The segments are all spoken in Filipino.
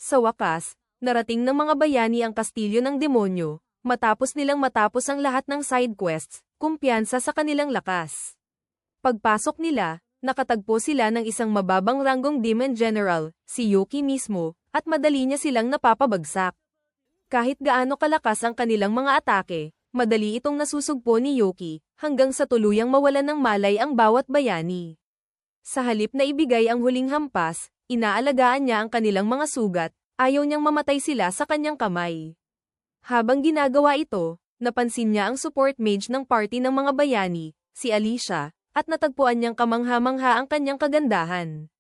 Sa wakas, narating ng mga bayani ang kastilyo ng demonyo, matapos ang lahat ng side quests, kumpiyansa sa kanilang lakas. Pagpasok nila, nakatagpo sila ng isang mababang ranggong Demon General, si Yuki mismo, at madali niya silang napapabagsak. Kahit gaano kalakas ang kanilang mga atake, madali itong nasusugpo ni Yuki, hanggang sa tuluyang mawalan ng malay ang bawat bayani. Sa halip na ibigay ang huling hampas, inaalagaan niya ang kanilang mga sugat, ayaw niyang mamatay sila sa kanyang kamay. Habang ginagawa ito, napansin niya ang support mage ng party ng mga bayani, si Alicia, at natagpuan niyang kamangha-mangha ang kanyang kagandahan.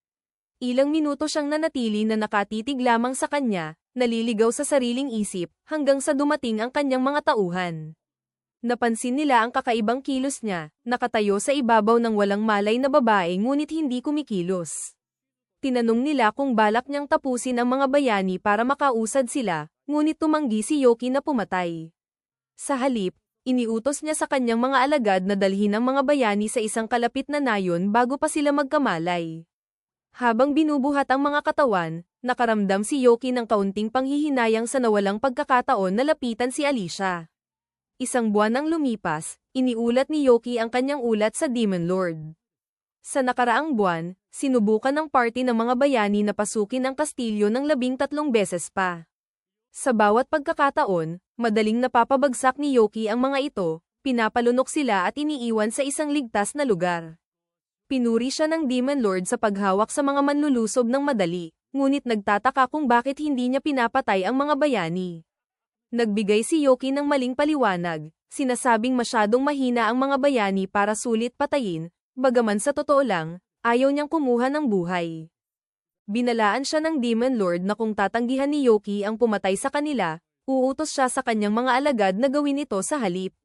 Ilang minuto siyang nanatili na nakatitig lamang sa kanya, naliligaw sa sariling isip, hanggang sa dumating ang kanyang mga tauhan. Napansin nila ang kakaibang kilos niya, nakatayo sa ibabaw ng walang malay na babae ngunit hindi kumikilos. Tinanong nila kung balak niyang tapusin ang mga bayani para makausad sila, ngunit tumanggi si Yuki na pumatay. Sa halip, iniutos niya sa kanyang mga alagad na dalhin ang mga bayani sa isang kalapit na nayon bago pa sila magkamalay. Habang binubuhat ang mga katawan, nakaramdam si Yuki ng kaunting panghihinayang sa nawalang pagkakataon na lapitan si Alicia. Isang buwan ang lumipas, iniulat ni Yuki ang kanyang ulat sa Demon Lord. Sa nakaraang buwan, sinubukan ng party ng mga bayani na pasukin ang kastilyo ng 13 beses pa. Sa bawat pagkakataon, madaling napapabagsak ni Yuki ang mga ito, pinapalunok sila at iniiwan sa isang ligtas na lugar. Pinuri siya ng Demon Lord sa paghawak sa mga manlulusob ng madali, ngunit nagtataka kung bakit hindi niya pinapatay ang mga bayani. Nagbigay si Yuki ng maling paliwanag, sinasabing masyadong mahina ang mga bayani para sulit patayin, bagaman sa totoo lang, ayaw niyang kumuha ng buhay. Binalaan siya ng Demon Lord na kung tatanggihan ni Yuki ang pumatay sa kanila, uutos siya sa kanyang mga alagad na gawin ito sa halip.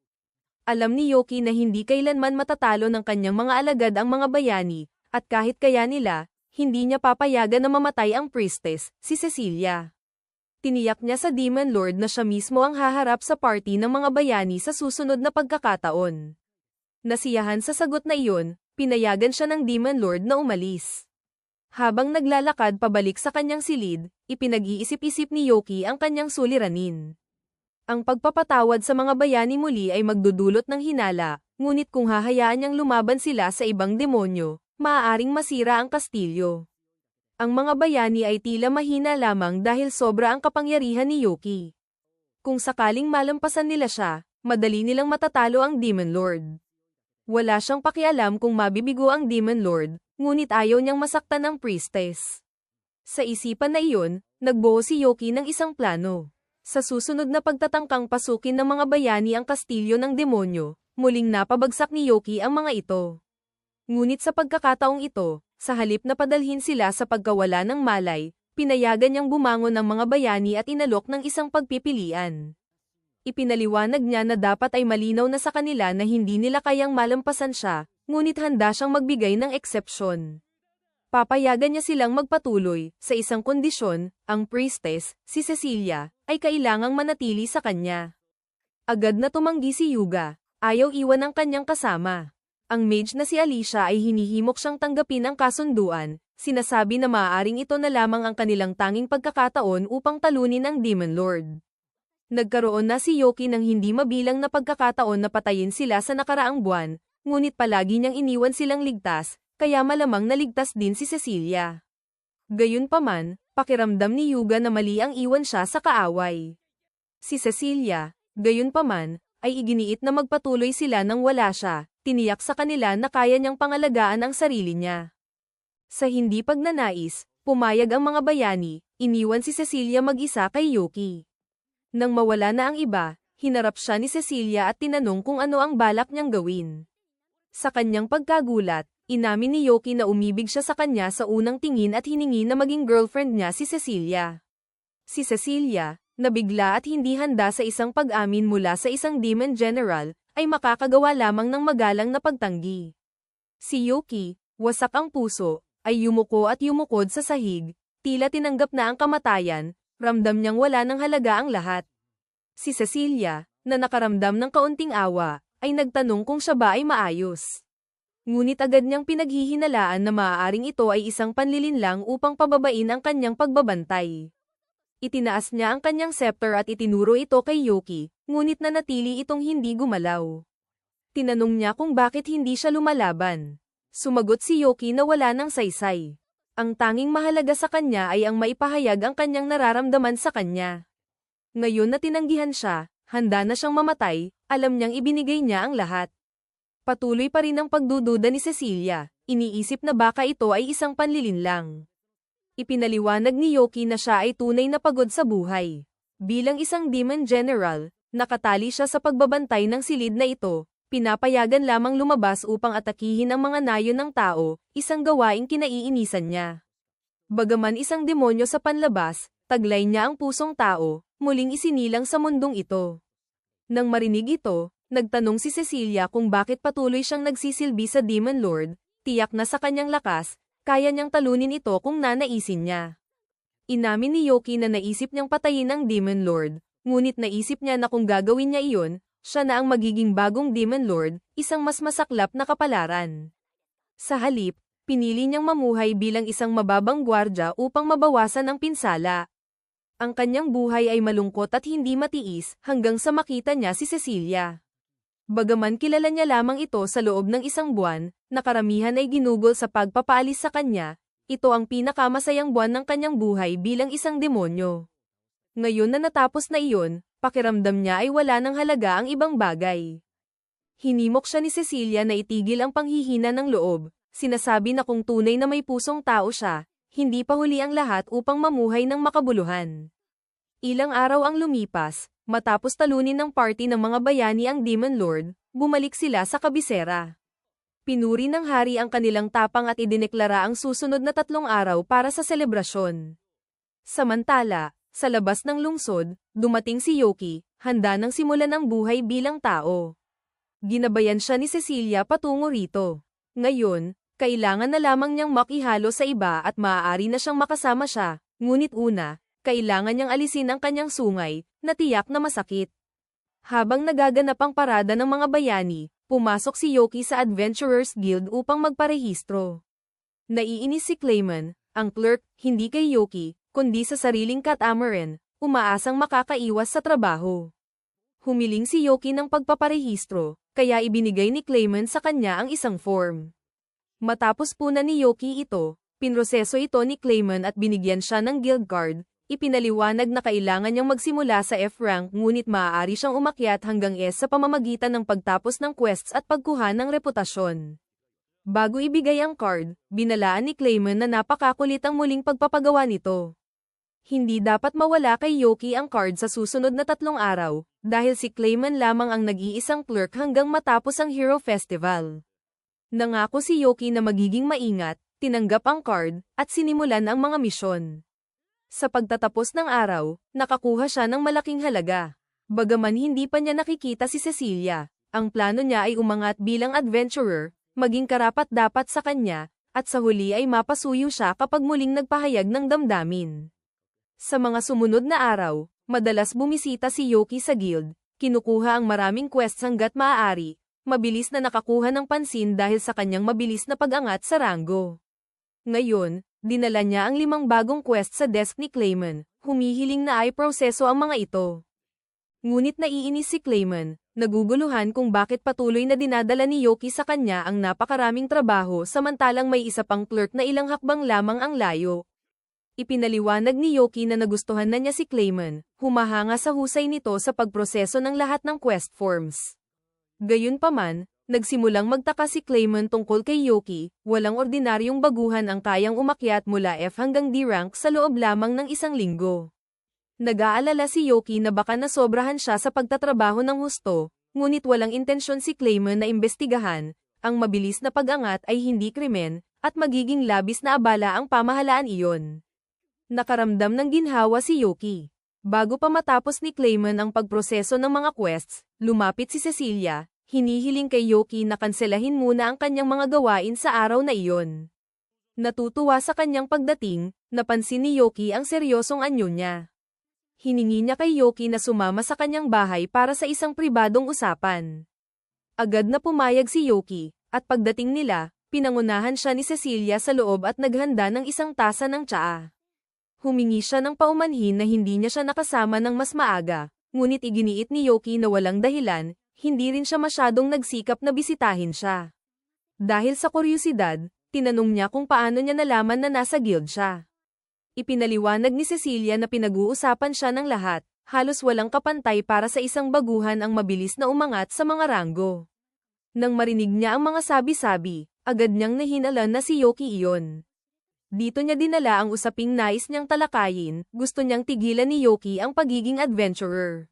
Alam ni Yuki na hindi kailanman matatalo ng kanyang mga alagad ang mga bayani, at kahit kaya nila, hindi niya papayagan na mamatay ang priestess, si Cecilia. Tiniyak niya sa Demon Lord na siya mismo ang haharap sa party ng mga bayani sa susunod na pagkakataon. Nasiyahan sa sagot na iyon, pinayagan siya ng Demon Lord na umalis. Habang naglalakad pabalik sa kanyang silid, ipinag-iisip-isip ni Yuki ang kanyang suliranin. Ang pagpapatawad sa mga bayani muli ay magdudulot ng hinala, ngunit kung hahayaan niyang lumaban sila sa ibang demonyo, maaaring masira ang kastilyo. Ang mga bayani ay tila mahina lamang dahil sobra ang kapangyarihan ni Yuki. Kung sakaling malampasan nila siya, madali nilang matatalo ang Demon Lord. Wala siyang pakialam kung mabibigo ang Demon Lord, ngunit ayaw niyang masaktan ang priestess. Sa isipan na iyon, nagbuo si Yuki ng isang plano. Sa susunod na pagtatangkang pasukin ng mga bayani ang kastilyo ng demonyo, muling napabagsak ni Yuki ang mga ito. Ngunit sa pagkakataong ito, sa halip na padalhin sila sa pagkawala ng malay, pinayagan niyang bumangon ng mga bayani at inalok ng isang pagpipilian. Ipinaliwanag niya na dapat ay malinaw na sa kanila na hindi nila kayang malampasan siya, ngunit handa siyang magbigay ng eksepsyon. Papayagan niya silang magpatuloy, sa isang kondisyon, ang priestess, si Cecilia, ay kailangang manatili sa kanya. Agad na tumanggi si Yuga, ayaw iwan ang kanyang kasama. Ang mage na si Alicia ay hinihimok siyang tanggapin ang kasunduan, sinasabi na maaaring ito na lamang ang kanilang tanging pagkakataon upang talunin ang Demon Lord. Nagkaroon na si Yuki ng hindi mabilang na pagkakataon na patayin sila sa nakaraang buwan, ngunit palagi niyang iniwan silang ligtas, kaya malamang naligtas din si Cecilia. Gayunpaman, pakiramdam ni Yuga na mali ang iwan siya sa kaaway. Si Cecilia, gayunpaman, ay iginiit na magpatuloy sila nang wala siya, tiniyak sa kanila na kaya niyang pangalagaan ang sarili niya. Sa hindi pagnanais, pumayag ang mga bayani, iniwan si Cecilia mag-isa kay Yuki. Nang mawala na ang iba, hinarap siya ni Cecilia at tinanong kung ano ang balak niyang gawin. Sa kanyang pagkagulat, inamin ni Yuki na umibig siya sa kanya sa unang tingin at hiningi na maging girlfriend niya si Cecilia. Si Cecilia, nabigla at hindi handa sa isang pag-amin mula sa isang Demon General, ay makakagawa lamang ng magalang na pagtanggi. Si Yuki, wasak ang puso, ay yumuko at yumukod sa sahig, tila tinanggap na ang kamatayan, ramdam niyang wala ng halaga ang lahat. Si Cecilia, na nakaramdam ng kaunting awa, ay nagtanong kung siya ba ay maayos. Ngunit agad niyang pinaghihinalaan na maaaring ito ay isang panlilinlang upang pababain ang kanyang pagbabantay. Itinaas niya ang kanyang scepter at itinuro ito kay Yuki, ngunit nanatili itong hindi gumalaw. Tinanong niya kung bakit hindi siya lumalaban. Sumagot si Yuki na wala ng saysay. Ang tanging mahalaga sa kanya ay ang maipahayag ang kanyang nararamdaman sa kanya. Ngayon na tinanggihan siya, handa na siyang mamatay, alam niyang ibinigay niya ang lahat. Patuloy pa rin ang pagdududa ni Cecilia, iniisip na baka ito ay isang panlilinlang. Ipinaliwanag ni Yuki na siya ay tunay na pagod sa buhay. Bilang isang demon general, nakatali siya sa pagbabantay ng silid na ito, pinapayagan lamang lumabas upang atakihin ang mga nayon ng tao, isang gawaing kinaiinisan niya. Bagaman isang demonyo sa panlabas, taglay niya ang pusong tao, muling isinilang sa mundong ito. Nang marinig ito, nagtanong si Cecilia kung bakit patuloy siyang nagsisilbi sa Demon Lord, tiyak na sa kanyang lakas, kaya niyang talunin ito kung nanaisin niya. Inamin ni Yuki na naisip niyang patayin ang Demon Lord, ngunit naisip niya na kung gagawin niya iyon, siya na ang magiging bagong Demon Lord, isang mas masaklap na kapalaran. Sa halip, pinili niyang mamuhay bilang isang mababang gwardya upang mabawasan ang pinsala. Ang kanyang buhay ay malungkot at hindi matiis hanggang sa makita niya si Cecilia. Bagaman kilala niya lamang ito sa loob ng isang buwan, na karamihan ay ginugol sa pagpapaalis sa kanya, ito ang pinakamasayang buwan ng kanyang buhay bilang isang demonyo. Ngayon na natapos na iyon, pakiramdam niya ay wala ng halaga ang ibang bagay. Hinimok siya ni Cecilia na itigil ang panghihina ng loob, sinasabi na kung tunay na may pusong tao siya, hindi pa huli ang lahat upang mamuhay ng makabuluhan. Ilang araw ang lumipas, matapos talunin ng party ng mga bayani ang Demon Lord, bumalik sila sa kabisera. Pinuri ng hari ang kanilang tapang at idineklara ang susunod na 3 araw para sa selebrasyon. Samantala, sa labas ng lungsod, dumating si Yuki, handa nang simulan ang buhay bilang tao. Ginabayan siya ni Cecilia patungo rito. Ngayon, kailangan na lamang niyang makihalo sa iba at maaari na siyang makasama siya, ngunit una, kailangan niyang alisin ang kanyang sungay, na tiyak na masakit. Habang nagaganap ang parada ng mga bayani, pumasok si Yuki sa Adventurers Guild upang magparehistro. Naiinis si Clayman, ang clerk, hindi kay Yuki, kundi sa sariling catamaran, umaasang makakaiwas sa trabaho. Humiling si Yuki ng pagpaparehistro, kaya ibinigay ni Clayman sa kanya ang isang form. Matapos punan ni Yuki ito, pinroseso ito ni Clayman at binigyan siya ng guild card, ipinaliwanag na kailangan niyang magsimula sa F-rank ngunit maaari siyang umakyat hanggang S sa pamamagitan ng pagtapos ng quests at pagkuha ng reputasyon. Bago ibigay ang card, binalaan ni Clayman na napakakulit ang muling pagpapagawa nito. Hindi dapat mawala kay Yuki ang card sa susunod na 3 araw, dahil si Clayman lamang ang nag-iisang clerk hanggang matapos ang Hero Festival. Nangako si Yuki na magiging maingat, tinanggap ang card, at sinimulan ang mga misyon. Sa pagtatapos ng araw, nakakuha siya ng malaking halaga. Bagaman hindi pa niya nakikita si Cecilia, ang plano niya ay umangat bilang adventurer, maging karapat-dapat sa kanya, at sa huli ay mapasuyo siya kapag muling nagpahayag ng damdamin. Sa mga sumunod na araw, madalas bumisita si Yuki sa guild, kinukuha ang maraming quests hanggat maaari, mabilis na nakakuha ng pansin dahil sa kanyang mabilis na pag-angat sa ranggo. Ngayon, dinala niya ang 5 bagong quest sa desk ni Clayman, humihiling na ay proseso ang mga ito. Ngunit naiinis si Clayman, naguguluhan kung bakit patuloy na dinadala ni Yuki sa kanya ang napakaraming trabaho samantalang may isa pang clerk na ilang hakbang lamang ang layo. Ipinaliwanag ni Yuki na nagustuhan na niya si Clayman, humahanga sa husay nito sa pagproseso ng lahat ng quest forms. Gayunpaman, nagsimulang magtaka si Clayman tungkol kay Yuki, walang ordinaryong baguhan ang kayang umakyat mula F hanggang D rank sa loob lamang ng 1 linggo. Nag-aalala si Yuki na baka nasobrahan siya sa pagtatrabaho ng husto, ngunit walang intensyon si Clayman na imbestigahan, ang mabilis na pag-angat ay hindi krimen, at magiging labis na abala ang pamahalaan iyon. Nakaramdam ng ginhawa si Yuki. Bago pa matapos ni Clayman ang pagproseso ng mga quests, lumapit si Cecilia, hinihiling kay Yuki na kanselahin muna ang kanyang mga gawain sa araw na iyon. Natutuwa sa kanyang pagdating, napansin ni Yuki ang seryosong anyo niya. Hiningi niya kay Yuki na sumama sa kanyang bahay para sa isang pribadong usapan. Agad na pumayag si Yuki, at pagdating nila, pinangunahan siya ni Cecilia sa loob at naghanda ng 1 tasa ng tsaa. Humingi siya ng paumanhin na hindi niya siya nakasama ng mas maaga, ngunit iginiit ni Yoki na walang dahilan, hindi rin siya masyadong nagsikap na bisitahin siya. Dahil sa kuryosidad, tinanong niya kung paano niya nalaman na nasa guild siya. Ipinaliwanag ni Cecilia na pinag-uusapan siya ng lahat, halos walang kapantay para sa isang baguhan ang mabilis na umangat sa mga ranggo. Nang marinig niya ang mga sabi-sabi, agad niyang nahinalan na si Yoki iyon. Dito niya dinala ang usaping nais niyang talakayin, gusto niyang tigilan ni Yoki ang pagiging adventurer.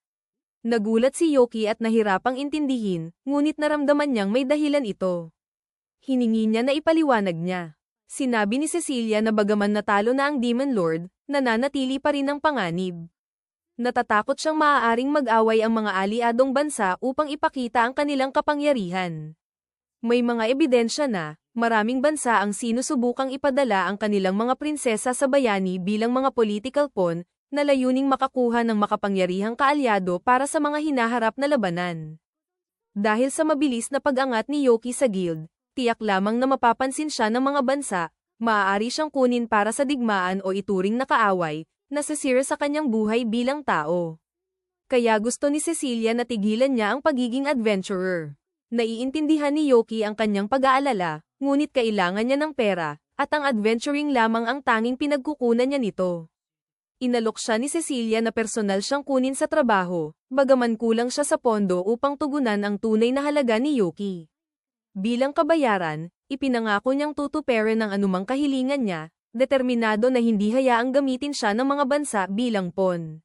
Nagulat si Yoki at nahirapang intindihin, ngunit naramdaman niyang may dahilan ito. Hiningi niya na ipaliwanag niya. Sinabi ni Cecilia na bagaman natalo na ang Demon Lord, nananatili pa rin ang panganib. Natatakot siyang maaaring mag-away ang mga aliadong bansa upang ipakita ang kanilang kapangyarihan. May mga ebidensya na, maraming bansa ang sinusubukang ipadala ang kanilang mga prinsesa sa bayani bilang mga political pawn, na layuning makakuha ng makapangyarihang kaalyado para sa mga hinaharap na labanan. Dahil sa mabilis na pag-angat ni Yoki sa guild, tiyak lamang na mapapansin siya ng mga bansa, maaari siyang kunin para sa digmaan o ituring na kaaway, na sasira sa kanyang buhay bilang tao. Kaya gusto ni Cecilia na tigilan niya ang pagiging adventurer. Naiintindihan ni Yoki ang kanyang pag-aalala, ngunit kailangan niya ng pera, at ang adventuring lamang ang tanging pinagkukunan niya nito. Inalok siya ni Cecilia na personal siyang kunin sa trabaho, bagaman kulang siya sa pondo upang tugunan ang tunay na halaga ni Yoki. Bilang kabayaran, ipinangako niyang tutuparin ang anumang kahilingan niya, determinado na hindi hayaang gamitin siya ng mga bansa bilang pawn.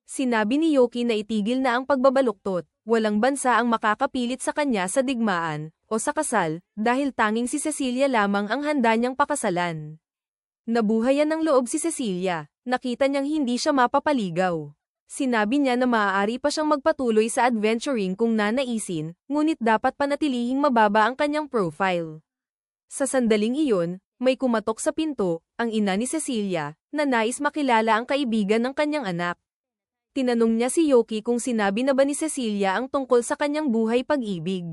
Sinabi ni Yoki na itigil na ang pagbabaluktot, walang bansa ang makakapilit sa kanya sa digmaan, o sa kasal, dahil tanging si Cecilia lamang ang handa niyang pakasalan. Nabuhayan ng loob si Cecilia, nakita niyang hindi siya mapapaligaw. Sinabi niya na maaari pa siyang magpatuloy sa adventuring kung nanaisin, ngunit dapat panatilihing mababa ang kanyang profile. Sa sandaling iyon, may kumatok sa pinto, ang ina ni Cecilia, na nais makilala ang kaibigan ng kanyang anak. Tinanong niya si Yoki kung sinabi na ba ni Cecilia ang tungkol sa kanyang buhay pag-ibig.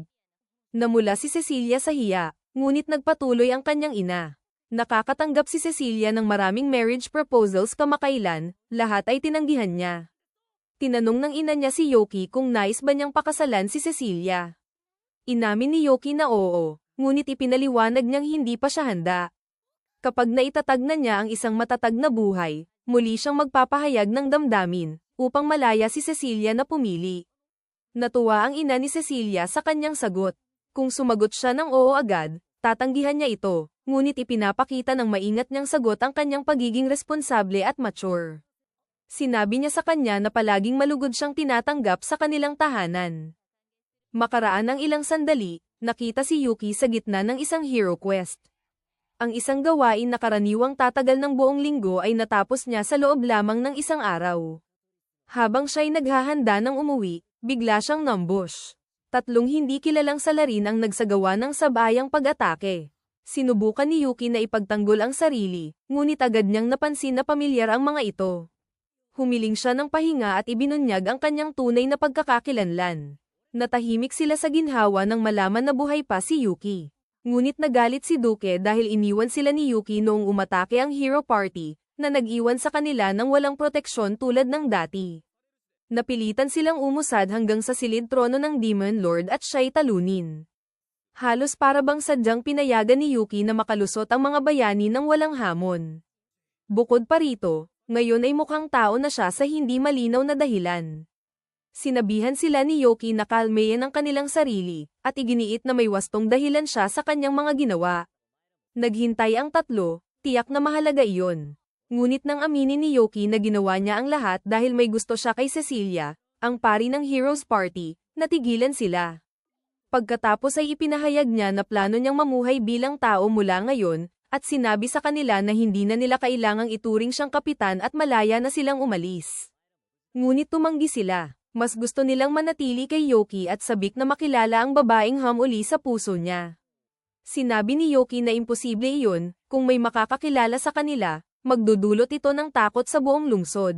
Namula si Cecilia sa hiya, ngunit nagpatuloy ang kanyang ina. Nakakatanggap si Cecilia ng maraming marriage proposals kamakailan, lahat ay tinanggihan niya. Tinanong ng ina niya si Yoki kung nais ba niyang pakasalan si Cecilia. Inamin ni Yoki na oo, ngunit ipinaliwanag niyang hindi pa siya handa. Kapag naitatag na niya ang isang matatag na buhay, muli siyang magpapahayag ng damdamin, upang malaya si Cecilia na pumili. Natuwa ang ina ni Cecilia sa kanyang sagot. Kung sumagot siya ng oo agad, tatanggihan niya ito, ngunit ipinapakita ng maingat niyang sagot ang kanyang pagiging responsable at mature. Sinabi niya sa kanya na palaging malugod siyang tinatanggap sa kanilang tahanan. Makaraan ng ilang sandali, nakita si Yuki sa gitna ng isang hero quest. Ang isang gawain na karaniwang tatagal ng buong linggo ay natapos niya sa loob lamang ng isang araw. Habang siya'y naghahanda ng umuwi, bigla siyang nambush. 3 hindi kilalang salarin ang nagsagawa ng sabayang pag-atake. Sinubukan ni Yuki na ipagtanggol ang sarili, ngunit agad niyang napansin na pamilyar ang mga ito. Humiling siya ng pahinga at ibinunyag ang kanyang tunay na pagkakakilanlan. Natahimik sila sa ginhawa nang malaman na buhay pa si Yuki. Ngunit nagalit si Duke dahil iniwan sila ni Yuki noong umatake ang hero party, na nag-iwan sa kanila ng walang proteksyon tulad ng dati. Napilitan silang umusad hanggang sa silid trono ng Demon Lord at siya'y talunin. Halos para bang sadyang pinayagan ni Yuki na makalusot ang mga bayani ng walang hamon. Bukod pa rito, ngayon ay mukhang tao na siya sa hindi malinaw na dahilan. Sinabihan sila ni Yuki na kalmayan ang kanilang sarili, at iginiit na may wastong dahilan siya sa kanyang mga ginawa. Naghintay ang 3, tiyak na mahalaga iyon. Ngunit nang aminin ni Yuki na ginawa niya ang lahat dahil may gusto siya kay Cecilia, ang pari ng Heroes Party, natigilan sila. Pagkatapos ay ipinahayag niya na plano niyang mamuhay bilang tao mula ngayon, at sinabi sa kanila na hindi na nila kailangang ituring siyang kapitan at malaya na silang umalis. Ngunit tumanggi sila. Mas gusto nilang manatili kay Yuki at sabik na makilala ang babaeng uli sa puso niya. Sinabi ni Yuki na imposible iyon, kung may makakakilala sa kanila, magdudulot ito ng takot sa buong lungsod.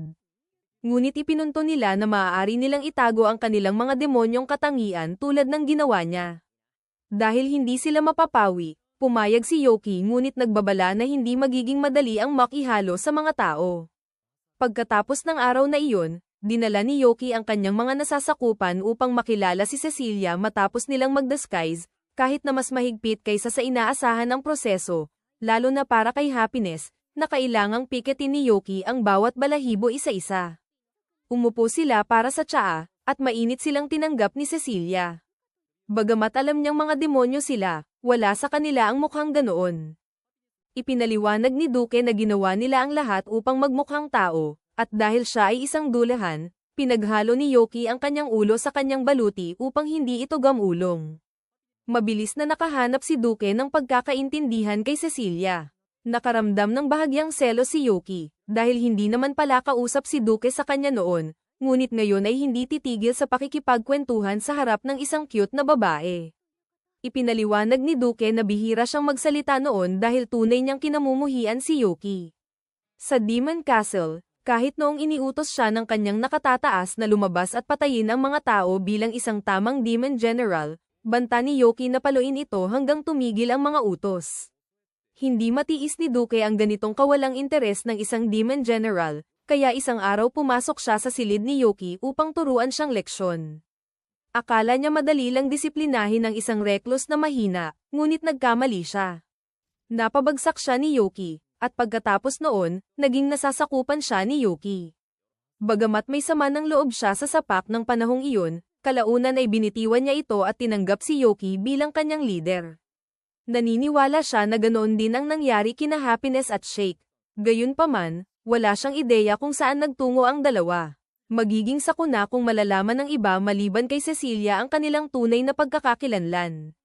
Ngunit ipinunto nila na maaari nilang itago ang kanilang mga demonyong katangian tulad ng ginawa niya. Dahil hindi sila mapapawi, Pumayag si Yoki ngunit nagbabala na hindi magiging madali ang makihalo sa mga tao. Pagkatapos ng araw na iyon, dinala ni Yoki ang kanyang mga nasasakupan upang makilala si Cecilia matapos nilang mag-disguise, kahit na mas mahigpit kaysa sa inaasahan ng proseso, lalo na para kay Happiness, na kailangang piketin ni Yoki ang bawat balahibo isa-isa. Umupo sila para sa tsaa, at mainit silang tinanggap ni Cecilia. Bagamat alam niyang mga demonyo sila, wala sa kanila ang mukhang ganoon. Ipinaliwanag ni Duque na ginawa nila ang lahat upang magmukhang tao, at dahil siya ay isang dulahan, pinaghalo ni Yoki ang kanyang ulo sa kanyang baluti upang hindi ito gamulong. Mabilis na nakahanap si Duque ng pagkakaintindihan kay Cecilia. Nakaramdam ng bahagyang selos si Yoki, dahil hindi naman pala kausap si Duque sa kanya noon, ngunit ngayon ay hindi titigil sa pakikipagkwentuhan sa harap ng isang cute na babae. Ipinaliwanag ni Duque na bihira siyang magsalita noon dahil tunay niyang kinamumuhian si Yoki. Sa Demon Castle, kahit noong iniutos siya ng kanyang nakatataas na lumabas at patayin ang mga tao bilang isang tamang Demon General, banta ni Yoki na paluin ito hanggang tumigil ang mga utos. Hindi matiis ni Duque ang ganitong kawalang interes ng isang Demon General, kaya isang araw pumasok siya sa silid ni Yoki upang turuan siyang leksyon. Akala niya madali lang disiplinahin ang isang recluse na mahina, ngunit nagkamali siya. Napabagsak siya ni Yoki, at pagkatapos noon, naging nasasakupan siya ni Yoki. Bagamat may sama ng loob siya sa sapak ng panahong iyon, kalaunan ay binitiwan niya ito at tinanggap si Yoki bilang kanyang leader. Naniniwala siya na ganoon din ang nangyari kina Happiness at Shake. Gayunpaman, wala siyang ideya kung saan nagtungo ang dalawa. Magiging sakuna kung malalaman ng iba maliban kay Cecilia ang kanilang tunay na pagkakakilanlan.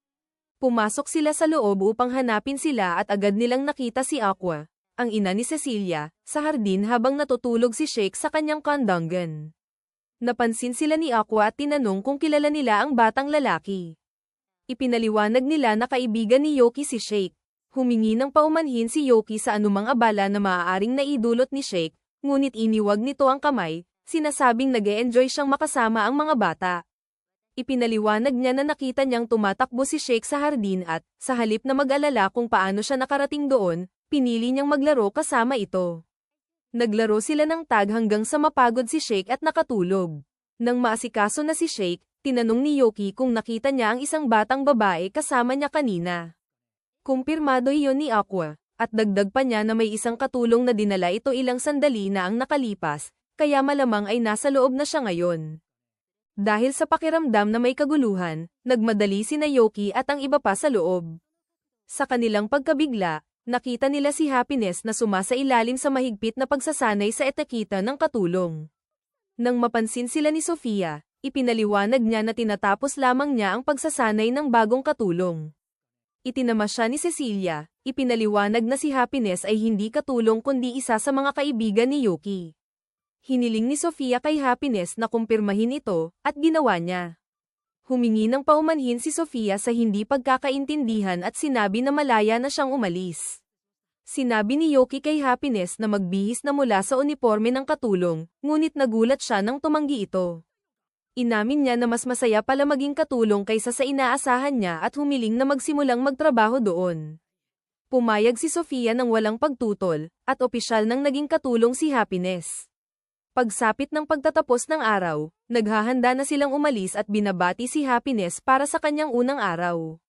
Pumasok sila sa loob upang hanapin sila at agad nilang nakita si Aqua, ang ina ni Cecilia, sa hardin habang natutulog si Shake sa kanyang kandanggan. Napansin sila ni Aqua at tinanong kung kilala nila ang batang lalaki. Ipinaliwanag nila na kaibigan ni Yoki si Shake. Humingi ng paumanhin si Yoki sa anumang abala na maaaring naidulot ni Shake, ngunit iniwag nito ang kamay, sinasabing nag-e-enjoy siyang makasama ang mga bata. Ipinaliwanag niya na nakita niyang tumatakbo si Shake sa hardin at, sa halip na mag-alala kung paano siya nakarating doon, pinili niyang maglaro kasama ito. Naglaro sila ng tag hanggang sa mapagod si Shake at nakatulog. Nang maasikaso na si Shake, tinanong ni Yoki kung nakita niya ang isang batang babae kasama niya kanina. Kumpirmado iyon ni Aqua, at dagdag pa niya na may isang katulong na dinala ito ilang sandali na ang nakalipas, kaya malamang ay nasa loob na siya ngayon. Dahil sa pakiramdam na may kaguluhan, nagmadali sina Yoki at ang iba pa sa loob. Sa kanilang pagkabigla, nakita nila si Happiness na sumasailalim sa mahigpit na pagsasanay sa etiketa ng katulong. Nang mapansin sila ni Sofia, ipinaliwanag niya na tinatapos lamang niya ang pagsasanay ng bagong katulong. Itinama siya ni Cecilia, ipinaliwanag na si Happiness ay hindi katulong kundi isa sa mga kaibigan ni Yoki. Hiniling ni Sofia kay Happiness na kumpirmahin ito, at ginawa niya. Humingi ng paumanhin si Sofia sa hindi pagkakaintindihan at sinabi na malaya na siyang umalis. Sinabi ni Yoki kay Happiness na magbihis na mula sa uniforme ng katulong, ngunit nagulat siya nang tumanggi ito. Inamin niya na mas masaya pala maging katulong kaysa sa inaasahan niya at humiling na magsimulang magtrabaho doon. Pumayag si Sofia ng walang pagtutol, at opisyal nang naging katulong si Happiness. Pagsapit ng pagtatapos ng araw, naghahanda na silang umalis at binabati si Happiness para sa kanyang unang araw.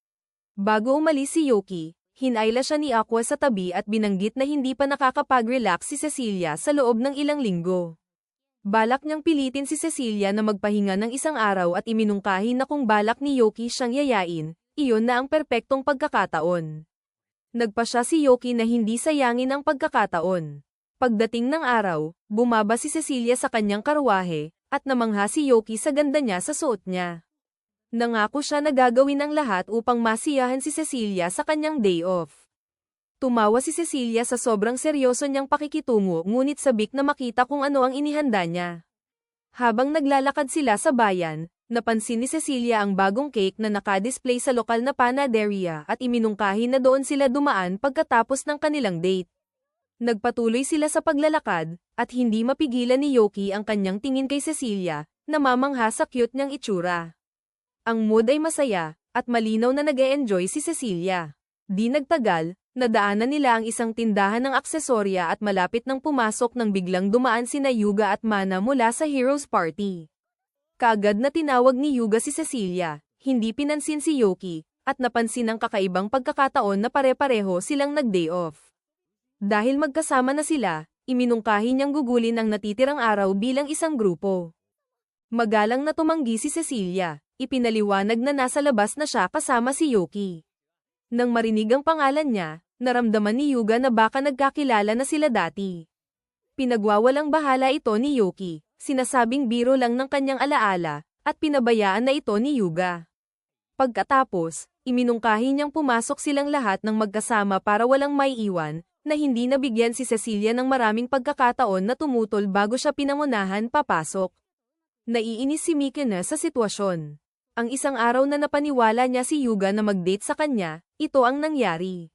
Bago umalis si Yoki, hinayla siya ni Aqua sa tabi at binanggit na hindi pa nakakapag-relax si Cecilia sa loob ng ilang linggo. Balak niyang pilitin si Cecilia na magpahinga ng isang araw at iminungkahi na kung balak ni Yoki siyang yayain, iyon na ang perpektong pagkakataon. Nagpa siya si Yoki na hindi sayangin ang pagkakataon. Pagdating ng araw, bumaba si Cecilia sa kanyang karwahe, at namangha si Yoki sa ganda niya sa suot niya. Nangako siya na gagawin ang lahat upang masiyahan si Cecilia sa kanyang day off. Tumawa si Cecilia sa sobrang seryoso niyang pakikitungo ngunit sabik na makita kung ano ang inihanda niya. Habang naglalakad sila sa bayan, napansin ni Cecilia ang bagong cake na nakadisplay sa lokal na panaderia at iminungkahi na doon sila dumaan pagkatapos ng kanilang date. Nagpatuloy sila sa paglalakad, at hindi mapigilan ni Yoki ang kanyang tingin kay Cecilia, namamangha sa cute niyang itsura. Ang mood ay masaya, at malinaw na nag-e-enjoy si Cecilia. Di nagtagal, nadaanan nila ang isang tindahan ng aksesorya at malapit nang pumasok nang biglang dumaan sina Yuga at Mana mula sa Heroes Party. Kaagad na tinawag ni Yuga si Cecilia, hindi pinansin si Yoki, at napansin ang kakaibang pagkakataon na pare-pareho silang nag-day off. Dahil magkasama na sila, iminungkahi niyang gugulin ang natitirang araw bilang isang grupo. Magalang na tumanggi si Cecilia, ipinaliwanag na nasa labas na siya kasama si Yoki. Nang marinig ang pangalan niya, naramdaman ni Yuga na baka nagkakilala na sila dati. Pinagwawalang bahala ito ni Yoki, sinasabing biro lang ng kanyang alaala, at pinabayaan na ito ni Yuga. Pagkatapos, iminungkahi niyang pumasok silang lahat ng magkasama para walang maiiwan, na hindi nabigyan si Cecilia ng maraming pagkakataon na tumutol bago siya pinangunahan papasok. Naiinis si Mikena sa sitwasyon. Ang isang araw na napaniwala niya si Yuga na mag-date sa kanya, ito ang nangyari.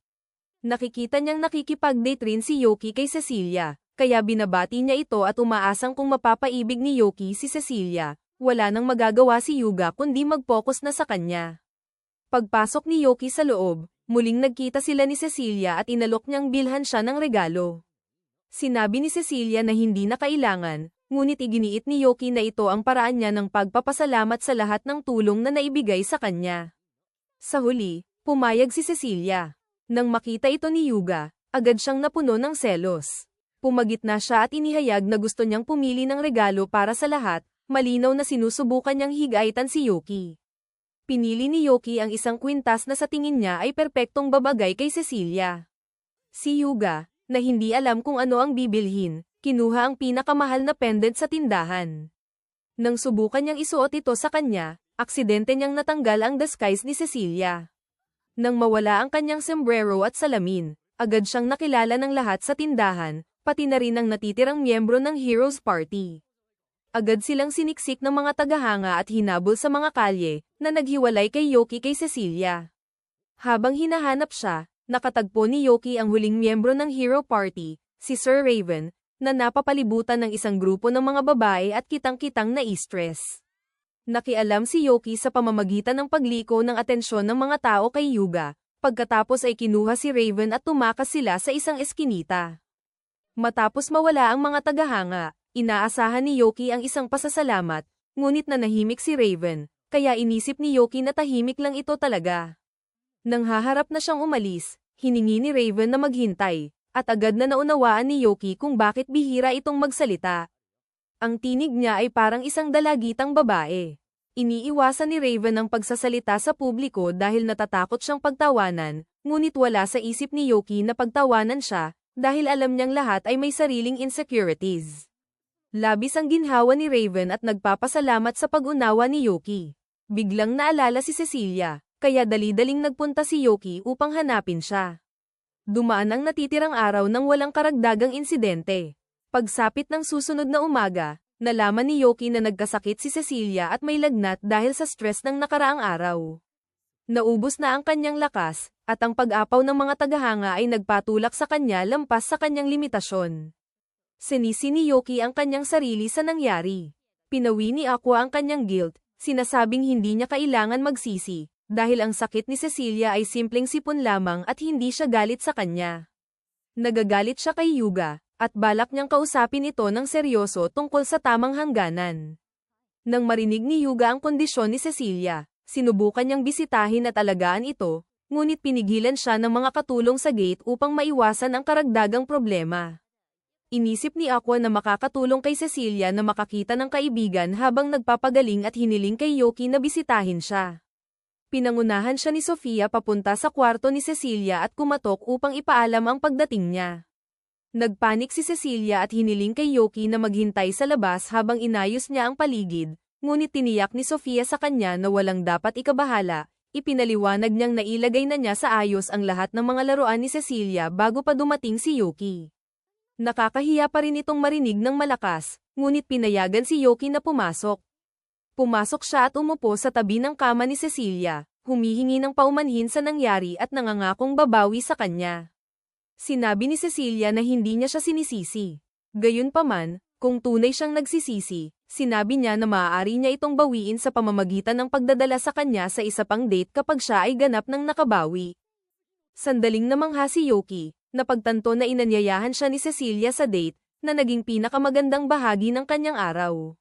Nakikita niyang nakikipag-date rin si Yoki kay Cecilia, kaya binabati niya ito at umaasang kung mapapaibig ni Yoki si Cecilia, wala nang magagawa si Yuga kundi mag-focus na sa kanya. Pagpasok ni Yoki sa loob, muling nagkita sila ni Cecilia at inalok niyang bilhan siya ng regalo. Sinabi ni Cecilia na hindi na kailangan, ngunit iginiit ni Yoki na ito ang paraan niya ng pagpapasalamat sa lahat ng tulong na naibigay sa kanya. Sa huli, pumayag si Cecilia. Nang makita ito ni Yuga, agad siyang napuno ng selos. Pumagitna siya at inihayag na gusto niyang pumili ng regalo para sa lahat, malinaw na sinusubukan niyang higaitan si Yoki. Pinili ni Yoki ang isang kwintas na sa tingin niya ay perpektong babagay kay Cecilia. Si Yuga, na hindi alam kung ano ang bibilhin, kinuha ang pinakamahal na pendant sa tindahan. Nang subukan niyang isuot ito sa kanya, aksidente niyang natanggal ang disguise ni Cecilia. Nang mawala ang kanyang sombrero at salamin, agad siyang nakilala ng lahat sa tindahan, pati na rin ang natitirang miyembro ng Heroes Party. Agad silang siniksik ng mga tagahanga at hinabol sa mga kalye, na naghiwalay kay Yoki kay Cecilia. Habang hinahanap siya, nakatagpo ni Yoki ang huling miyembro ng Hero Party, si Sir Raven, na napapalibutan ng isang grupo ng mga babae at kitang-kitang na-stress. Nakialam si Yoki sa pamamagitan ng pagliko ng atensyon ng mga tao kay Yuga, pagkatapos ay kinuha si Raven at tumakas sila sa isang eskinita. Matapos mawala ang mga tagahanga, inaasahan ni Yoki ang isang pasasalamat, ngunit nanahimik si Raven, kaya inisip ni Yoki na tahimik lang ito talaga. Nang haharap na siyang umalis, hiningi ni Raven na maghintay, at agad na naunawaan ni Yoki kung bakit bihira itong magsalita. Ang tinig niya ay parang isang dalagitang babae. Iniiwasan ni Raven ang pagsasalita sa publiko dahil natatakot siyang pagtawanan, ngunit wala sa isip ni Yoki na pagtawanan siya, dahil alam niyang lahat ay may sariling insecurities. Labis ang ginhawa ni Raven at nagpapasalamat sa pag-unawa ni Yoki. Biglang naalala si Cecilia, kaya dali-daling nagpunta si Yoki upang hanapin siya. Dumaan ang natitirang araw nang walang karagdagang insidente. Pagsapit ng susunod na umaga, nalaman ni Yoki na nagkasakit si Cecilia at may lagnat dahil sa stress ng nakaraang araw. Naubos na ang kanyang lakas, at ang pag-apaw ng mga tagahanga ay nagpatulak sa kanya lampas sa kanyang limitasyon. Sinisi ni Yoki ang kanyang sarili sa nangyari. Pinawi ni Aqua ang kanyang guilt, sinasabing hindi niya kailangan magsisi, dahil ang sakit ni Cecilia ay simpleng sipon lamang at hindi siya galit sa kanya. Nagagalit siya kay Yuga, at balak niyang kausapin ito ng seryoso tungkol sa tamang hangganan. Nang marinig ni Yuga ang kondisyon ni Cecilia, sinubukan niyang bisitahin at alagaan ito, ngunit pinigilan siya ng mga katulong sa gate upang maiwasan ang karagdagang problema. Inisip ni Aqua na makakatulong kay Cecilia na makakita ng kaibigan habang nagpapagaling at hiniling kay Yoki na bisitahin siya. Pinangunahan siya ni Sofia papunta sa kwarto ni Cecilia at kumatok upang ipaalam ang pagdating niya. Nagpanik si Cecilia at hiniling kay Yoki na maghintay sa labas habang inayos niya ang paligid, ngunit tiniyak ni Sofia sa kanya na walang dapat ikabahala, ipinaliwanag niyang nailagay na niya sa ayos ang lahat ng mga laruan ni Cecilia bago pa dumating si Yoki. Nakakahiya pa rin itong marinig ng malakas, ngunit pinayagan si Yoki na pumasok. Pumasok siya at umupo sa tabi ng kama ni Cecilia, humihingi ng paumanhin sa nangyari at nangangakong babawi sa kanya. Sinabi ni Cecilia na hindi niya siya sinisisi. Gayunpaman, kung tunay siyang nagsisisi, sinabi niya na maaari niya itong bawiin sa pamamagitan ng pagdadala sa kanya sa isa pang date kapag siya ay ganap ng nakabawi. Sandaling namangha si Yoki, napagtanto na inanyayahan siya ni Cecilia sa date, na naging pinakamagandang bahagi ng kanyang araw.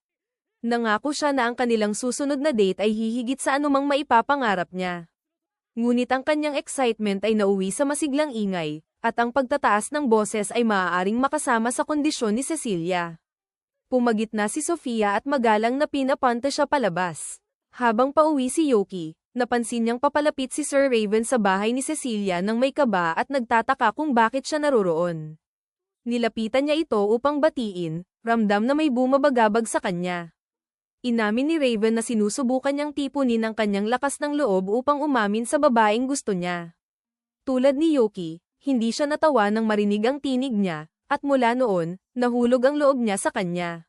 Nangako siya na ang kanilang susunod na date ay hihigit sa anumang maipapangarap niya. Ngunit ang kanyang excitement ay nauwi sa masiglang ingay, at ang pagtataas ng boses ay maaaring makasama sa kondisyon ni Cecilia. Pumagit na si Sofia at magalang na pinapunta siya palabas. Habang pauwi si Yoki, napansin niyang papalapit si Sir Raven sa bahay ni Cecilia nang may kaba at nagtataka kung bakit siya naroroon. Nilapitan niya ito upang batiin, ramdam na may bumabagabag sa kanya. Inamin ni Raven na sinusubukan niyang tipunin ang kanyang lakas ng loob upang umamin sa babaeng gusto niya. Tulad ni Yoki, hindi siya natawa nang marinig ang tinig niya, at mula noon, nahulog ang loob niya sa kanya.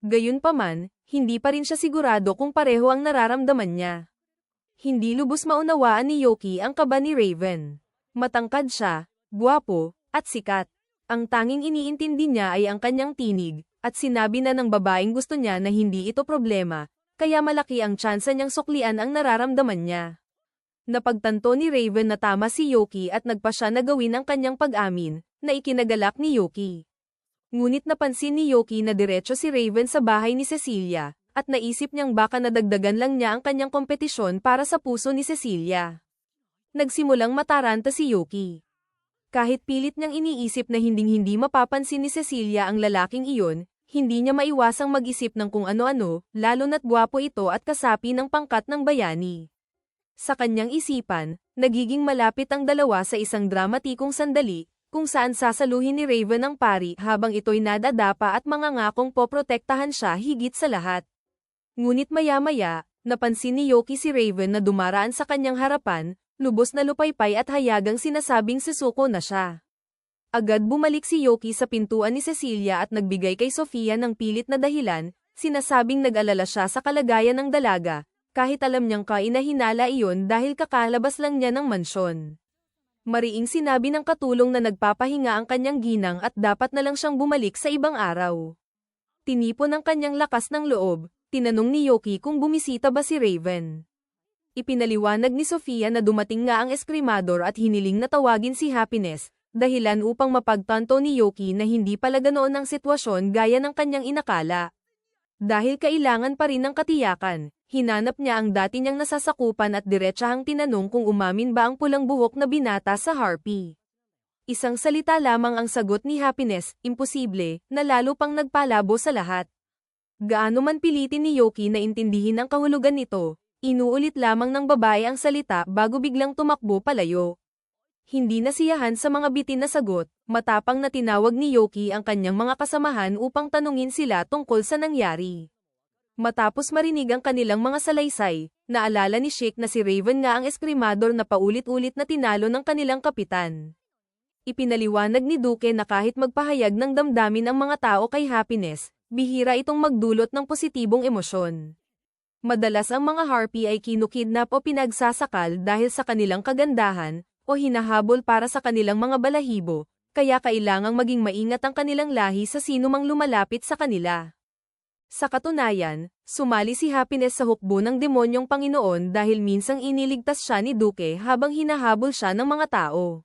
Gayunpaman, hindi pa rin siya sigurado kung pareho ang nararamdaman niya. Hindi lubos maunawaan ni Yoki ang kaba ni Raven. Matangkad siya, gwapo, at sikat. Ang tanging iniintindi niya ay ang kanyang tinig, at sinabi na ng babaeng gusto niya na hindi ito problema, kaya malaki ang tsansa niyang suklian ang nararamdaman niya. Napagtanto ni Raven na tama si Yoki at nagpa siya na gawin ang kanyang pag-amin, na ikinagalak ni Yoki. Ngunit napansin ni Yoki na diretso si Raven sa bahay ni Cecilia, at naisip niyang baka nadagdagan lang niya ang kanyang kompetisyon para sa puso ni Cecilia. Nagsimulang mataranta si Yoki. Kahit pilit niyang iniisip na hinding-hindi mapapansin ni Cecilia ang lalaking iyon, hindi niya maiwasang mag-isip ng kung ano-ano, lalo na't gwapo ito at kasapi ng pangkat ng bayani. Sa kanyang isipan, nagiging malapit ang dalawa sa isang dramatikong sandali, kung saan sasaluhin ni Raven ang pari habang ito'y nadadapa at mangangakong poprotektahan siya higit sa lahat. Ngunit maya-maya, napansin ni Yoki si Raven na dumaraan sa kanyang harapan, lubos na lupaypay at hayagang sinasabing susuko na siya. Agad bumalik si Yoki sa pintuan ni Cecilia at nagbigay kay Sofia ng pilit na dahilan, sinasabing nag-alala siya sa kalagayan ng dalaga, kahit alam niyang kainahinala iyon dahil kakalabas lang niya ng mansyon. Mariing sinabi ng katulong na nagpapahinga ang kanyang ginang at dapat na lang siyang bumalik sa ibang araw. Tinipon ang kanyang lakas ng loob, tinanong ni Yoki kung bumisita ba si Raven. Ipinaliwanag ni Sofia na dumating nga ang eskrimador at hiniling na tawagin si Happiness, dahilan upang mapagtanto ni Yoki na hindi pala ganoon ang sitwasyon gaya ng kanyang inakala. Dahil kailangan pa rin ng katiyakan, hinanap niya ang dati niyang nasasakupan at diretsahang tinanong kung umamin ba ang pulang buhok na binata sa harpy. Isang salita lamang ang sagot ni Happiness, imposible, na lalo pang nagpalabo sa lahat. Gaano man pilitin ni Yoki na intindihin ang kahulugan nito, inuulit lamang ng babae ang salita bago biglang tumakbo palayo. Hindi nasiyahan sa mga bitin na sagot, matapang na tinawag ni Yoki ang kanyang mga kasamahan upang tanungin sila tungkol sa nangyari. Matapos marinig ang kanilang mga salaysay, naalala ni Sheik na si Raven nga ang eskrimador na paulit-ulit na tinalo ng kanilang kapitan. Ipinaliwanag ni Duque na kahit magpahayag ng damdamin ang mga tao kay Happiness, bihira itong magdulot ng positibong emosyon. Madalas ang mga harpy ay kinukidnap o pinagsasakal dahil sa kanilang kagandahan, o hinahabol para sa kanilang mga balahibo, kaya kailangang maging maingat ang kanilang lahi sa sinumang lumalapit sa kanila. Sa katunayan, sumali si Happiness sa hukbo ng demonyong Panginoon dahil minsang iniligtas siya ni Duque habang hinahabol siya ng mga tao.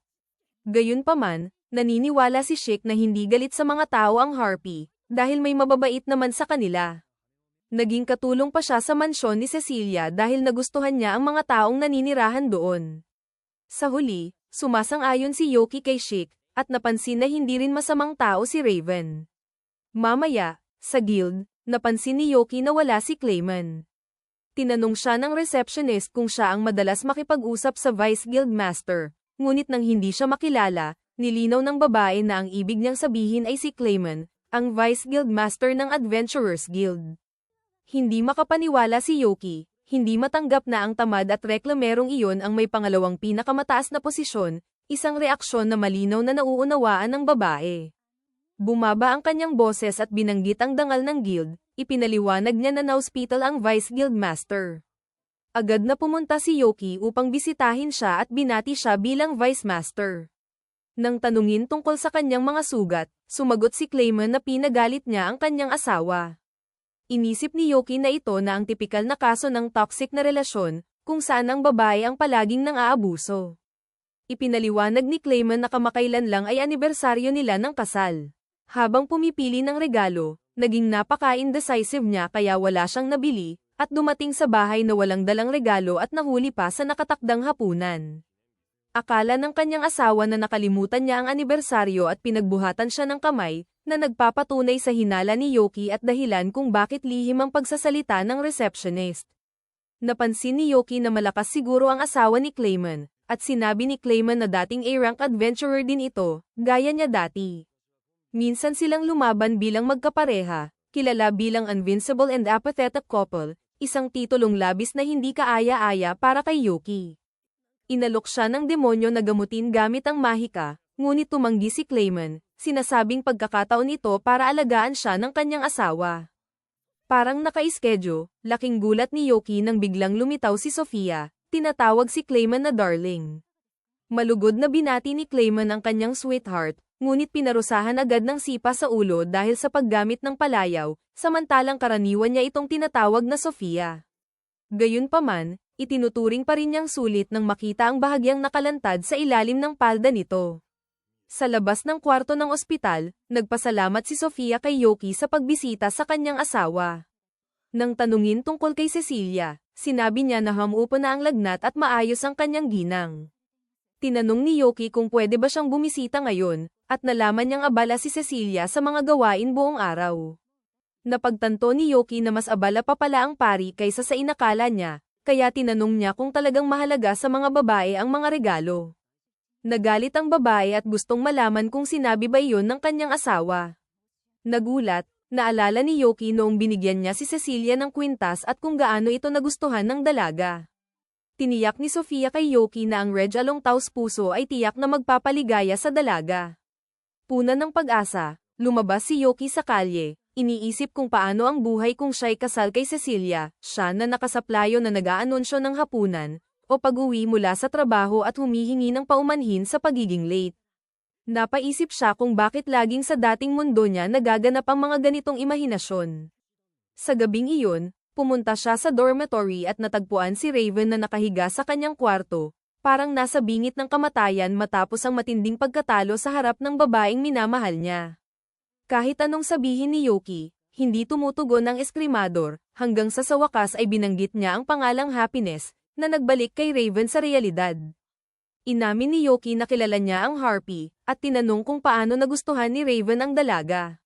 Gayunpaman, naniniwala si Sheik na hindi galit sa mga tao ang harpy, dahil may mababait naman sa kanila. Naging katulong pa siya sa mansyon ni Cecilia dahil nagustuhan niya ang mga taong naninirahan doon. Sa huli, sumasang-ayon si Yoki kay Sheik, at napansin na hindi rin masamang tao si Raven. Mamaya, sa guild, napansin ni Yoki na wala si Clayman. Tinanong siya ng receptionist kung siya ang madalas makipag-usap sa Vice Guild Master, ngunit nang hindi siya makilala, nilinaw ng babae na ang ibig niyang sabihin ay si Clayman, ang Vice Guild Master ng Adventurers Guild. Hindi makapaniwala si Yoki. Hindi matanggap na ang tamad at reklamerong iyon ang may pangalawang pinakamataas na posisyon, isang reaksyon na malinaw na nauunawaan ng babae. Bumaba ang kanyang boses at binanggit ang dangal ng guild, ipinaliwanag niya na na-hospital ang Vice Guild Master. Agad na pumunta si Yoki upang bisitahin siya at binati siya bilang Vice Master. Nang tanungin tungkol sa kanyang mga sugat, sumagot si Clayman na pinagalit niya ang kanyang asawa. Inisip ni Yoki na ito na ang tipikal na kaso ng toxic na relasyon, kung saan ang babae ang palaging nang-aabuso. Ipinaliwanag ni Clayman na kamakailan lang ay anibersaryo nila ng kasal. Habang pumipili ng regalo, naging napaka-indecisive niya kaya wala siyang nabili, at dumating sa bahay na walang dalang regalo at nahuli pa sa nakatakdang hapunan. Akala ng kanyang asawa na nakalimutan niya ang anibersaryo at pinagbuhatan siya ng kamay, na nagpapatunay sa hinala ni Yoki at dahilan kung bakit lihim ang pagsasalita ng receptionist. Napansin ni Yoki na malakas siguro ang asawa ni Clayman, at sinabi ni Clayman na dating A-rank adventurer din ito, gaya niya dati. Minsan silang lumaban bilang magkapareha, kilala bilang invincible and apathetic couple, isang titulong labis na hindi kaaya-aya para kay Yoki. Inalok siya ng demonyo na gamutin gamit ang mahika, ngunit tumanggi si Clayman, sinasabing pagkakataon ito para alagaan siya ng kanyang asawa. Parang naka-iskedyo, laking gulat ni Yoki nang biglang lumitaw si Sofia, tinatawag si Clayman na darling. Malugod na binati ni Clayman ang kanyang sweetheart, ngunit pinarusahan agad ng sipa sa ulo dahil sa paggamit ng palayaw, samantalang karaniwan niya itong tinatawag na Sofia. Gayunpaman, itinuturing pa rin niyang sulit nang makita ang bahagyang nakalantad sa ilalim ng palda nito. Sa labas ng kwarto ng ospital, nagpasalamat si Sofia kay Yoki sa pagbisita sa kanyang asawa. Nang tanungin tungkol kay Cecilia, sinabi niya na hamupo na ang lagnat at maayos ang kanyang ginang. Tinanong ni Yoki kung pwede ba siyang bumisita ngayon, at nalaman niyang abala si Cecilia sa mga gawain buong araw. Napagtanto ni Yoki na mas abala pa pala ang pari kaysa sa inakala niya, kaya tinanong niya kung talagang mahalaga sa mga babae ang mga regalo. Nagalit ang babae at gustong malaman kung sinabi ba iyon ng kanyang asawa. Nagulat, naalala ni Yoki noong binigyan niya si Cecilia ng kwintas at kung gaano ito nagustuhan ng dalaga. Tiniyak ni Sofia kay Yoki na ang Reg Along Taos Puso ay tiyak na magpapaligaya sa dalaga. Puna ng pag-asa, lumabas si Yoki sa kalye, iniisip kung paano ang buhay kung siya'y kasal kay Cecilia, siya na nakasaplayo na nag-aanunsyo ng hapunan, o pag-uwi mula sa trabaho at humihingi ng paumanhin sa pagiging late. Napaisip siya kung bakit laging sa dating mundo niya nagaganap ang mga ganitong imahinasyon. Sa gabing iyon, pumunta siya sa dormitory at natagpuan si Raven na nakahiga sa kanyang kwarto, parang nasa bingit ng kamatayan matapos ang matinding pagkatalo sa harap ng babaeng minamahal niya. Kahit anong sabihin ni Yoki, hindi tumutugon ang eskrimador, hanggang sa wakas ay binanggit niya ang pangalang Happiness, na nagbalik kay Raven sa realidad. Inamin ni Yoki na kilala niya ang Harpy, at tinanong kung paano nagustuhan ni Raven ang dalaga.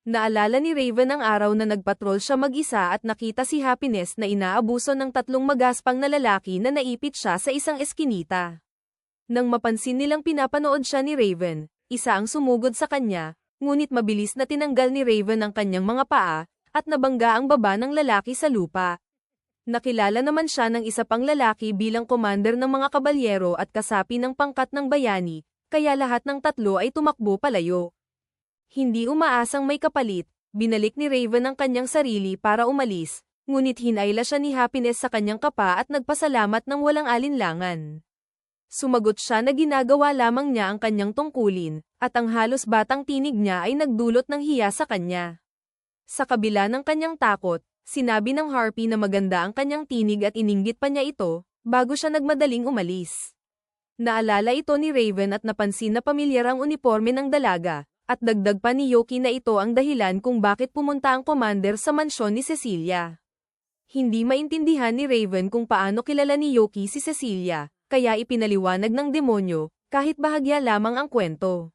Naalala ni Raven ang araw na nagpatrol siya mag-isa at nakita si Happiness na inaabuso ng tatlong magaspang na lalaki na naipit siya sa isang eskinita. Nang mapansin nilang pinapanood siya ni Raven, isa ang sumugod sa kanya, ngunit mabilis na tinanggal ni Raven ang kanyang mga paa, at nabangga ang baba ng lalaki sa lupa. Nakilala naman siya ng isa pang lalaki bilang commander ng mga kabalyero at kasapi ng pangkat ng bayani, kaya lahat ng tatlo ay tumakbo palayo. Hindi umaasang may kapalit, binalik ni Raven ang kanyang sarili para umalis, ngunit hinayla siya ni Happiness sa kanyang kapa at nagpasalamat ng walang alinlangan. Sumagot siya na ginagawa lamang niya ang kanyang tungkulin, at ang halos batang tinig niya ay nagdulot ng hiya sa kanya. Sa kabila ng kanyang takot, sinabi ng Harpy na maganda ang kanyang tinig at ininggit pa niya ito, bago siya nagmadaling umalis. Naalala ito ni Raven at napansin na pamilyar ang uniforme ng dalaga, at dagdag pa ni Yoki na ito ang dahilan kung bakit pumunta ang commander sa mansyon ni Cecilia. Hindi maintindihan ni Raven kung paano kilala ni Yoki si Cecilia, kaya ipinaliwanag ng demonyo, kahit bahagya lamang ang kwento.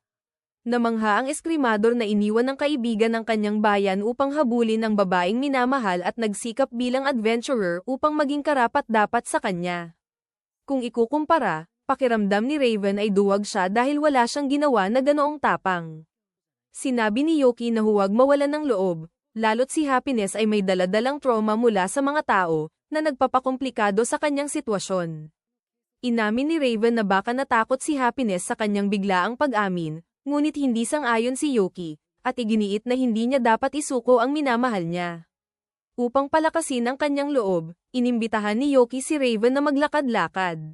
Namangha ang eskrimador na iniwan ng kaibigan ng kanyang bayan upang habulin ang babaeng minamahal at nagsikap bilang adventurer upang maging karapat-dapat sa kanya. Kung ikukumpara, pakiramdam ni Raven ay duwag siya dahil wala siyang ginawa na ganoong tapang. Sinabi ni Yoki na huwag mawalan ng loob, lalo't si Happiness ay may daladalang trauma mula sa mga tao, na nagpapakomplikado sa kanyang sitwasyon. Inamin ni Raven na baka natakot si Happiness sa kanyang biglaang pag-amin, ngunit hindi sang-ayon si Yoki, at iginiit na hindi niya dapat isuko ang minamahal niya. Upang palakasin ang kanyang loob, inimbitahan ni Yoki si Raven na maglakad-lakad.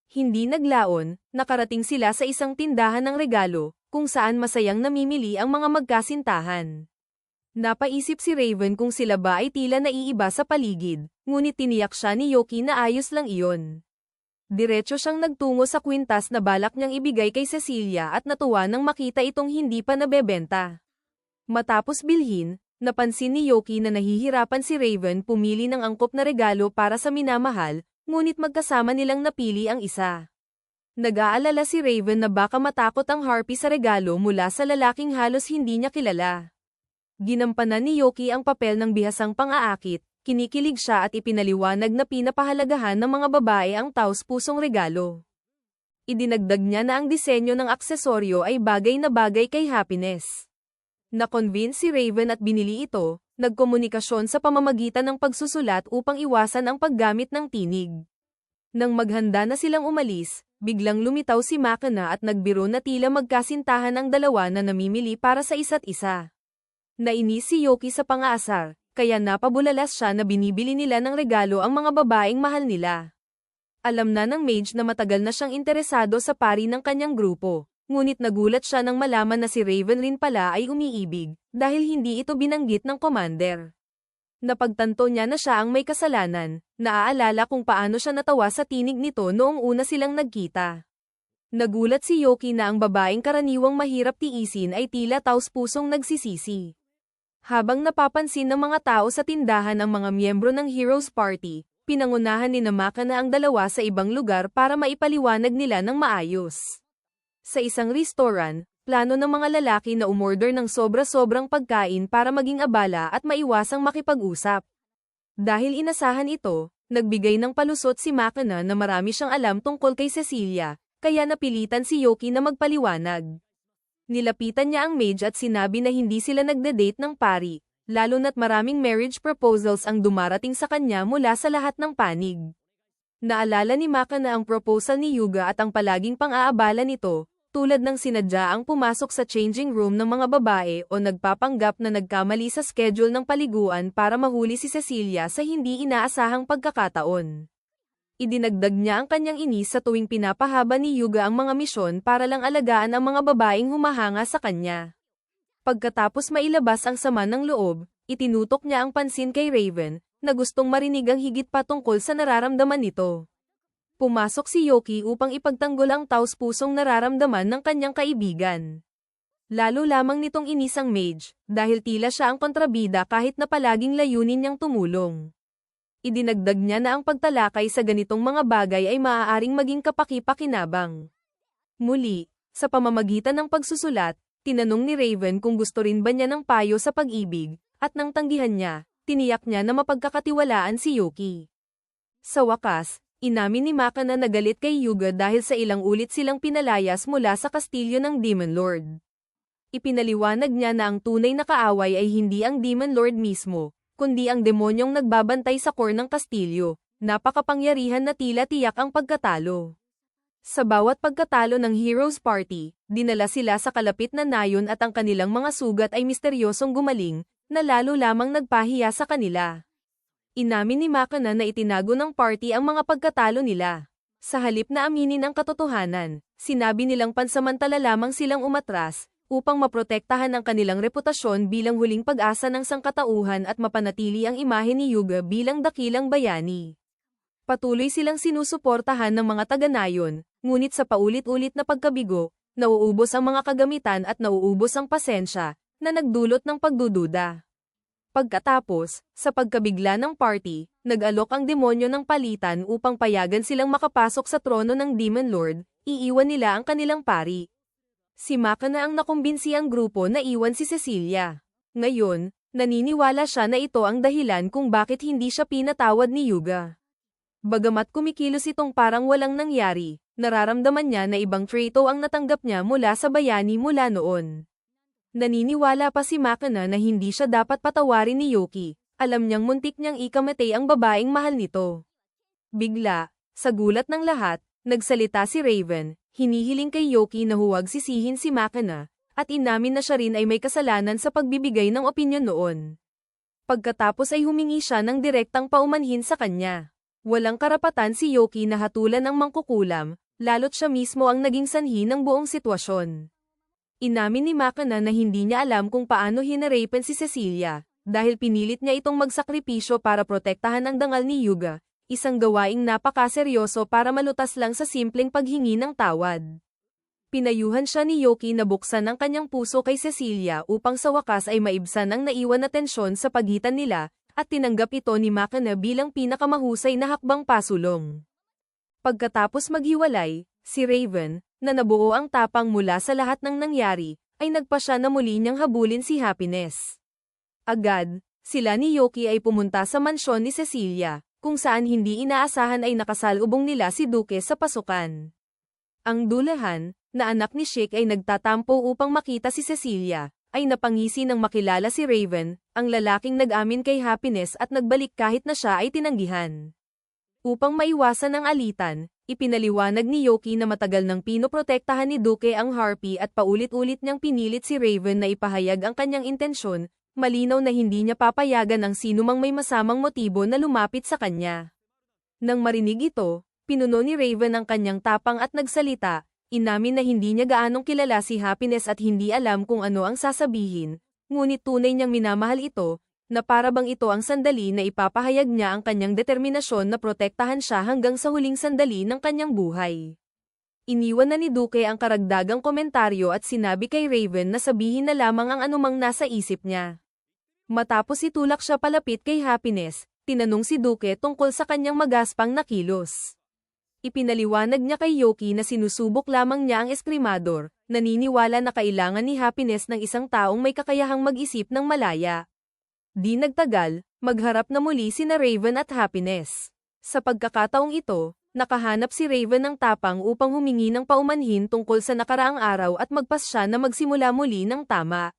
Hindi naglaon, nakarating sila sa isang tindahan ng regalo, kung saan masayang namimili ang mga magkasintahan. Napaisip si Raven kung sila ba ay tila naiiba sa paligid, ngunit tiniyak siya ni Yoki na ayos lang iyon. Diretso siyang nagtungo sa kwintas na balak niyang ibigay kay Cecilia at natuwa nang makita itong hindi pa nabebenta. Matapos bilhin, napansin ni Yoki na nahihirapan si Raven pumili ng angkop na regalo para sa minamahal, ngunit magkasama nilang napili ang isa. Nag-aalala si Raven na baka matakot ang Harpy sa regalo mula sa lalaking halos hindi niya kilala. Ginampanan ni Yoki ang papel ng bihasang pang-aakit, kinikilig siya at ipinaliwanag na pinapahalagahan ng mga babae ang taos-pusong regalo. Idinagdag niya na ang disenyo ng aksesoryo ay bagay na bagay kay Happiness. Na-convince si Raven at binili ito, nagkomunikasyon sa pamamagitan ng pagsusulat upang iwasan ang paggamit ng tinig. Nang maghanda na silang umalis, biglang lumitaw si Makana at nagbiro na tila magkasintahan ang dalawa na namimili para sa isa't isa. Nainis si Yoki sa pang-aasar, kaya napabulalas siya na binibili nila ng regalo ang mga babaeng mahal nila. Alam na ng mage na matagal na siyang interesado sa pari ng kanyang grupo, ngunit nagulat siya nang malaman na si Raven rin pala ay umiibig, dahil hindi ito binanggit ng commander. Napagtanto niya na siya ang may kasalanan, naaalala kung paano siya natawa sa tinig nito noong una silang nagkita. Nagulat si Yoki na ang babaeng karaniwang mahirap tiisin ay tila taos-pusong nagsisisi. Habang napapansin ng mga tao sa tindahan ang mga miyembro ng Heroes Party, pinangunahan ni Makana ang dalawa sa ibang lugar para maipaliwanag nila ng maayos. Sa isang restaurant, plano ng mga lalaki na umorder ng sobra-sobrang pagkain para maging abala at maiwasang makipag-usap. Dahil inasahan ito, nagbigay ng palusot si Makana na marami siyang alam tungkol kay Cecilia, kaya napilitan si Yoki na magpaliwanag. Nilapitan niya ang mage at sinabi na hindi sila nagde-date ng pari, lalo na't maraming marriage proposals ang dumarating sa kanya mula sa lahat ng panig. Naalala ni Makana ang proposal ni Yuga at ang palaging pang-aabala nito, tulad ng sinadyaang pumasok sa changing room ng mga babae o nagpapanggap na nagkamali sa schedule ng paliguan para mahuli si Cecilia sa hindi inaasahang pagkakataon. Idinagdag niya ang kanyang inis sa tuwing pinapahaba ni Yuga ang mga misyon para lang alagaan ang mga babaeng humahanga sa kanya. Pagkatapos mailabas ang sama ng loob, itinutok niya ang pansin kay Raven, na gustong marinig ang higit pa tungkol sa nararamdaman nito. Pumasok si Yoki upang ipagtanggol ang taos-pusong nararamdaman ng kanyang kaibigan. Lalo lamang nitong inis ang mage, dahil tila siya ang kontrabida kahit na palaging layunin niyang tumulong. Idinagdag niya na ang pagtalakay sa ganitong mga bagay ay maaaring maging kapaki-pakinabang. Muli, sa pamamagitan ng pagsusulat, tinanong ni Raven kung gusto rin ba niya ng payo sa pag-ibig, at nang tanggihan niya, tiniyak niya na mapagkakatiwalaan si Yoki. Sa wakas, inamin ni Makana na galit kay Yuga dahil sa ilang ulit silang pinalayas mula sa kastilyo ng Demon Lord. Ipinaliwanag niya na ang tunay na kaaway ay hindi ang Demon Lord mismo, kundi ang demonyong nagbabantay sa core ng kastilyo, napakapangyarihan na tila tiyak ang pagkatalo. Sa bawat pagkatalo ng Heroes Party, dinala sila sa kalapit na nayon at ang kanilang mga sugat ay misteryosong gumaling, na lalo lamang nagpahiya sa kanila. Inamin ni Makana na itinago ng party ang mga pagkatalo nila. Sa halip na aminin ang katotohanan, sinabi nilang pansamantala lamang silang umatras, upang maprotektahan ang kanilang reputasyon bilang huling pag-asa ng sangkatauhan at mapanatili ang imahe ni Yuga bilang dakilang bayani. Patuloy silang sinusuportahan ng mga taga-nayon, ngunit sa paulit-ulit na pagkabigo, nauubos ang mga kagamitan at nauubos ang pasensya, na nagdulot ng pagdududa. Pagkatapos, sa pagkabigla ng party, nag-alok ang demonyo ng palitan upang payagan silang makapasok sa trono ng Demon Lord, iiwan nila ang kanilang pari. Si Makana ang nakumbinsi ang grupo na iwan si Cecilia. Ngayon, naniniwala siya na ito ang dahilan kung bakit hindi siya pinatawad ni Yuga. Bagamat kumikilos itong parang walang nangyari, nararamdaman niya na ibang traito ang natanggap niya mula sa bayani mula noon. Naniniwala pa si Makana na hindi siya dapat patawarin ni Yoki, alam niyang muntik niyang ikamatay ang babaeng mahal nito. Bigla, sa gulat ng lahat, nagsalita si Raven. Hinihiling kay Yoki na huwag sisihin si Makana, at inamin na siya rin ay may kasalanan sa pagbibigay ng opinyon noon. Pagkatapos ay humingi siya ng direktang paumanhin sa kanya. Walang karapatan si Yoki na hatulan ng mangkukulam, lalo't siya mismo ang naging sanhi ng buong sitwasyon. Inamin ni Makana na hindi niya alam kung paano hinarapen si Cecilia, dahil pinilit niya itong magsakripisyo para protektahan ang dangal ni Yuga, isang gawaing napakaseryoso para malutas lang sa simpleng paghingi ng tawad. Pinayuhan siya ni Yoki na buksan ang kanyang puso kay Cecilia upang sa wakas ay maibsan ang naiwan na tensyon sa pagitan nila, at tinanggap ito ni Makana bilang pinakamahusay na hakbang pasulong. Pagkatapos maghiwalay, si Raven, na nabuo ang tapang mula sa lahat ng nangyari, ay nagpasya na muli niyang habulin si Happiness. Agad, sila ni Yoki ay pumunta sa mansyon ni Cecilia, kung saan hindi inaasahan ay nakasalubong nila si Duke sa pasukan. Ang dulahan, na anak ni Sheik ay nagtatampo upang makita si Cecilia, ay napangisi nang makilala si Raven, ang lalaking nag-amin kay Happiness at nagbalik kahit na siya ay tinanggihan. Upang maiwasan ang alitan, ipinaliwanag ni Yoki na matagal nang pinoprotektahan ni Duke ang Harpy at paulit-ulit niyang pinilit si Raven na ipahayag ang kanyang intensyon, malinaw na hindi niya papayagan ang sinumang may masamang motibo na lumapit sa kanya. Nang marinig ito, pinuno ni Raven ang kanyang tapang at nagsalita, inamin na hindi niya gaanong kilala si Happiness at hindi alam kung ano ang sasabihin, ngunit tunay niyang minamahal ito, na para bang ito ang sandali na ipapahayag niya ang kanyang determinasyon na protektahan siya hanggang sa huling sandali ng kanyang buhay. Iniwan na ni Duke ang karagdagang komentaryo at sinabi kay Raven na sabihin na lamang ang anumang nasa isip niya. Matapos itulak siya palapit kay Happiness, tinanong si Duke tungkol sa kanyang magaspang na kilos. Ipinaliwanag niya kay Yoki na sinusubok lamang niya ang eskrimador, naniniwala na kailangan ni Happiness ng isang taong may kakayahang mag-isip ng malaya. Di nagtagal, magharap na muli sina Raven at Happiness. Sa pagkakataong ito, nakahanap si Raven ng tapang upang humingi ng paumanhin tungkol sa nakaraang araw at magpasya na magsimula muli ng tama.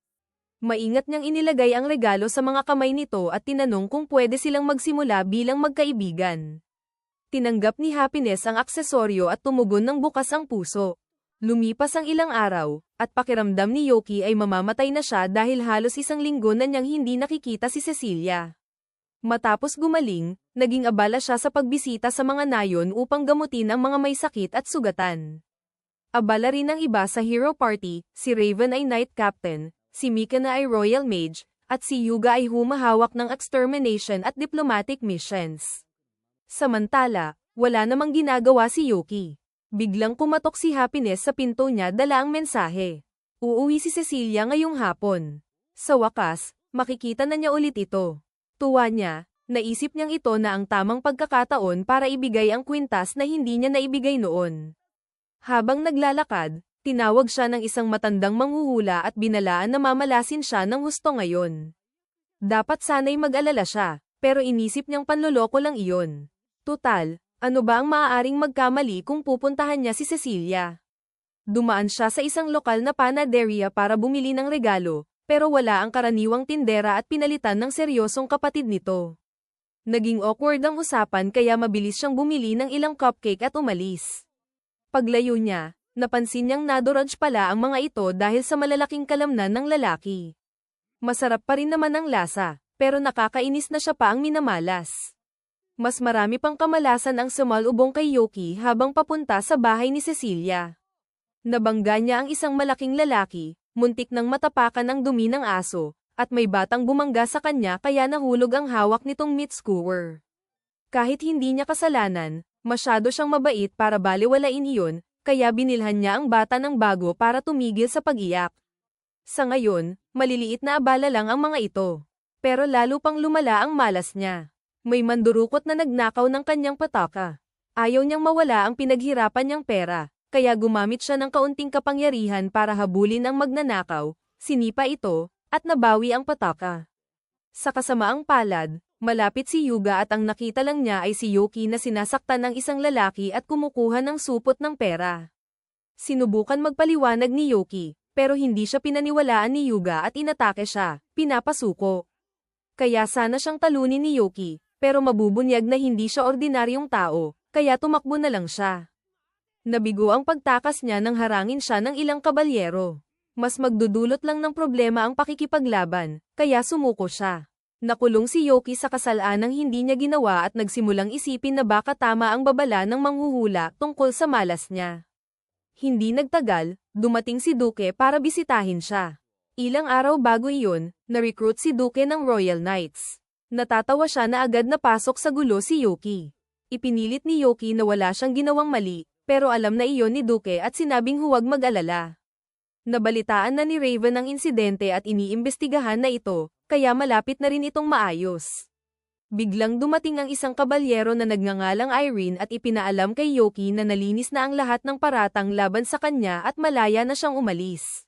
Maingat niyang inilagay ang regalo sa mga kamay nito at tinanong kung pwede silang magsimula bilang magkaibigan. Tinanggap ni Happiness ang aksesoryo at tumugon ng bukas ang puso. Lumipas ang ilang araw, at pakiramdam ni Yoki ay mamamatay na siya dahil halos isang linggo na niyang hindi nakikita si Cecilia. Matapos gumaling, naging abala siya sa pagbisita sa mga nayon upang gamutin ang mga may sakit at sugatan. Abala rin ang iba sa hero party, si Raven ay Knight Captain, si Mikana ay Royal Mage, at si Yuga ay humahawak ng extermination at diplomatic missions. Samantala, wala namang ginagawa si Yoki. Biglang kumatok si Happiness sa pinto niya dala ang mensahe. Uuwi si Cecilia ngayong hapon. Sa wakas, makikita na niya ulit ito. Tuwa niya, naisip niyang ito na ang tamang pagkakataon para ibigay ang kwintas na hindi niya naibigay noon. Habang naglalakad, tinawag siya ng isang matandang manghuhula at binalaan na mamalasin siya ng husto ngayon. Dapat sana'y mag-alala siya, pero inisip niyang panloloko lang iyon. Tutal, ano ba ang maaaring magkamali kung pupuntahan niya si Cecilia? Dumaan siya sa isang lokal na panaderia para bumili ng regalo, pero wala ang karaniwang tindera at pinalitan ng seryosong kapatid nito. Naging awkward ang usapan kaya mabilis siyang bumili ng ilang cupcake at umalis. Paglayo niya, napansin niyang nadoraj pala ang mga ito dahil sa malalaking kalamnan ng lalaki. Masarap pa rin naman ang lasa, pero nakakainis na siya pa ang minamalas. Mas marami pang kamalasan ang sumalubong kay Yoki habang papunta sa bahay ni Cecilia. Nabangga niya ang isang malaking lalaki, muntik nang matapakan ang dumi ng aso, at may batang bumangga sa kanya kaya nahulog ang hawak nitong meat skewer. Kahit hindi niya kasalanan, masyado siyang mabait para balewalain iyon, kaya binilhan niya ang bata ng bago para tumigil sa pag-iyak. Sa ngayon, maliliit na abala lang ang mga ito. Pero lalo pang lumala ang malas niya. May mandurukot na nagnakaw ng kanyang pataka. Ayaw niyang mawala ang pinaghirapan niyang pera, kaya gumamit siya ng kaunting kapangyarihan para habulin ang magnanakaw, sinipa ito, at nabawi ang pataka. Sa kasamaang palad, malapit si Yuga at ang nakita lang niya ay si Yoki na sinasaktan ng isang lalaki at kumukuha ng supot ng pera. Sinubukan magpaliwanag ni Yoki, pero hindi siya pinaniwalaan ni Yuga at inatake siya, pinapasuko. Kaya sana siyang talunin ni Yoki, pero mabubunyag na hindi siya ordinaryong tao, kaya tumakbo na lang siya. Nabigo ang pagtakas niya nang harangin siya ng ilang kabalyero. Mas magdudulot lang ng problema ang pakikipaglaban, kaya sumuko siya. Nakulong si Yoki sa kasalanang hindi niya ginawa at nagsimulang isipin na baka tama ang babala ng manghuhula tungkol sa malas niya. Hindi nagtagal, dumating si Duke para bisitahin siya. Ilang araw bago iyon, na-recruit si Duke ng Royal Knights. Natatawa siya na agad napasok sa gulo si Yoki. Ipinilit ni Yoki na wala siyang ginawang mali, pero alam na iyon ni Duque at sinabing huwag mag-alala. Nabalitaan na ni Raven ang insidente at iniimbestigahan na ito, kaya malapit na rin itong maayos. Biglang dumating ang isang kabalyero na nagngangalang Irene at ipinaalam kay Yoki na nalinis na ang lahat ng paratang laban sa kanya at malaya na siyang umalis.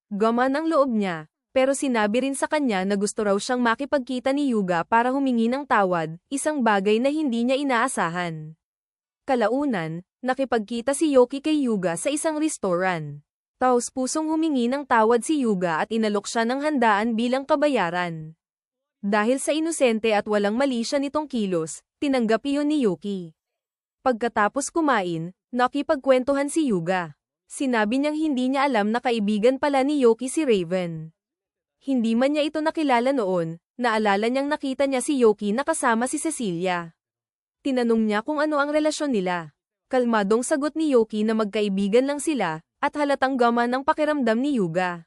Gumaan ang loob niya, pero sinabi rin sa kanya na gusto raw siyang makipagkita ni Yuga para humingi ng tawad, isang bagay na hindi niya inaasahan. Kalaunan, nakipagkita si Yoki kay Yuga sa isang restaurant. Taos-pusong humingi ng tawad si Yuga at inalok siya ng handaan bilang kabayaran. Dahil sa inosente at walang mali siya nitong kilos, tinanggap iyon ni Yoki. Pagkatapos kumain, nakipagkwentuhan si Yuga. Sinabi niyang hindi niya alam na kaibigan pala ni Yoki si Raven. Hindi man niya ito nakilala noon, naalala niyang nakita niya si Yoki na kasama si Cecilia. Tinanong niya kung ano ang relasyon nila. Kalmadong sagot ni Yoki na magkaibigan lang sila, at halatang gaman ang pakiramdam ni Yuga.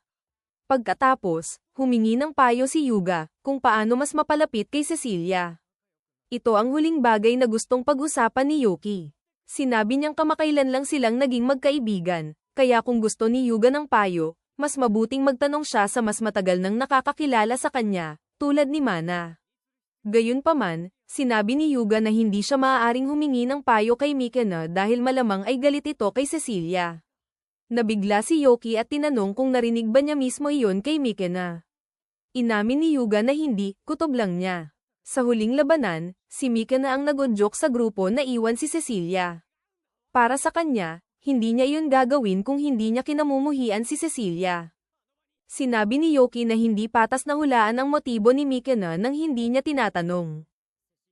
Pagkatapos, humingi ng payo si Yuga kung paano mas mapalapit kay Cecilia. Ito ang huling bagay na gustong pag-usapan ni Yoki. Sinabi niyang kamakailan lang silang naging magkaibigan, kaya kung gusto ni Yuga ng payo, mas mabuting magtanong siya sa mas matagal nang nakakakilala sa kanya, tulad ni Mana. Gayunpaman, sinabi ni Yuga na hindi siya maaaring humingi ng payo kay Mikena dahil malamang ay galit ito kay Cecilia. Nabigla si Yoki at tinanong kung narinig ba niya mismo iyon kay Mikena. Inamin ni Yuga na hindi, kutob lang niya. Sa huling labanan, si Mikena ang nagudyok sa grupo na iwan si Cecilia. Para sa kanya, hindi niya iyon gagawin kung hindi niya kinamumuhian si Cecilia. Sinabi ni Yoki na hindi patas na hulaan ang motibo ni Mikena nang hindi niya tinatanong.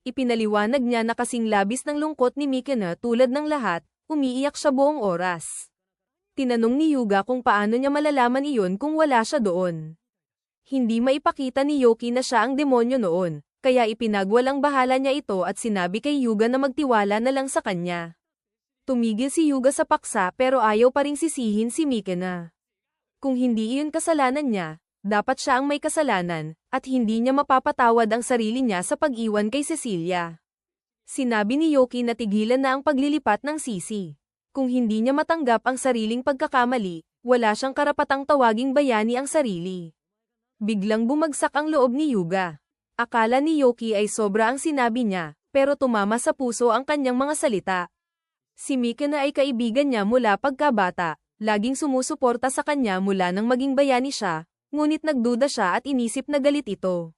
Ipinaliwanag niya na kasing labis ng lungkot ni Mikena tulad ng lahat, umiiyak siya buong oras. Tinanong ni Yuga kung paano niya malalaman iyon kung wala siya doon. Hindi maipakita ni Yoki na siya ang demonyo noon, kaya ipinagwalang bahala niya ito at sinabi kay Yuga na magtiwala na lang sa kanya. Tumigil si Yuga sa paksa pero ayaw pa ring sisihin si Mikena. Kung hindi iyon kasalanan niya, dapat siya ang may kasalanan, at hindi niya mapapatawad ang sarili niya sa pag-iwan kay Cecilia. Sinabi ni Yoki na tigilan na ang paglilipat ng sisi. Kung hindi niya matanggap ang sariling pagkakamali, wala siyang karapatang tawaging bayani ang sarili. Biglang bumagsak ang loob ni Yuga. Akala ni Yoki ay sobra ang sinabi niya, pero tumama sa puso ang kanyang mga salita. Si Mikena ay kaibigan niya mula pagkabata, laging sumusuporta sa kanya mula nang maging bayani siya, ngunit nagduda siya at inisip na galit ito.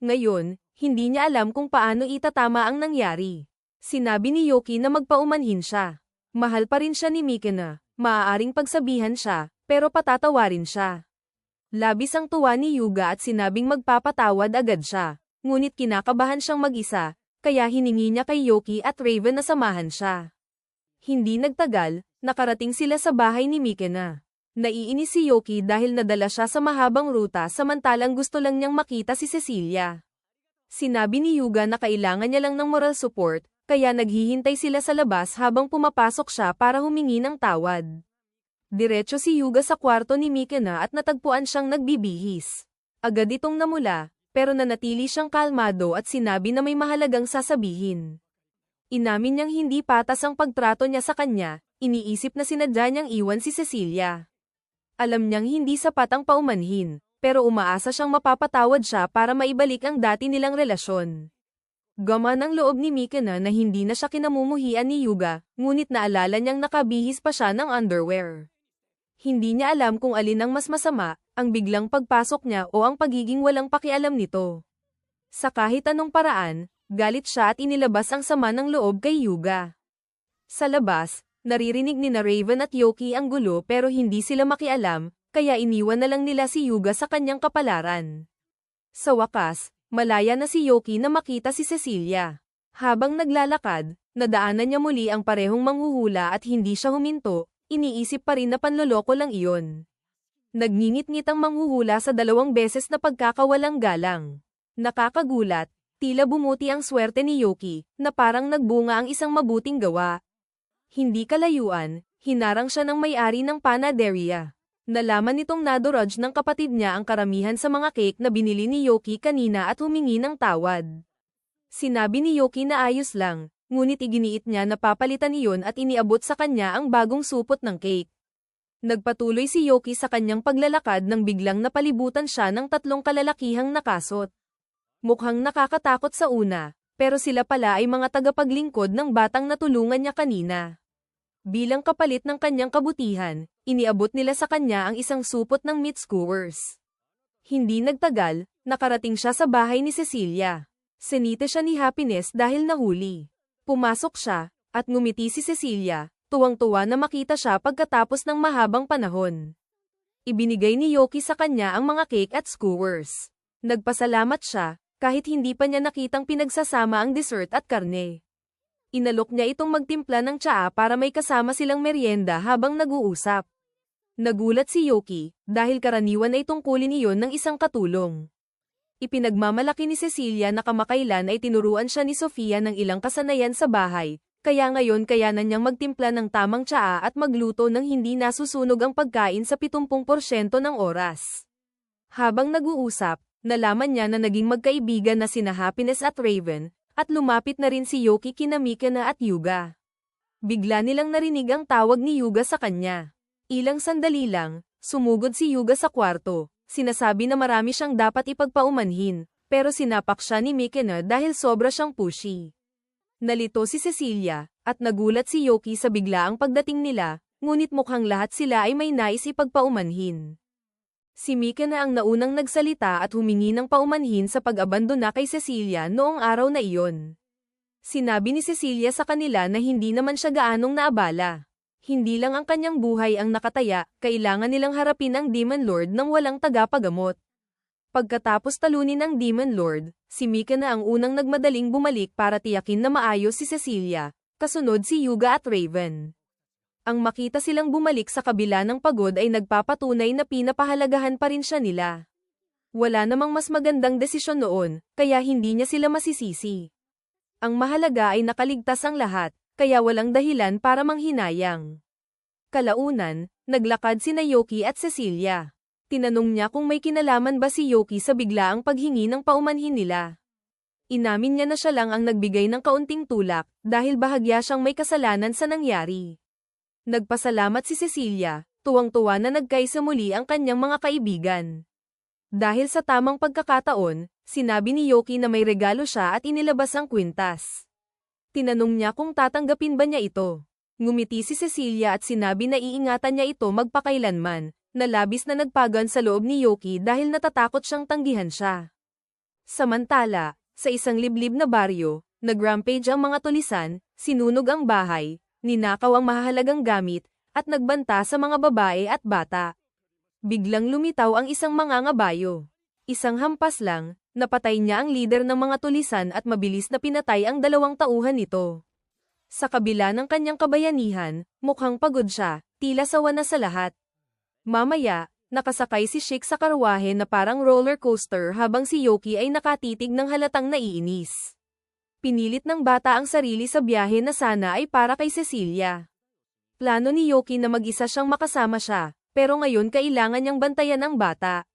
Ngayon, hindi niya alam kung paano itatama ang nangyari. Sinabi ni Yoki na magpaumanhin siya. Mahal pa rin siya ni Mikena, maaaring pagsabihan siya, pero patatawarin siya. Labis ang tuwa ni Yuga at sinabing magpapatawad agad siya, ngunit kinakabahan siyang mag-isa, kaya hiningi niya kay Yoki at Raven na samahan siya. Hindi nagtagal, nakarating sila sa bahay ni Mikena. Naiinis si Yoki dahil nadala siya sa mahabang ruta samantalang gusto lang niyang makita si Cecilia. Sinabi ni Yuga na kailangan niya lang ng moral support, kaya naghihintay sila sa labas habang pumapasok siya para humingi ng tawad. Diretso si Yuga sa kwarto ni Mikena at natagpuan siyang nagbibihis. Agad itong namula, pero nanatili siyang kalmado at sinabi na may mahalagang sasabihin. Inamin niyang hindi patas ang pagtrato niya sa kanya, iniisip na sinadya niyang iwan si Cecilia. Alam niyang hindi sapat ang paumanhin, pero umaasa siyang mapapatawad siya para maibalik ang dati nilang relasyon. Gaman ang loob ni Mikena na hindi na siya kinamumuhian ni Yuga, ngunit naalala niyang nakabihis pa siya ng underwear. Hindi niya alam kung alin ang mas masama, ang biglang pagpasok niya o ang pagiging walang pakialam nito. Sa kahit anong paraan, galit siya at inilabas ang sama ng loob kay Yuga. Sa labas, naririnig ni na Raven at Yoki ang gulo pero hindi sila makialam, kaya iniwan na lang nila si Yuga sa kanyang kapalaran. Sa wakas, malaya na si Yoki na makita si Cecilia. Habang naglalakad, nadaanan niya muli ang parehong manghuhula at hindi siya huminto. Iniisip pa rin na panloloko lang iyon. Nagngingit-ngit ang manghuhula sa 2 beses na pagkakawalang galang. Nakakagulat, tila bumuti ang swerte ni Yoki, na parang nagbunga ang isang mabuting gawa. Hindi kalayuan, hinarang siya ng may-ari ng panaderia. Nalaman nitong nadurudge ng kapatid niya ang karamihan sa mga cake na binili ni Yoki kanina at humingi ng tawad. Sinabi ni Yoki na ayos lang, ngunit iginiit niya na papalitan iyon at iniabot sa kanya ang bagong supot ng cake. Nagpatuloy si Yoki sa kanyang paglalakad nang biglang napalibutan siya ng tatlong kalalakihang nakasot. Mukhang nakakatakot sa una, pero sila pala ay mga tagapaglingkod ng batang natulungan niya kanina. Bilang kapalit ng kanyang kabutihan, iniabot nila sa kanya ang isang supot ng meat skewers. Hindi nagtagal, nakarating siya sa bahay ni Cecilia. Sinita siya ni Happiness dahil nahuli. Pumasok siya, at ngumiti si Cecilia, tuwang-tuwa na makita siya pagkatapos ng mahabang panahon. Ibinigay ni Yoki sa kanya ang mga cake at skewers. Nagpasalamat siya, kahit hindi pa niya nakitang pinagsasama ang dessert at karne. Inalok niya itong magtimpla ng tsaa para may kasama silang merienda habang nag-uusap. Nagulat si Yoki, dahil karaniwan ay tungkulin iyon ng isang katulong. Ipinagmamalaki ni Cecilia na kamakailan ay tinuruan siya ni Sofia ng ilang kasanayan sa bahay, kaya ngayon kayanan niyang magtimpla ng tamang tsaa at magluto ng hindi nasusunog ang pagkain sa 70% ng oras. Habang nag-uusap, nalaman niya na naging magkaibigan na sina Happiness at Raven, at lumapit na rin si Yoki kina Mikena at Yuga. Bigla nilang narinig ang tawag ni Yuga sa kanya. Ilang sandali lang, sumugod si Yuga sa kwarto. Sinasabi na marami siyang dapat ipagpaumanhin, pero sinapak siya ni Mikena dahil sobra siyang pushy. Nalito si Cecilia, at nagulat si Yoki sa biglaang pagdating nila, ngunit mukhang lahat sila ay may nais ipagpaumanhin. Si Mikena ang naunang nagsalita at humingi ng paumanhin sa pag-abandona kay Cecilia noong araw na iyon. Sinabi ni Cecilia sa kanila na hindi naman siya gaanong naabala. Hindi lang ang kanyang buhay ang nakataya, kailangan nilang harapin ang Demon Lord nang walang tagapagamot. Pagkatapos talunin ang Demon Lord, si Mikena ang unang nagmadaling bumalik para tiyakin na maayos si Cecilia, kasunod si Yuga at Raven. Ang makita silang bumalik sa kabila ng pagod ay nagpapatunay na pinapahalagahan pa rin siya nila. Wala namang mas magandang desisyon noon, kaya hindi niya sila masisisi. Ang mahalaga ay nakaligtas ang lahat, kaya walang dahilan para manghinayang. Kalaunan, naglakad sina Yoki at Cecilia. Tinanong niya kung may kinalaman ba si Yoki sa biglaang paghingi ng paumanhin nila. Inamin niya na siya lang ang nagbigay ng kaunting tulak, dahil bahagya siyang may kasalanan sa nangyari. Nagpasalamat si Cecilia, tuwang-tuwa na nagkaisa muli ang kanyang mga kaibigan. Dahil sa tamang pagkakataon, sinabi ni Yoki na may regalo siya at inilabas ang kwintas. Tinanong niya kung tatanggapin ba niya ito. Ngumiti si Cecilia at sinabi na iingatan niya ito magpakailanman, na labis na nagpagan sa loob ni Yoki dahil natatakot siyang tanggihan siya. Samantala, sa isang liblib na baryo, nag-rampage ang mga tulisan, sinunog ang bahay, ninakaw ang mahahalagang gamit, at nagbanta sa mga babae at bata. Biglang lumitaw ang isang mangangabayo. Isang hampas lang, napatay niya ang leader ng mga tulisan at mabilis na pinatay ang 2 tauhan nito. Sa kabila ng kanyang kabayanihan, mukhang pagod siya, tila sawa na sa lahat. Mamaya, nakasakay si Chick sa karwahe na parang roller coaster habang si Yoki ay nakatitig ng halatang naiinis. Pinilit ng bata ang sarili sa biyahe na sana ay para kay Cecilia. Plano ni Yoki na mag-isa siyang makasama siya, pero ngayon kailangan niyang bantayan ang bata.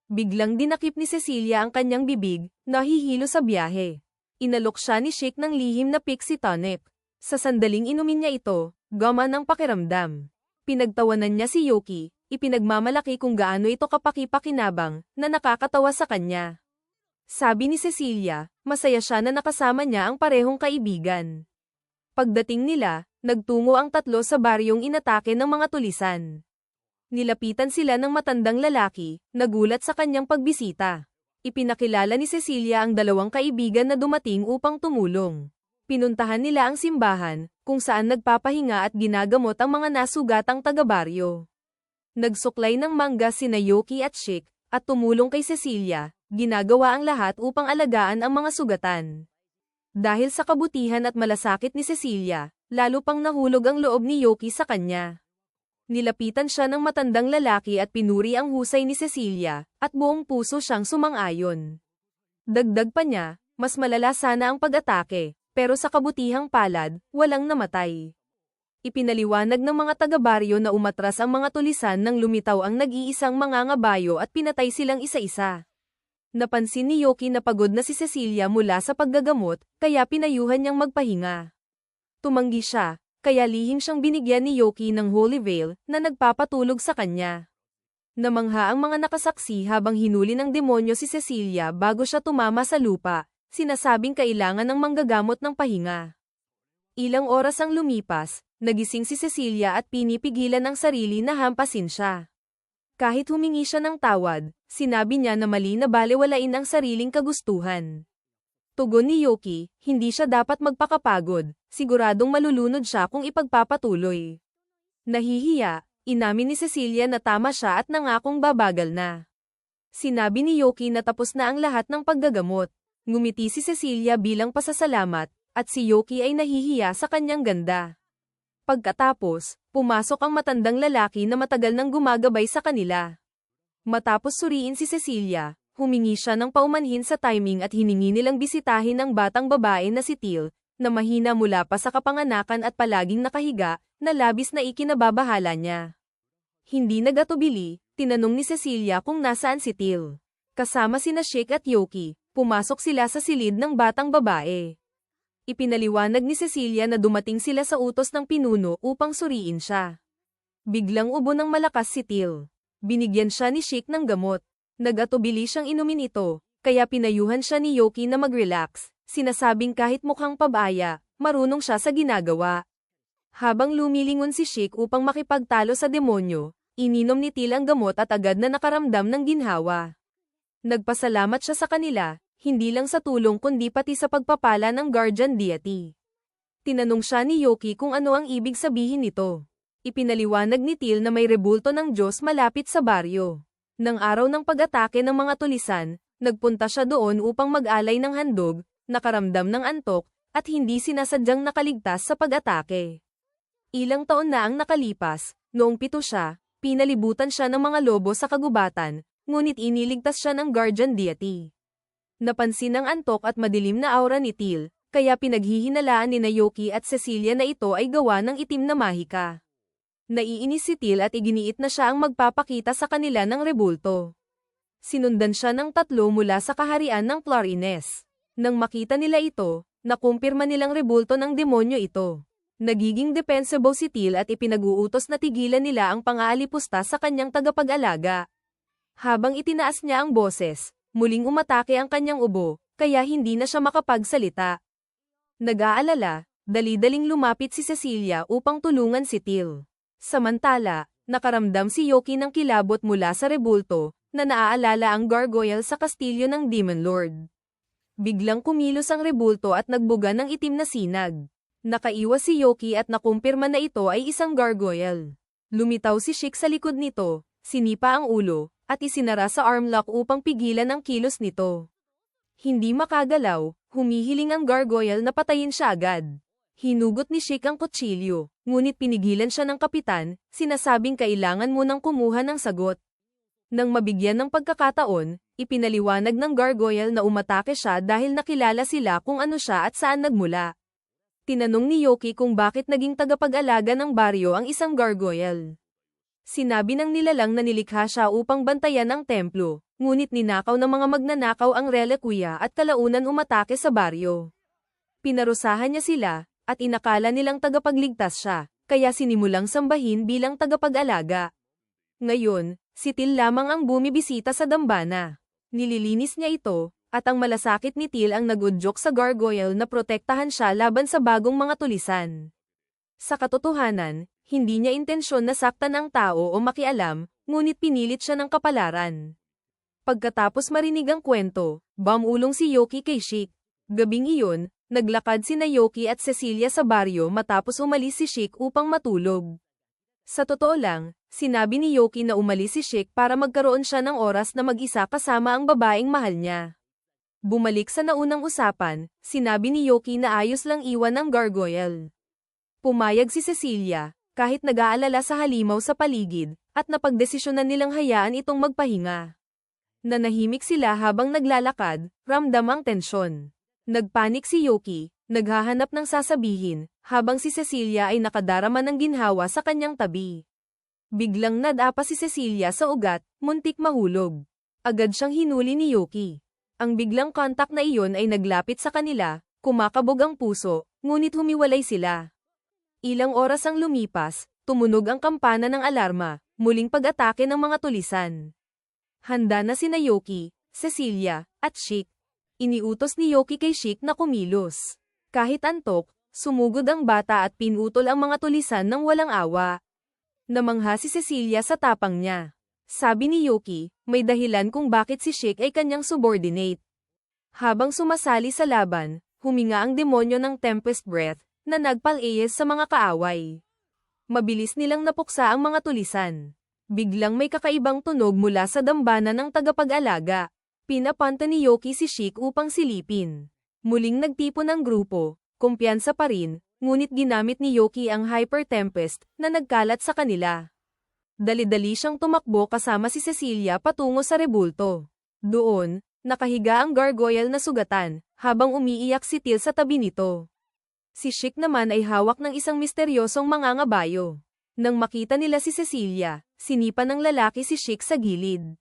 Biglang dinakip ni Cecilia ang kanyang bibig, nahihilo sa biyahe. Inalok siya ni Chick ng lihim na pixie tonic. Sa sandaling inumin niya ito, gama ng pakiramdam. Pinagtawanan niya si Yoki, ipinagmamalaki kung gaano ito kapaki-pakinabang, na nakakatawa sa kanya. Sabi ni Cecilia, masaya siya na nakasama niya ang parehong kaibigan. Pagdating nila, nagtungo ang 3 sa baryong inatake ng mga tulisan. Nilapitan sila ng matandang lalaki, nagulat sa kanyang pagbisita. Ipinakilala ni Cecilia ang 2 kaibigan na dumating upang tumulong. Pinuntahan nila ang simbahan, kung saan nagpapahinga at ginagamot ang mga nasugatang taga-baryo. Nagsuklay ng mangga sina Yoki at Chick, at tumulong kay Cecilia, ginagawa ang lahat upang alagaan ang mga sugatan. Dahil sa kabutihan at malasakit ni Cecilia, lalo pang nahulog ang loob ni Yoki sa kanya. Nilapitan siya ng matandang lalaki at pinuri ang husay ni Cecilia, at buong puso siyang sumang-ayon. Dagdag pa niya, mas malala sana ang pag-atake, pero sa kabutihang palad, walang namatay. Ipinaliwanag ng mga taga-baryo na umatras ang mga tulisan nang lumitaw ang nag-iisang mangangabayo at pinatay silang isa-isa. Napansin ni Yoki na pagod na si Cecilia mula sa paggagamot, kaya pinayuhan niyang magpahinga. Tumanggi siya, kaya lihim siyang binigyan ni Yoki ng Holy Veil na nagpapatulog sa kanya. Namangha ang mga nakasaksi habang hinuli ng demonyo si Cecilia bago siya tumama sa lupa, sinasabing kailangan ng manggagamot ng pahinga. Ilang oras ang lumipas, nagising si Cecilia at pinipigilan ang sarili na hampasin siya. Kahit humingi siya ng tawad, sinabi niya na mali na balewalain ang sariling kagustuhan. Tugon ni Yoki, hindi siya dapat magpakapagod, siguradong malulunod siya kung ipagpapatuloy. Nahihiya, inamin ni Cecilia na tama siya at nangakong babagal na. Sinabi ni Yoki na tapos na ang lahat ng paggagamot. Ngumiti si Cecilia bilang pasasalamat, at si Yoki ay nahihiya sa kanyang ganda. Pagkatapos, pumasok ang matandang lalaki na matagal nang gumagabay sa kanila. Matapos suriin si Cecilia, humingi siya ng paumanhin sa timing at hiningi nilang bisitahin ang batang babae na si Teal, na mahina mula pa sa kapanganakan at palaging nakahiga, na labis na ikinababahala niya. Hindi nagatubili, tinanong ni Cecilia kung nasaan si Teal. Kasama sina Sheik at Yoki, pumasok sila sa silid ng batang babae. Ipinaliwanag ni Cecilia na dumating sila sa utos ng pinuno upang suriin siya. Biglang ubo ng malakas si Teal. Binigyan siya ni Sheik ng gamot. Nagatubili siyang inumin ito, kaya pinayuhan siya ni Yoki na mag-relax, sinasabing kahit mukhang pabaya, marunong siya sa ginagawa. Habang lumilingon si Sheik upang makipagtalo sa demonyo, ininom ni Teal ang gamot at agad na nakaramdam ng ginhawa. Nagpasalamat siya sa kanila, hindi lang sa tulong kundi pati sa pagpapala ng guardian deity. Tinanong siya ni Yoki kung ano ang ibig sabihin nito. Ipinaliwanag ni Teal na may rebulto ng Diyos malapit sa baryo. Nang araw ng pag-atake ng mga tulisan, nagpunta siya doon upang mag-alay ng handog, nakaramdam ng antok, at hindi sinasadyang nakaligtas sa pag-atake. Ilang taon na ang nakalipas, noong 7 siya, pinalibutan siya ng mga lobo sa kagubatan, ngunit iniligtas siya ng guardian deity. Napansin ang antok at madilim na aura ni Teal, kaya pinaghihinalaan ni Yoki at Cecilia na ito ay gawa ng itim na mahika. Naiinis si Teal at iginiit na siya ang magpapakita sa kanila ng rebulto. Sinundan siya ng 3 mula sa kaharian ng Clarines. Nang makita nila ito, nakumpirma nilang rebulto ng demonyo ito. Nagiging defensible si Teal at ipinag-uutos na tigilan nila ang pang-aalipusta sa kanyang tagapag-alaga. Habang itinaas niya ang boses, muling umatake ang kanyang ubo, kaya hindi na siya makapagsalita. Nag-aalala, dali-daling lumapit si Cecilia upang tulungan si Teal. Samantala, nakaramdam si Yoki ng kilabot mula sa rebulto, na naaalala ang gargoyle sa kastilyo ng Demon Lord. Biglang kumilos ang rebulto at nagbuga ng itim na sinag. Nakaiwas si Yoki at nakumpirma na ito ay isang gargoyle. Lumitaw si Sheik sa likod nito, sinipa ang ulo, at isinara sa armlock upang pigilan ang kilos nito. Hindi makagalaw, humihiling ang gargoyle na patayin siya agad. Hinugot ni Sheik ang kutsilyo, ngunit pinigilan siya ng kapitan, sinasabing kailangan munang kumuha ng sagot. Nang mabigyan ng pagkakataon, ipinaliwanag ng gargoyle na umatake siya dahil nakilala sila kung ano siya at saan nagmula. Tinanong ni Yoki kung bakit naging tagapag-alaga ng baryo ang isang gargoyle. Sinabi ng nilalang na nilikha siya upang bantayan ang templo, ngunit ninakaw ng mga magnanakaw ang reliquia at kalaunan umatake sa baryo. Pinarusahan niya sila, at inakala nilang tagapagligtas siya, kaya sinimulang sambahin bilang tagapag-alaga. Ngayon, si Teal lamang ang bumibisita sa dambana. Nililinis niya ito, at ang malasakit ni Teal ang nagudyok sa gargoyle na protektahan siya laban sa bagong mga tulisan. Sa katotohanan, hindi niya intensyon na saktan ang tao o makialam, ngunit pinilit siya ng kapalaran. Pagkatapos marinig ang kwento, bumulong si Yoki kay Sheik. Gabing iyon, naglakad sina Yoki at Cecilia sa baryo matapos umalis si Sheik upang matulog. Sa totoo lang, sinabi ni Yoki na umalis si Sheik para magkaroon siya ng oras na mag-isa kasama ang babaeng mahal niya. Bumalik sa naunang usapan, sinabi ni Yoki na ayos lang iwan ang gargoyle. Pumayag si Cecilia, kahit nag-aalala sa halimaw sa paligid, at napagdesisyonan nilang hayaan itong magpahinga. Nanahimik sila habang naglalakad, ramdam ang tensyon. Nagpanik si Yoki, naghahanap ng sasabihin, habang si Cecilia ay nakadarama ng ginhawa sa kanyang tabi. Biglang nadapa si Cecilia sa ugat, muntik mahulog. Agad siyang hinuli ni Yoki. Ang biglang kontak na iyon ay naglapit sa kanila, kumakabog ang puso, ngunit humiwalay sila. Ilang oras ang lumipas, tumunog ang kampana ng alarma, muling pag-atake ng mga tulisan. Handa na sina Yoki, Cecilia, at Chick. Iniutos ni Yoki kay Chick na kumilos. Kahit antok, sumugod ang bata at pinutol ang mga tulisan ng walang awa. Namangha si Cecilia sa tapang niya. Sabi ni Yoki, may dahilan kung bakit si Chick ay kanyang subordinate. Habang sumasali sa laban, huminga ang demonyo ng Tempest Breath, na nagpal-ayes sa mga kaaway. Mabilis nilang napuksa ang mga tulisan. Biglang may kakaibang tunog mula sa dambana ng tagapag-alaga. Pinapanta ni Yoki si Chick upang silipin. Muling nagtipon ang grupo, kumpiyansa pa rin, ngunit ginamit ni Yoki ang Hyper Tempest na nagkalat sa kanila. Dali-dali siyang tumakbo kasama si Cecilia patungo sa rebulto. Doon, nakahiga ang gargoyle na sugatan, habang umiiyak si Teal sa tabi nito. Si Chick naman ay hawak ng isang misteryosong mangangabayo. Nang makita nila si Cecilia, sinipa ng lalaki si Chick sa gilid.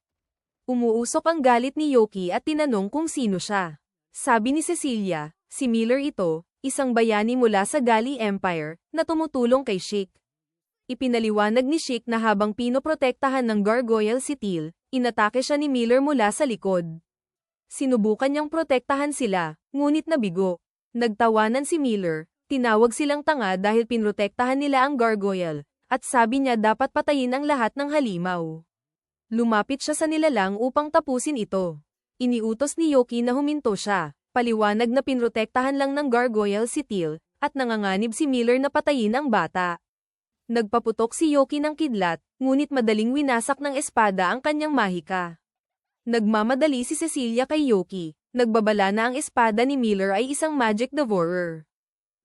Umuusok ang galit ni Yoki at tinanong kung sino siya. Sabi ni Cecilia, si Miller ito, isang bayani mula sa Gali Empire, na tumutulong kay Chick. Ipinaliwanag ni Chick na habang pinoprotektahan ng gargoyle si Teal, inatake siya ni Miller mula sa likod. Sinubukan niyang protektahan sila, ngunit nabigo. Nagtawanan si Miller, tinawag silang tanga dahil pinrotektahan nila ang gargoyle, at sabi niya dapat patayin ang lahat ng halimaw. Lumapit siya sa nilalang upang tapusin ito. Iniutos ni Yoki na huminto siya, paliwanag na pinrotektahan lang ng gargoyle si Teal, at nanganganib si Miller na patayin ang bata. Nagpaputok si Yoki ng kidlat, ngunit madaling winasak ng espada ang kanyang mahika. Nagmamadali si Cecilia kay Yoki. Nagbabala na ang espada ni Miller ay isang magic devourer.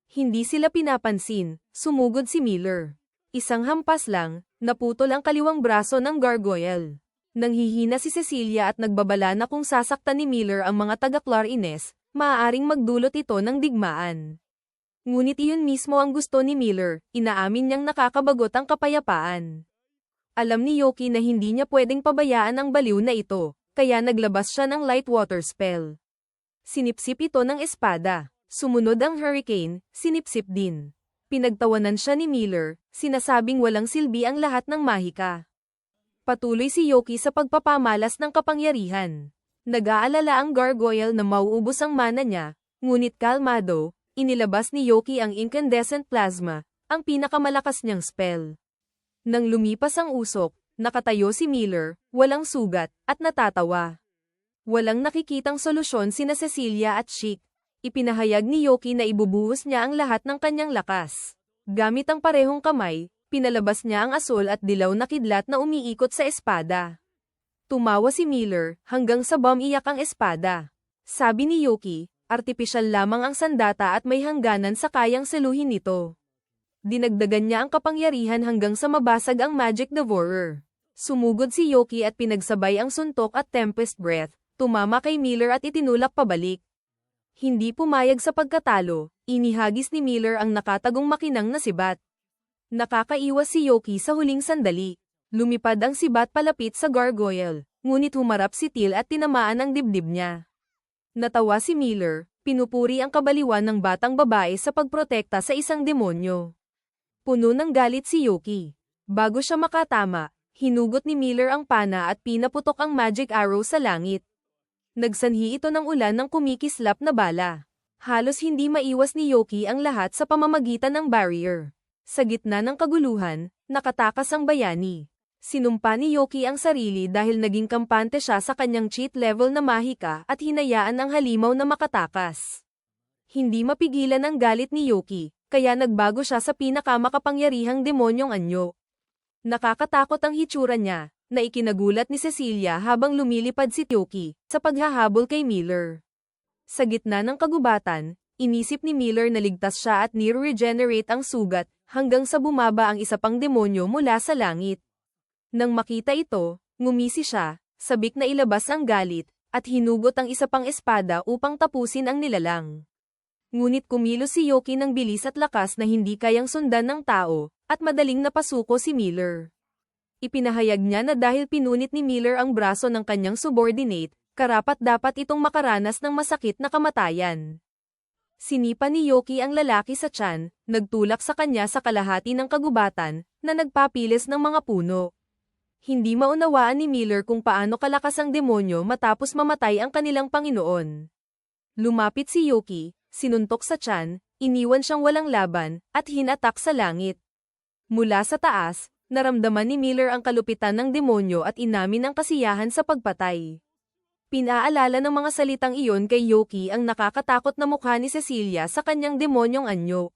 Hindi sila pinapansin, sumugod si Miller. Isang hampas lang, naputol ang kaliwang braso ng gargoyle. Nanghihina si Cecilia at nagbabala na kung sasaktan ni Miller ang mga taga-Clarines, maaaring magdulot ito ng digmaan. Ngunit iyon mismo ang gusto ni Miller, inaamin niyang nakakabagot ang kapayapaan. Alam ni Yoki na hindi niya pwedeng pabayaan ang baliw na ito. Kaya naglabas siya ng light water spell. Sinipsip ito ng espada. Sumunod ang hurricane, sinipsip din. Pinagtawanan siya ni Miller, sinasabing walang silbi ang lahat ng mahika. Patuloy si Yoki sa pagpapamalas ng kapangyarihan. Nag-aalala ang gargoyle na mauubos ang mana niya, ngunit kalmado, inilabas ni Yoki ang incandescent plasma, ang pinakamalakas niyang spell. Nang lumipas ang usok, nakatayo si Miller, walang sugat, at natatawa. Walang nakikitang solusyon sina Cecilia at Chick. Ipinahayag ni Yoki na ibubuhos niya ang lahat ng kanyang lakas. Gamit ang parehong kamay, pinalabas niya ang asul at dilaw na kidlat na umiikot sa espada. Tumawa si Miller, hanggang sa bumiyak ang espada. Sabi ni Yoki, artipisyal lamang ang sandata at may hangganan sa kayang seluhin nito. Dinagdagan niya ang kapangyarihan hanggang sa mabasag ang magic devourer. Sumugod si Yoki at pinagsabay ang suntok at Tempest Breath, tumama kay Miller at itinulak pabalik. Hindi pumayag sa pagkatalo, inihagis ni Miller ang nakatagong makinang na sibat. Nakakaiwas si Yoki sa huling sandali. Lumipad ang sibat palapit sa gargoyle, ngunit humarap si Teal at tinamaan ang dibdib niya. Natawa si Miller, pinupuri ang kabaliwan ng batang babae sa pagprotekta sa isang demonyo. Puno ng galit si Yoki. Bago siya makatama, hinugot ni Miller ang pana at pinaputok ang magic arrow sa langit. Nagsanhi ito ng ulan ng kumikislap na bala. Halos hindi maiwas ni Yoki ang lahat sa pamamagitan ng barrier. Sa gitna ng kaguluhan, nakatakas ang bayani. Sinumpa ni Yoki ang sarili dahil naging kampante siya sa kanyang cheat level na mahika at hinayaan ang halimaw na makatakas. Hindi mapigilan ang galit ni Yoki, kaya nagbago siya sa pinakamakapangyarihang demonyong anyo. Nakakatakot ang hitsura niya, na ikinagulat ni Cecilia habang lumilipad si Yoki, sa paghahabol kay Miller. Sa gitna ng kagubatan, inisip ni Miller na ligtas siya at nire-regenerate ang sugat, hanggang sa bumaba ang isa pang demonyo mula sa langit. Nang makita ito, ngumisi siya, sabik na ilabas ang galit, at hinugot ang isa pang espada upang tapusin ang nilalang. Ngunit kumilos si Yoki ng bilis at lakas na hindi kayang sundan ng tao, at madaling napasuko si Miller. Ipinahayag niya na dahil pinunit ni Miller ang braso ng kanyang subordinate, karapat-dapat itong makaranas ng masakit na kamatayan. Sinipa ni Yoki ang lalaki sa tiyan, nagtulak sa kanya sa kalahati ng kagubatan, na nagpapilis ng mga puno. Hindi maunawaan ni Miller kung paano kalakas ang demonyo matapos mamatay ang kanilang Panginoon. Lumapit si Yoki, sinuntok sa tiyan, iniwan siyang walang laban, at hinatak sa langit. Mula sa taas, naramdaman ni Miller ang kalupitan ng demonyo at inamin ang kasiyahan sa pagpatay. Pinaalala ng mga salitang iyon kay Yoki ang nakakatakot na mukha ni Cecilia sa kanyang demonyong anyo.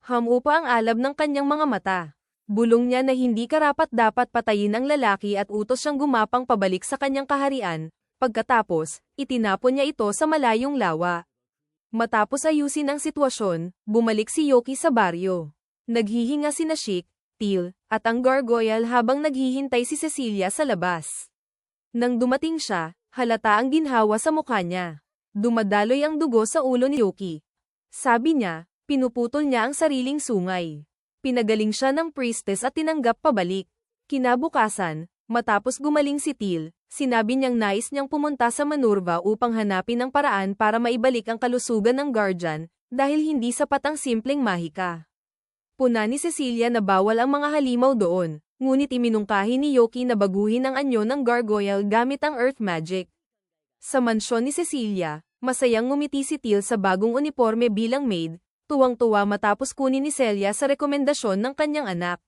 Hamupa ang alab ng kanyang mga mata. Bulong niya na hindi karapat-dapat patayin ang lalaki at utos siyang gumapang pabalik sa kanyang kaharian. Pagkatapos, itinapon niya ito sa malayong lawa. Matapos ayusin ang sitwasyon, bumalik si Yoki sa baryo. Naghihinga sina Chic, Teal, at ang gargoyle habang naghihintay si Cecilia sa labas. Nang dumating siya, halata ang ginhawa sa mukha niya. Dumadaloy ang dugo sa ulo ni Yoki. Sabi niya, pinuputol niya ang sariling sungay. Pinagaling siya ng priestess at tinanggap pabalik. Kinabukasan, matapos gumaling si Teal, sinabi niyang nais niyang pumunta sa Manurva upang hanapin ang paraan para maibalik ang kalusugan ng guardian, dahil hindi sapat ang simpleng mahika. Puna ni Cecilia na bawal ang mga halimaw doon. Ngunit iminungkahi ni Yoki na baguhin ang anyo ng gargoyle gamit ang earth magic. Sa mansyon ni Cecilia, masayang ngumiti si Teal sa bagong uniforme bilang maid, tuwang-tuwa matapos kunin ni Celia sa rekomendasyon ng kanyang anak.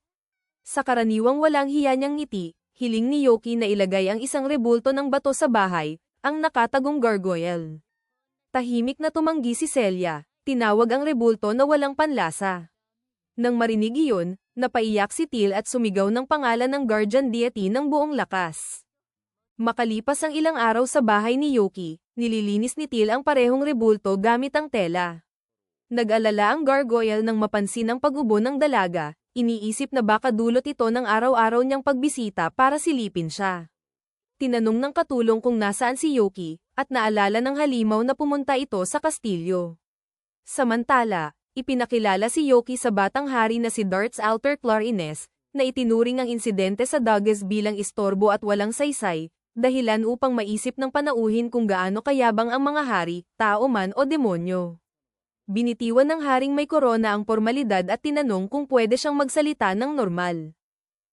Sa karaniwang walang hiya niyang ngiti, hiling ni Yoki na ilagay ang isang rebulto ng bato sa bahay, ang nakatagong gargoyle. Tahimik na tumanggi si Celia, tinawag ang rebulto na walang panlasa. Nang marinig iyon, napaiyak si Teal at sumigaw ng pangalan ng guardian deity ng buong lakas. Makalipas ang ilang araw sa bahay ni Yoki, nililinis ni Teal ang parehong rebulto gamit ang tela. Nag-alala ang gargoyle nang mapansin ang pag-ubo ng dalaga, iniisip na baka dulot ito ng araw-araw niyang pagbisita para silipin siya. Tinanong ng katulong kung nasaan si Yoki, at naalala ng halimaw na pumunta ito sa kastilyo. Samantala, ipinakilala si Yoki sa batang hari na si Darts Alter Clarines, na itinuring ang insidente sa Doges bilang istorbo at walang saysay, dahilan upang maisip ng panauhin kung gaano kayabang ang mga hari, tao man o demonyo. Binitiwan ng haring may korona ang formalidad at tinanong kung pwede siyang magsalita ng normal.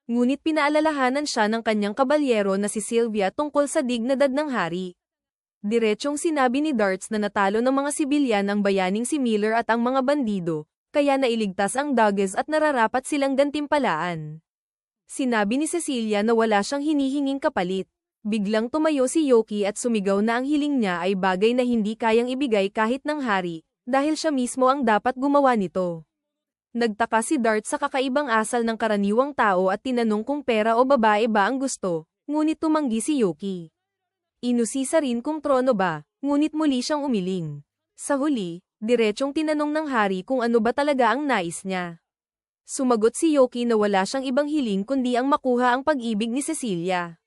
Ngunit pinaalalahanan siya ng kanyang kabalyero na si Sylvia tungkol sa dignidad ng hari. Diretsyong sinabi ni Darts na natalo ng mga sibilyan ang bayaning si Miller at ang mga bandido, kaya nailigtas ang Doges at nararapat silang gantimpalaan. Sinabi ni Cecilia na wala siyang hinihinging kapalit. Biglang tumayo si Yoki at sumigaw na ang hiling niya ay bagay na hindi kayang ibigay kahit ng hari, dahil siya mismo ang dapat gumawa nito. Nagtaka si Darts sa kakaibang asal ng karaniwang tao at tinanong kung pera o babae ba ang gusto, ngunit tumanggi si Yoki. Inusisa rin kung trono ba, ngunit muli siyang umiling. Sa huli, diretsyong tinanong ng hari kung ano ba talaga ang nais niya. Sumagot si Yoki na wala siyang ibang hiling kundi ang makuha ang pag-ibig ni Cecilia.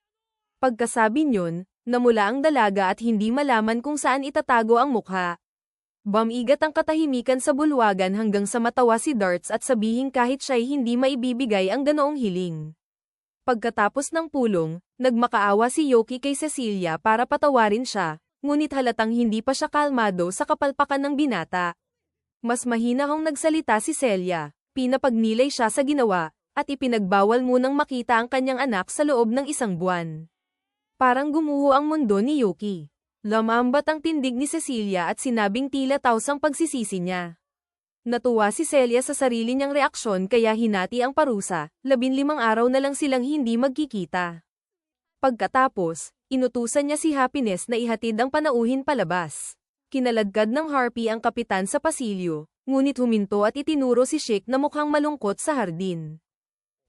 Pagkasabi niyon, namula ang dalaga at hindi malaman kung saan itatago ang mukha. Bumigat ang katahimikan sa bulwagan hanggang sa matawa si Darts at sabihin kahit siya'y hindi maibibigay ang ganoong hiling. Pagkatapos ng pulong, nagmakaawa si Yoki kay Cecilia para patawarin siya, ngunit halatang hindi pa siya kalmado sa kapalpakan ng binata. Mas mahinahong nagsalita si Celia, pinapagnilay siya sa ginawa, at ipinagbawal munang makita ang kanyang anak sa loob ng 1 buwan. Parang gumuho ang mundo ni Yoki. Lamambat ang tindig ni Cecilia at sinabing tila tausang pagsisisi niya. Natuwa si Celia sa sarili niyang reaksyon kaya hinati ang parusa, 15 araw na lang silang hindi magkikita. Pagkatapos, inutusan niya si Happiness na ihatid ang panauhin palabas. Kinaladkad ng Harpy ang kapitan sa pasilyo, ngunit huminto at itinuro si Chic na mukhang malungkot sa hardin.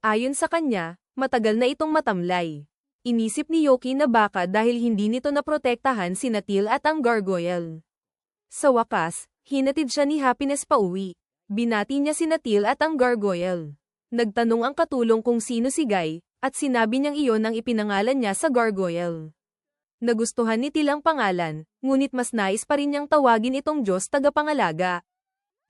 Ayon sa kanya, matagal na itong matamlay. Inisip ni Yoki na baka dahil hindi nito naprotektahan si Teal at ang gargoyle. Sa wakas, hinatid siya ni Happiness pauwi. Binati niya si Teal at ang gargoyle. Nagtanong ang katulong kung sino si Guy, at sinabi niyang iyon ang ipinangalan niya sa gargoyle. Nagustuhan ni Teal ang pangalan, ngunit mas nais pa rin niyang tawagin itong Diyos tagapangalaga.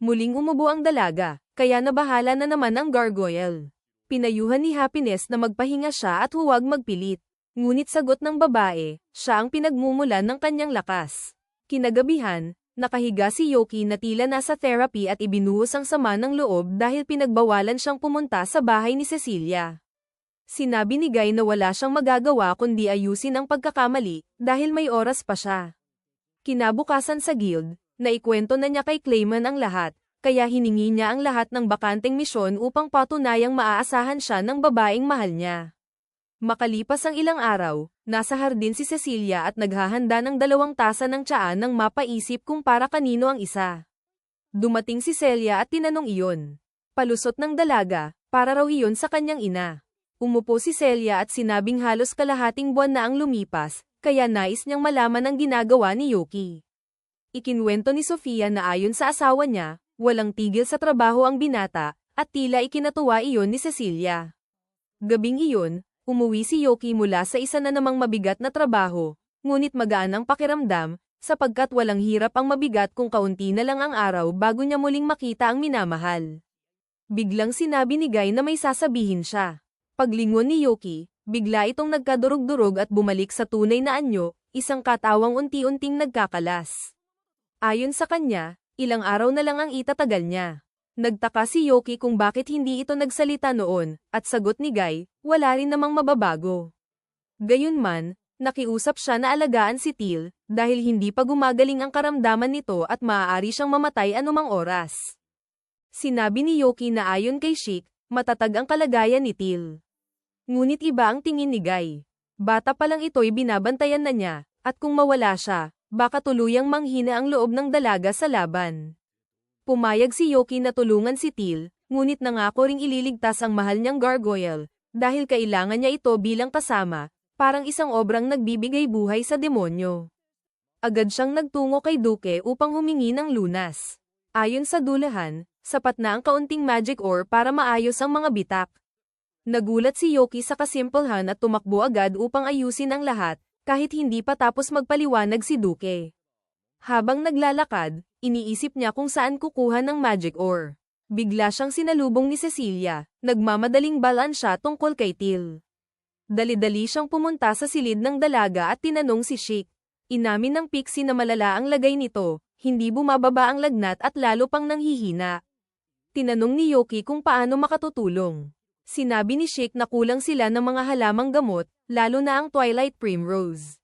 Muling umubo ang dalaga, kaya nabahala na naman ang gargoyle. Pinayuhan ni Happiness na magpahinga siya at huwag magpilit. Ngunit sagot ng babae, siya ang pinagmumulan ng kanyang lakas. Kinagabihan, Nakahiga si Yoki na tila nasa therapy at ibinuhos ang sama ng loob dahil pinagbawalan siyang pumunta sa bahay ni Cecilia. Sinabi ni Guy na wala siyang magagawa kundi ayusin ang pagkakamali dahil may oras pa siya. Kinabukasan sa guild, naikwento na niya kay Clayman ang lahat, kaya hiningi niya ang lahat ng bakanteng misyon upang patunayang maaasahan siya ng babaeng mahal niya. Makalipas ang ilang araw, nasa hardin si Cecilia at naghahanda ng 2 tasa ng tsaa nang mapaisip kung para kanino ang isa. Dumating si Celia at tinanong iyon. Palusot ng dalaga, para raw iyon sa kanyang ina. Umupo si Celia at sinabing halos kalahating buwan na ang lumipas, kaya nais niyang malaman ang ginagawa ni Yoki. Ikinwento ni Sofia na ayon sa asawa niya, walang tigil sa trabaho ang binata, at tila ikinatuwa iyon ni Cecilia. Gabing iyon, umuwi si Yoki mula sa isa na namang mabigat na trabaho, ngunit magaan ang pakiramdam, sapagkat walang hirap ang mabigat kung kaunti na lang ang araw bago niya muling makita ang minamahal. Biglang sinabi ni Guy na may sasabihin siya. Paglingon ni Yoki, bigla itong nagkadurog-durog at bumalik sa tunay na anyo, isang katawang unti-unting nagkakalas. Ayon sa kanya, ilang araw na lang ang itatagal niya. Nagtaka si Yoki kung bakit hindi ito nagsalita noon, at sagot ni Guy, wala rin namang mababago. Gayunman, nakiusap siya na alagaan si Teal, dahil hindi pa gumagaling ang karamdaman nito at maaari siyang mamatay anumang oras. Sinabi ni Yoki na ayon kay Chic, matatag ang kalagayan ni Teal. Ngunit iba ang tingin ni Guy. Bata pa lang ito'y binabantayan na niya, at kung mawala siya, baka tuluyang manghina ang loob ng dalaga sa laban. Pumayag si Yoki na tulungan si Teal, ngunit nangako ring ililigtas ang mahal niyang gargoyle, dahil kailangan niya ito bilang kasama, parang isang obrang nagbibigay buhay sa demonyo. Agad siyang nagtungo kay Duke upang humingi ng lunas. Ayon sa dulahan, sapat na ang kaunting magic ore para maayos ang mga bitak. Nagulat si Yoki sa kasimplehan at tumakbo agad upang ayusin ang lahat, kahit hindi pa tapos magpaliwanag si Duke. Habang naglalakad, iniisip niya kung saan kukuha ng magic ore. Bigla siyang sinalubong ni Cecilia, nagmamadaling balaan siya tungkol kay Teal. Dali-dali siyang pumunta sa silid ng dalaga at tinanong si Chic. Inamin ng pixie na malala ang lagay nito, hindi bumababa ang lagnat at lalo pang nanghihina. Tinanong ni Yoki kung paano makatutulong. Sinabi ni Chic na kulang sila ng mga halamang gamot, lalo na ang Twilight Primrose.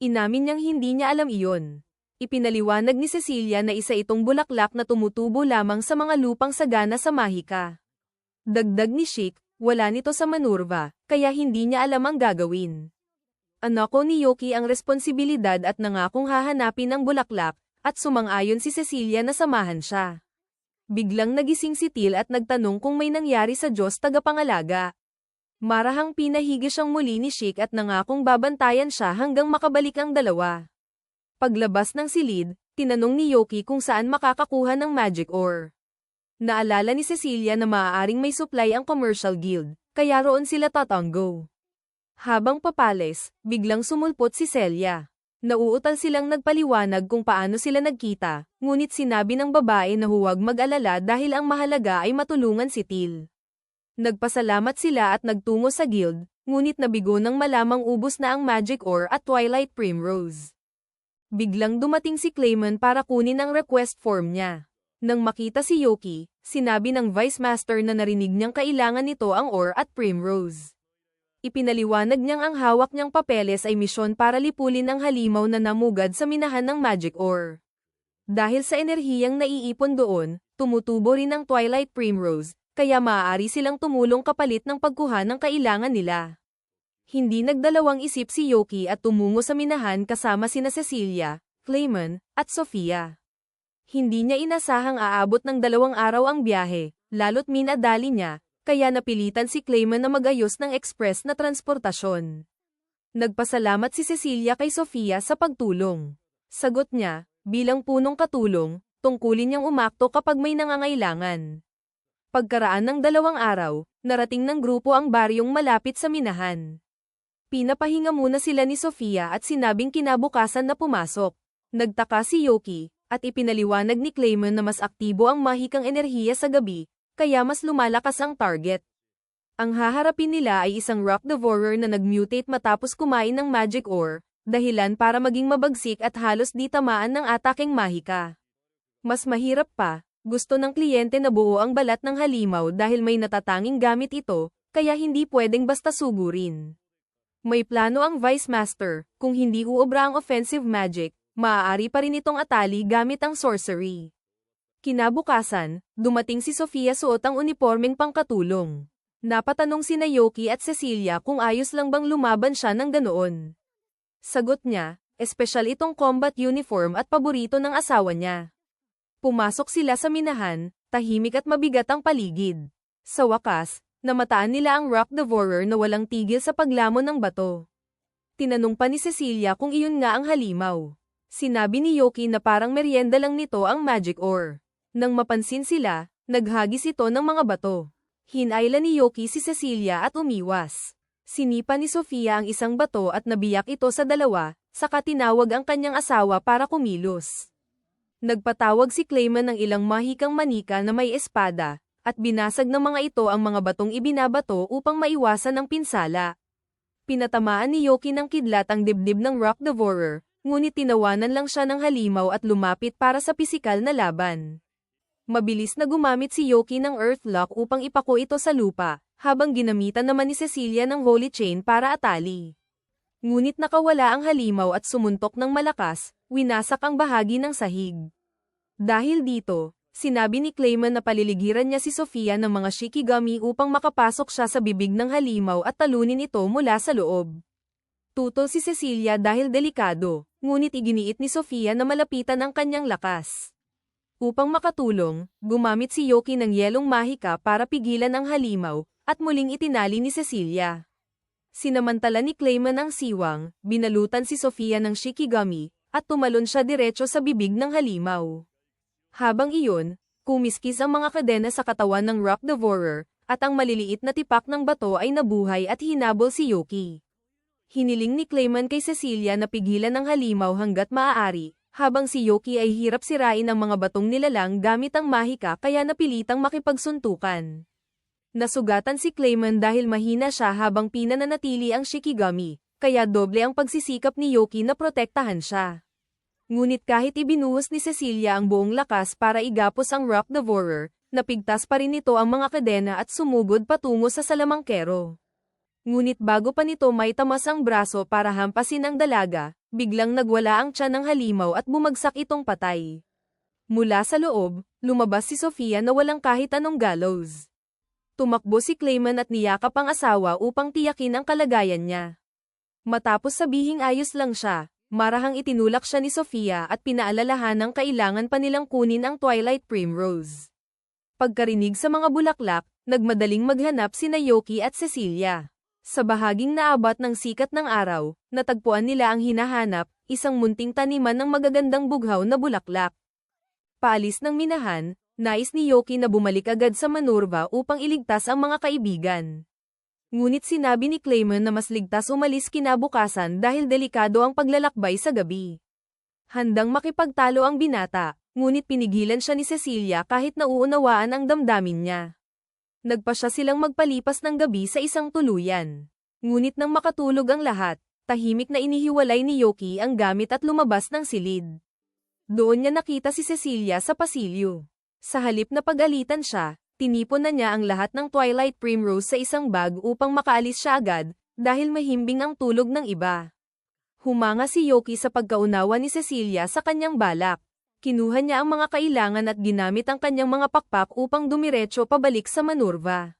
Inamin niyang hindi niya alam iyon. Ipinaliwanag ni Cecilia na isa itong bulaklak na tumutubo lamang sa mga lupang sagana sa Mahika. Dagdag ni Chic, wala nito sa Manurva, kaya hindi niya alam ang gagawin. Anako ni Yoki ang responsibilidad at nangakong hahanapin ang bulaklak, at sumang-ayon si Cecilia na samahan siya. Biglang nagising si Teal at nagtanong kung may nangyari sa Diyos tagapangalaga. Marahang pinahigi siyang muli ni Chic at nangakong babantayan siya hanggang makabalik ang dalawa. Paglabas ng silid, tinanong ni Yoki kung saan makakakuha ng magic ore. Naalala ni Cecilia na maaaring may supply ang commercial guild, kaya roon sila tatanggo. Habang papales, biglang sumulpot si Celia. Nauutal silang nagpaliwanag kung paano sila nagkita, ngunit sinabi ng babae na huwag mag-alala dahil ang mahalaga ay matulungan si Teal. Nagpasalamat sila at nagtungo sa guild, ngunit nabigo nang malamang ubos na ang magic ore at Twilight Primrose. Biglang dumating si Clayman para kunin ang request form niya. Nang makita si Yoki, sinabi ng Vice Master na narinig niyang kailangan nito ang ore at Primrose. Ipinaliwanag niyang ang hawak niyang papeles ay misyon para lipulin ang halimaw na namugad sa minahan ng magic ore. Dahil sa enerhiyang naiipon doon, tumutubo rin ang Twilight Primrose, kaya maaari silang tumulong kapalit ng pagkuha ng kailangan nila. Hindi nagdalawang isip si Yoki at tumungo sa minahan kasama sina Cecilia, Clayman, at Sofia. Hindi niya inasahang aabot ng 2 araw ang biyahe, lalo't minadali niya, kaya napilitan si Clayman na magayos ng express na transportasyon. Nagpasalamat si Cecilia kay Sofia sa pagtulong. Sagot niya, bilang punong katulong, tungkulin niyang umakto kapag may nangangailangan. Pagkaraan ng 2 araw, narating ng grupo ang baryong malapit sa minahan. Pinapahinga muna sila ni Sofia at sinabing kinabukasan na pumasok. Nagtaka si Yoki, at ipinaliwanag ni Clayman na mas aktibo ang mahikang enerhiya sa gabi, kaya mas lumalakas ang target. Ang haharapin nila ay isang rock devourer na nag-mutate matapos kumain ng magic ore, dahilan para maging mabagsik at halos di tamaan ng ataking mahika. Mas mahirap pa, gusto ng kliyente na buo ang balat ng halimaw dahil may natatanging gamit ito, kaya hindi pwedeng basta sugurin. May plano ang Vice Master, kung hindi uobra ang offensive magic, maaari pa rin itong atali gamit ang sorcery. Kinabukasan, dumating si Sofia suot ang unipormeng pangkatulong. Napatanong sina Yoki at Cecilia kung ayos lang bang lumaban siya ng ganoon. Sagot niya, espesyal itong combat uniform at paborito ng asawa niya. Pumasok sila sa minahan, tahimik at mabigat ang paligid. Sa wakas, namataan nila ang Rock Devourer na walang tigil sa paglamon ng bato. Tinanong pa ni Cecilia kung iyon nga ang halimaw. Sinabi ni Yoki na parang merienda lang nito ang magic ore. Nang mapansin sila, naghagis ito ng mga bato. Hinayla ni Yoki si Cecilia at umiwas. Sinipa ni Sofia ang isang bato at nabiyak ito sa dalawa, saka tinawag ang kanyang asawa para kumilos. Nagpatawag si Clayman ng ilang mahikang manika na may espada, at binasag ng mga ito ang mga batong ibinabato upang maiwasan ang pinsala. Pinatamaan ni Yoki ng kidlat ang dibdib ng Rock Devourer, ngunit tinawanan lang siya ng halimaw at lumapit para sa pisikal na laban. Mabilis na gumamit si Yoki ng Earthlock upang ipako ito sa lupa, habang ginamitan naman ni Cecilia ng Holy Chain para atali. Ngunit nakawala ang halimaw at sumuntok ng malakas, winasak ang bahagi ng sahig. Dahil dito, sinabi ni Clayman na paliligiran niya si Sofia ng mga shikigami upang makapasok siya sa bibig ng halimaw at talunin ito mula sa loob. Tutol si Cecilia dahil delikado, ngunit iginiit ni Sofia na malapitan ang kanyang lakas. Upang makatulong, gumamit si Yoki ng yelong mahika para pigilan ang halimaw, at muling itinali ni Cecilia. Sinamantala ni Clayman ang siwang, binalutan si Sofia ng shikigami, at tumalon siya diretso sa bibig ng halimaw. Habang iyon, kumiskis ang mga kadena sa katawan ng Rock Devourer, at ang maliliit na tipak ng bato ay nabuhay at hinabol si Yoki. Hiniling ni Clayman kay Cecilia na pigilan ang halimaw hanggat maaari, habang si Yoki ay hirap sirain ang mga batong nilalang gamit ang mahika kaya napilitang makipagsuntukan. Nasugatan si Clayman dahil mahina siya habang pinananatili ang shikigami, kaya doble ang pagsisikap ni Yoki na protektahan siya. Ngunit kahit ibinuhos ni Cecilia ang buong lakas para igapos ang Rock Devourer, napigtas pa rin nito ang mga kadena at sumugod patungo sa salamangkero. Ngunit bago pa nito may tamas ang braso para hampasin ang dalaga, biglang nagwala ang tiyan ng halimaw at bumagsak itong patay. Mula sa loob, lumabas si Sofia na walang kahit anong gallows. Tumakbo si Clayman at niyakap ang asawa upang tiyakin ang kalagayan niya. Matapos sabihing ayos lang siya, marahang itinulak siya ni Sofia at pinaalalahan ng kailangan pa nilang kunin ang Twilight Primrose. Pagkarinig sa mga bulaklak, nagmadaling maghanap sina Yoki at Cecilia. Sa bahaging naabot ng sikat ng araw, natagpuan nila ang hinahanap, isang munting taniman ng magagandang bughaw na bulaklak. Paalis ng minahan, nais ni Yoki na bumalik agad sa Manurva upang iligtas ang mga kaibigan. Ngunit sinabi ni Clayman na mas ligtas umalis kinabukasan dahil delikado ang paglalakbay sa gabi. Handang makipagtalo ang binata, ngunit pinigilan siya ni Cecilia kahit nauunawaan ang damdamin niya. Nagpasya silang magpalipas ng gabi sa isang tuluyan. Ngunit nang makatulog ang lahat, tahimik na inihiwalay ni Yoki ang gamit at lumabas ng silid. Doon niya nakita si Cecilia sa pasilyo. Sa halip na pag-alitan siya, tinipon na niya ang lahat ng Twilight Primrose sa isang bag upang makaalis siya agad, dahil mahimbing ang tulog ng iba. Humanga si Yoki sa pagkaunawa ni Cecilia sa kanyang balak. Kinuha niya ang mga kailangan at ginamit ang kanyang mga pakpak upang dumiretso pabalik sa Manurva.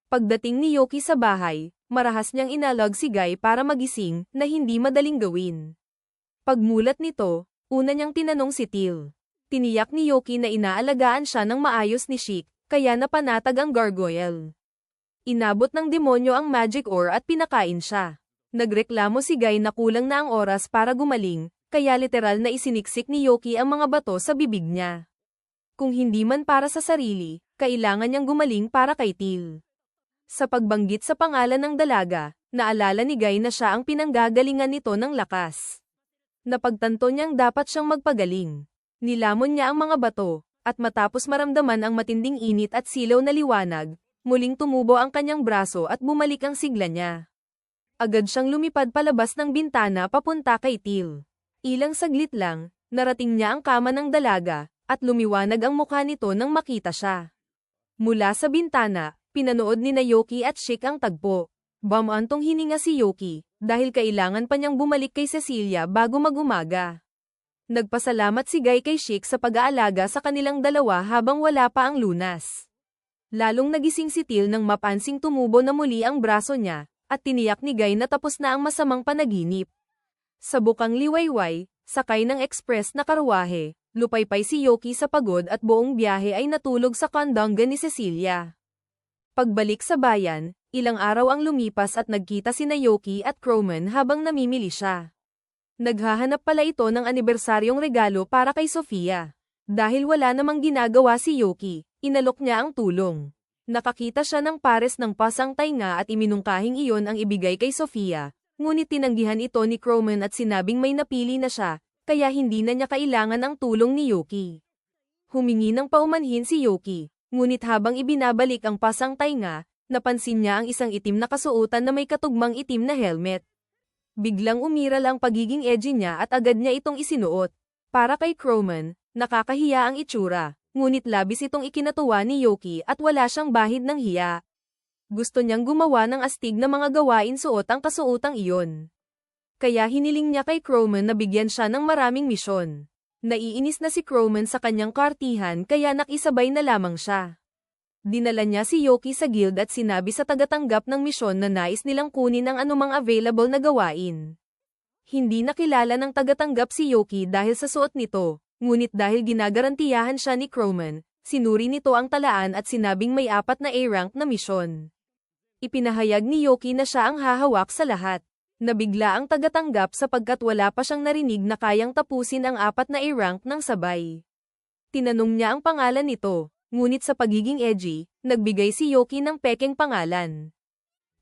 Pagdating ni Yoki sa bahay, marahas niyang inalog si Guy para magising na hindi madaling gawin. Pagmulat nito, una niyang tinanong si Till. Tiniyak ni Yoki na inaalagaan siya ng maayos ni Sheik, kaya napanatag ang gargoyle. Inabot ng demonyo ang magic ore at pinakain siya. Nagreklamo si Guy na kulang na ang oras para gumaling, kaya literal na isiniksik ni Yoki ang mga bato sa bibig niya. Kung hindi man para sa sarili, kailangan niyang gumaling para kay Till. Sa pagbanggit sa pangalan ng dalaga, naalala ni Guy na siya ang pinanggagalingan nito ng lakas. Napagtanto niyang dapat siyang magpagaling. Nilamon niya ang mga bato, at matapos maramdaman ang matinding init at silaw na liwanag, muling tumubo ang kanyang braso at bumalik ang sigla niya. Agad siyang lumipad palabas ng bintana papunta kay Till. Ilang saglit lang, narating niya ang kama ng dalaga, at lumiwanag ang mukha nito nang makita siya. Mula sa bintana, pinanood ni Yuki at Shik ang tagpo. Bumantong hininga si Yuki, dahil kailangan pa niyang bumalik kay Cecilia bago mag-umaga. Nagpasalamat si Guy kay Shik sa pag-aalaga sa kanilang dalawa habang wala pa ang lunas. Lalong nagising si Till nang mapansing tumubo na muli ang braso niya, at tiniyak ni Guy na tapos na ang masamang panaginip. Sa bukang liwayway, sakay ng express na karwahe, lupaypay si Yuki sa pagod at buong biyahe ay natulog sa kandangga ni Cecilia. Pagbalik sa bayan, ilang araw ang lumipas at nagkita sina Yuki at Croman habang namimili siya. Naghahanap pala ito ng anibersaryong regalo para kay Sofia. Dahil wala namang ginagawa si Yuki, inalok niya ang tulong. Nakakita siya ng pares ng pasang tainga at iminungkahing iyon ang ibigay kay Sofia. Ngunit tinanggihan ito ni Croman at sinabing may napili na siya, kaya hindi na niya kailangan ang tulong ni Yuki. Humingi ng paumanhin si Yuki, ngunit habang ibinabalik ang pasang tainga, napansin niya ang isang itim na kasuotan na may katugmang itim na helmet. Biglang umiral ang pagiging edgy niya at agad niya itong isinuot. Para kay Croman, nakakahiya ang itsura, ngunit labis itong ikinatuwa ni Yuki at wala siyang bahid ng hiya. Gusto niyang gumawa ng astig na mga gawain suot ang kasuotang iyon. Kaya hiniling niya kay Croman na bigyan siya ng maraming misyon. Naiinis na si Croman sa kanyang kartihan kaya nakisabay na lamang siya. Dinala niya si Yuki sa guild at sinabi sa tagatanggap ng misyon na nais nilang kunin ang anumang available na gawain. Hindi nakilala ng tagatanggap si Yuki dahil sa suot nito, ngunit dahil ginagarantiyahan siya ni Croman, sinuri nito ang talaan at sinabing may 4 na A-rank na misyon. Ipinahayag ni Yuki na siya ang hahawak sa lahat. Nabigla ang tagatanggap sapagkat wala pa siyang narinig na kayang tapusin ang 4 na A-rank ng sabay. Tinanong niya ang pangalan nito, ngunit sa pagiging edgy, nagbigay si Yuki ng pekeng pangalan.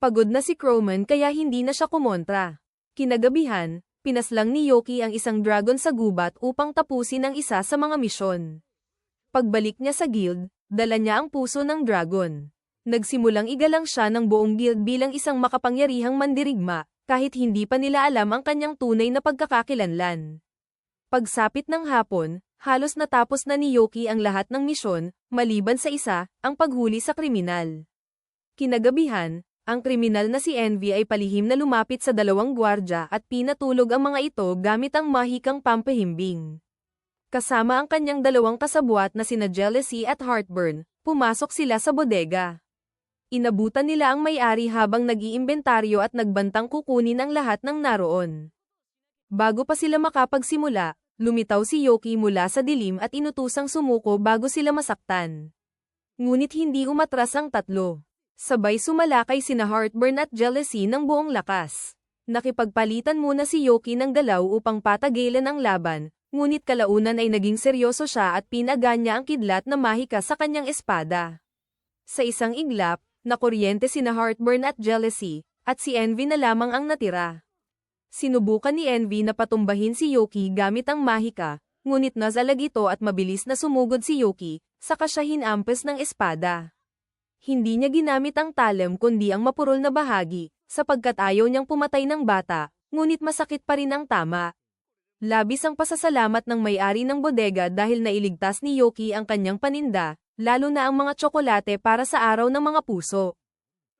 Pagod na si Croman kaya hindi na siya kumontra. Kinagabihan, pinaslang ni Yuki ang isang dragon sa gubat upang tapusin ang isa sa mga misyon. Pagbalik niya sa guild, dala niya ang puso ng dragon. Nagsimulang igalang siya ng buong guild bilang isang makapangyarihang mandirigma, kahit hindi pa nila alam ang kanyang tunay na pagkakakilanlan. Pagsapit ng hapon, halos natapos na ni Yuki ang lahat ng misyon, maliban sa isa, ang paghuli sa kriminal. Kinagabihan, ang kriminal na si Envy ay palihim na lumapit sa 2 gwardya at pinatulog ang mga ito gamit ang mahikang pampahimbing. Kasama ang kanyang 2 kasabwat na sina Jealousy at Heartburn, pumasok sila sa bodega. Inabutan nila ang may-ari habang nag-iimbentaryo at nagbantang kukunin ang lahat ng naroon. Bago pa sila makapagsimula, lumitaw si Yuki mula sa dilim at inutusang sumuko bago sila masaktan. Ngunit hindi umatras ang 3. Sabay sumalakay sina Heartburn at Jealousy ng buong lakas. Nakipagpalitan muna si Yuki ng galaw upang patagilan ang laban, ngunit kalaunan ay naging seryoso siya at pinagan niya ang kidlat na mahika sa kanyang espada. Sa isang iglap, nakuryente sina Heartburn at Jealousy, at si Envy na lamang ang natira. Sinubukan ni Envy na patumbahin si Yuki gamit ang mahika, ngunit nazalag ito at mabilis na sumugod si Yuki, saka siya hinampes ng espada. Hindi niya ginamit ang talem kundi ang mapurol na bahagi, sapagkat ayaw niyang pumatay ng bata, ngunit masakit pa rin ang tama. Labis ang pasasalamat ng may-ari ng bodega dahil nailigtas ni Yuki ang kanyang paninda, lalo na ang mga tsokolate para sa araw ng mga puso.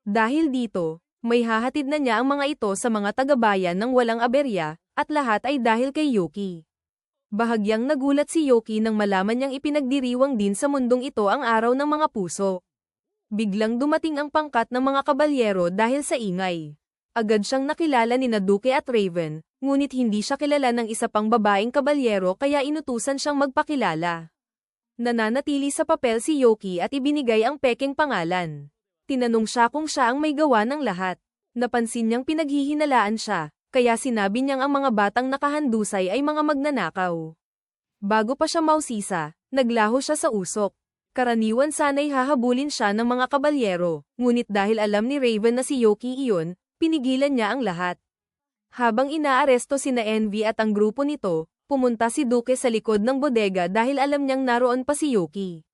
Dahil dito, may hahatid na niya ang mga ito sa mga tagabayan ng walang aberya, at lahat ay dahil kay Yuki. Bahagyang nagulat si Yuki nang malaman niyang ipinagdiriwang din sa mundong ito ang araw ng mga puso. Biglang dumating ang pangkat ng mga kabalyero dahil sa ingay. Agad siyang nakilala ni Duke at Raven, ngunit hindi siya kilala ng isa pang babaeng kabalyero kaya inutusan siyang magpakilala. Nananatili sa papel si Yuki at ibinigay ang pekeng pangalan. Tinanong siya kung siya ang may gawa ng lahat. Napansin niyang pinaghihinalaan siya, kaya sinabi niyang ang mga batang nakahandusay ay mga magnanakaw. Bago pa siya mausisa, naglaho siya sa usok. Karaniwan sana'y hahabulin siya ng mga kabalyero, ngunit dahil alam ni Raven na si Yuki iyon, pinigilan niya ang lahat. Habang inaaresto sina Envy at ang grupo nito, pumunta si Duke sa likod ng bodega dahil alam niyang naroon pa si Yuki.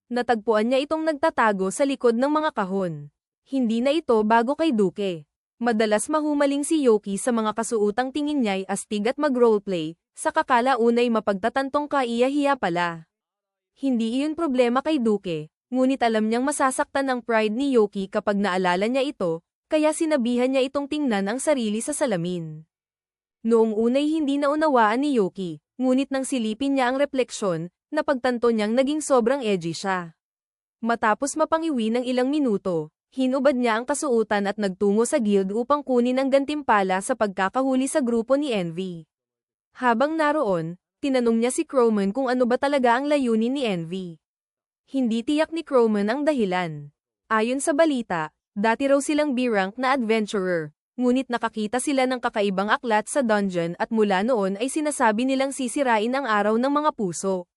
Natagpuan niya itong nagtatago sa likod ng mga kahon. Hindi na ito bago kay Duke. Madalas mahumaling si Yoki sa mga kasuotang tingin niya'y astig at mag-roleplay, sa kakalaunay mapagtatantong kaiyahiya pala. Hindi iyon problema kay Duke, ngunit alam niyang masasaktan ang pride ni Yoki kapag naalala niya ito, kaya sinabihan niya itong tingnan ang sarili sa salamin. Noong unay hindi naunawaan ni Yoki, ngunit nang silipin niya ang refleksyon, napagtanto niyang naging sobrang edgy siya. Matapos mapangiwi ng ilang minuto, hinubad niya ang kasuotan at nagtungo sa guild upang kunin ang gantimpala sa pagkakahuli sa grupo ni Envy. Habang naroon, tinanong niya si Crowman kung ano ba talaga ang layunin ni Envy. Hindi tiyak ni Crowman ang dahilan. Ayon sa balita, dati raw silang B-rank na adventurer, ngunit nakakita sila ng kakaibang aklat sa dungeon at mula noon ay sinasabi nilang sisirain ang araw ng mga puso.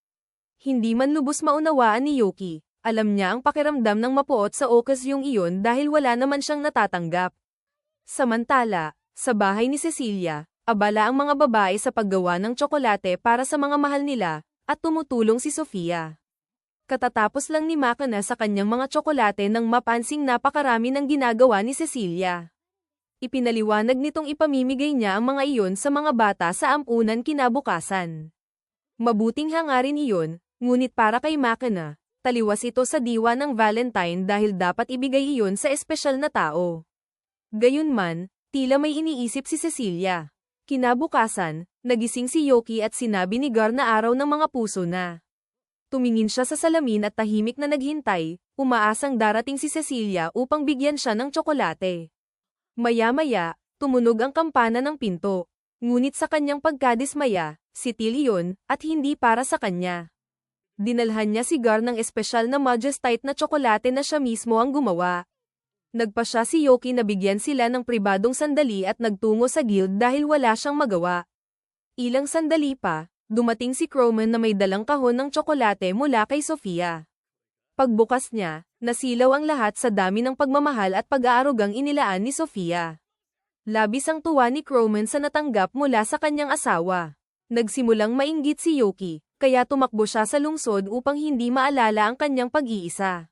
Hindi man lubos maunawaan ni Yoki, alam niya ang pakiramdam ng mapuot sa okasyong iyon dahil wala naman siyang natatanggap. Samantala, sa bahay ni Cecilia, abala ang mga babae sa paggawa ng tsokolate para sa mga mahal nila, at tumutulong si Sofia. Katatapos lang ni Makana sa kanyang mga tsokolate nang mapansing napakarami ng ginagawa ni Cecilia. Ipinaliwanag nitong ipamimigay niya ang mga iyon sa mga bata sa ampunan kinabukasan. Mabuting hangarin iyon, ngunit para kay Makana, taliwas ito sa diwa ng Valentine dahil dapat ibigay iyon sa espesyal na tao. Gayunman, tila may iniisip si Cecilia. Kinabukasan, nagising si Yoki at sinabi ni Gar na araw ng mga puso na. Tumingin siya sa salamin at tahimik na naghintay, umaasang darating si Cecilia upang bigyan siya ng tsokolate. Maya-maya, tumunog ang kampana ng pinto. Ngunit sa kanyang pagkadismaya, sitil iyon, at hindi para sa kanya. Dinalhan niya si Gar ng espesyal na Majestite na tsokolate na siya mismo ang gumawa. Nagpa siya si Yoki na bigyan sila ng pribadong sandali at nagtungo sa guild dahil wala siyang magawa. Ilang sandali pa, dumating si Crowman na may dalang kahon ng tsokolate mula kay Sofia. Pagbukas niya, nasilaw ang lahat sa dami ng pagmamahal at pag-aarugang inilaan ni Sofia. Labis ang tuwa ni Crowman sa natanggap mula sa kanyang asawa. Nagsimulang mainggit si Yoki, kaya tumakbo siya sa lungsod upang hindi maalala ang kanyang pag-iisa.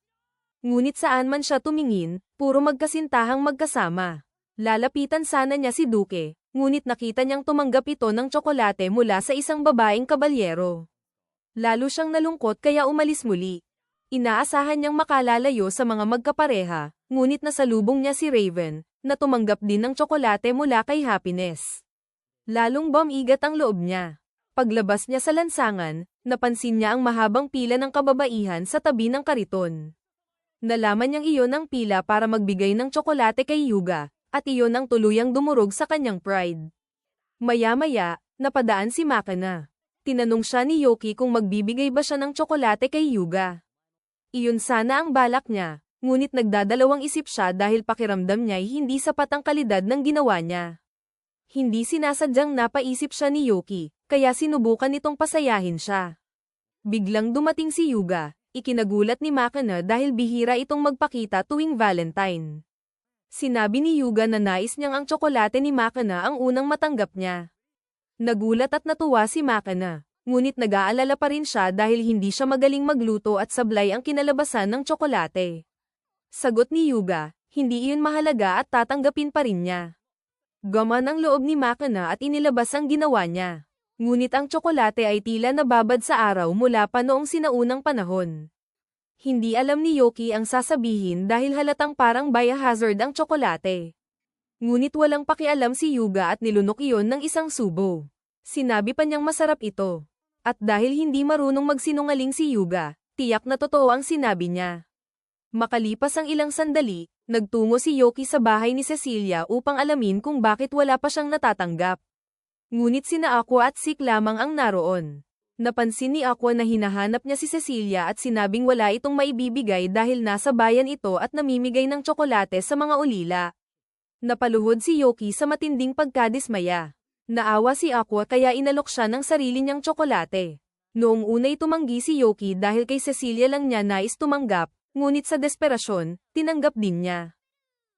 Ngunit saan man siya tumingin, puro magkasintahang magkasama. Lalapitan sana niya si Duke, ngunit nakita niyang tumanggap ito ng tsokolate mula sa isang babaeng kabalyero. Lalo siyang nalungkot kaya umalis muli. Inaasahan niyang makalalayo sa mga magkapareha, ngunit nasalubong niya si Raven, na tumanggap din ng tsokolate mula kay Happiness. Lalong bumigat ang loob niya. Paglabas niya sa lansangan, napansin niya ang mahabang pila ng kababaihan sa tabi ng kariton. Nalaman niyang iyon ang pila para magbigay ng tsokolate kay Yuga, at iyon ang tuluyang dumurog sa kanyang pride. Maya-maya, napadaan si Makana. Tinanong siya ni Yoki kung magbibigay ba siya ng tsokolate kay Yuga. Iyon sana ang balak niya, ngunit nagdadalawang isip siya dahil pakiramdam niya'y hindi sapat ang kalidad ng ginawa niya. Hindi sinasadyang napaisip siya ni Yoki, kaya sinubukan nitong pasayahin siya. Biglang dumating si Yuga. Ikinagulat ni Makana dahil bihira itong magpakita tuwing Valentine. Sinabi ni Yuga na nais niyang ang tsokolate ni Makana ang unang matanggap niya. Nagulat at natuwa si Makana, ngunit nag-aalala pa rin siya dahil hindi siya magaling magluto at sablay ang kinalabasan ng tsokolate. Sagot ni Yuga, hindi iyon mahalaga at tatanggapin pa rin niya. Gaman ang loob ni Makana at inilabas ang ginawa niya. Ngunit ang tsokolate ay tila nababad sa araw mula pa noong sinaunang panahon. Hindi alam ni Yoki ang sasabihin dahil halatang parang biohazard ang tsokolate. Ngunit walang pakialam si Yuga at nilunok iyon ng isang subo. Sinabi pa niyang masarap ito. At dahil hindi marunong magsinungaling si Yuga, tiyak na totoo ang sinabi niya. Makalipas ang ilang sandali, nagtungo si Yoki sa bahay ni Cecilia upang alamin kung bakit wala pa siyang natatanggap. Ngunit sina Aqua at Sik lamang ang naroon. Napansin ni Aqua na hinahanap niya si Cecilia at sinabing wala itong maibibigay dahil nasa bayan ito at namimigay ng tsokolate sa mga ulila. Napaluhod si Yoki sa matinding pagkadismaya. Naawa si Aqua kaya inalok siya ng sarili niyang tsokolate. Noong unay tumanggi si Yoki dahil kay Cecilia lang niya nais tumanggap, ngunit sa desperasyon, tinanggap din niya.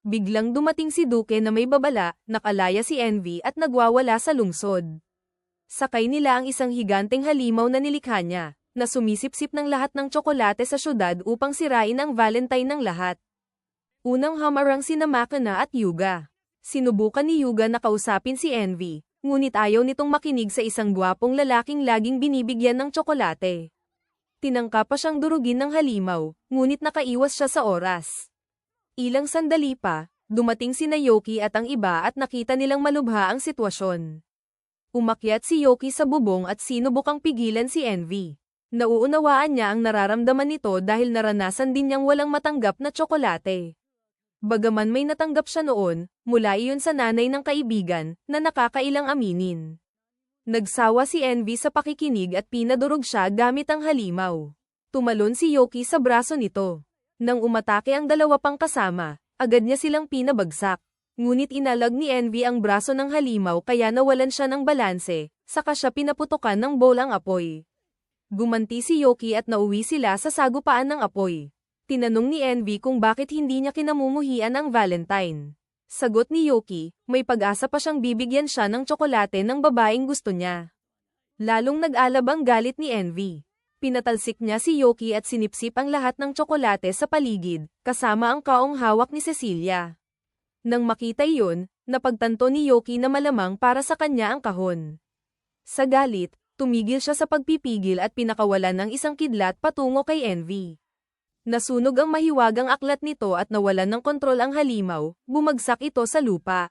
Biglang dumating si Duke na may babala, nakalaya si Envy at nagwawala sa lungsod. Sakay nila ang isang higanteng halimaw na nilikha niya, na sumisipsip ng lahat ng tsokolate sa syudad upang sirain ang Valentine ng lahat. Unang hamarang sina Makana at Yuga. Sinubukan ni Yuga na kausapin si Envy, ngunit ayaw nitong makinig sa isang gwapong lalaking laging binibigyan ng tsokolate. Tinangka pa siyang durugin ng halimaw, ngunit nakaiwas siya sa oras. Ilang sandali pa, dumating sina Yoki at ang iba at nakita nilang malubha ang sitwasyon. Umakyat si Yoki sa bubong at sinubukang pigilan si Envy. Nauunawaan niya ang nararamdaman nito dahil naranasan din niyang walang matanggap na tsokolate. Bagaman may natanggap siya noon, mula iyon sa nanay ng kaibigan, na nakakailang aminin. Nagsawa si Envy sa pakikinig at pinadurog siya gamit ang halimaw. Tumalon si Yoki sa braso nito. Nang umatake ang dalawa pang kasama, agad niya silang pinabagsak. Ngunit inalag ni Envy ang braso ng halimaw kaya nawalan siya ng balanse, saka siya pinaputukan ng bowl ang apoy. Gumanti si Yoki at nauwi sila sa sagupaan ng apoy. Tinanong ni Envy kung bakit hindi niya kinamumuhian ang Valentine. Sagot ni Yoki, may pag-asa pa siyang bibigyan siya ng tsokolate ng babaeng gusto niya. Lalong nag-alab ang galit ni Envy. Pinatalsik niya si Yoki at sinipsip ang lahat ng tsokolate sa paligid, kasama ang kaong hawak ni Cecilia. Nang makita iyon, napagtanto ni Yoki na malamang para sa kanya ang kahon. Sa galit, tumigil siya sa pagpipigil at pinakawalan ng isang kidlat patungo kay Envy. Nasunog ang mahiwagang aklat nito at nawalan ng kontrol ang halimaw, bumagsak ito sa lupa.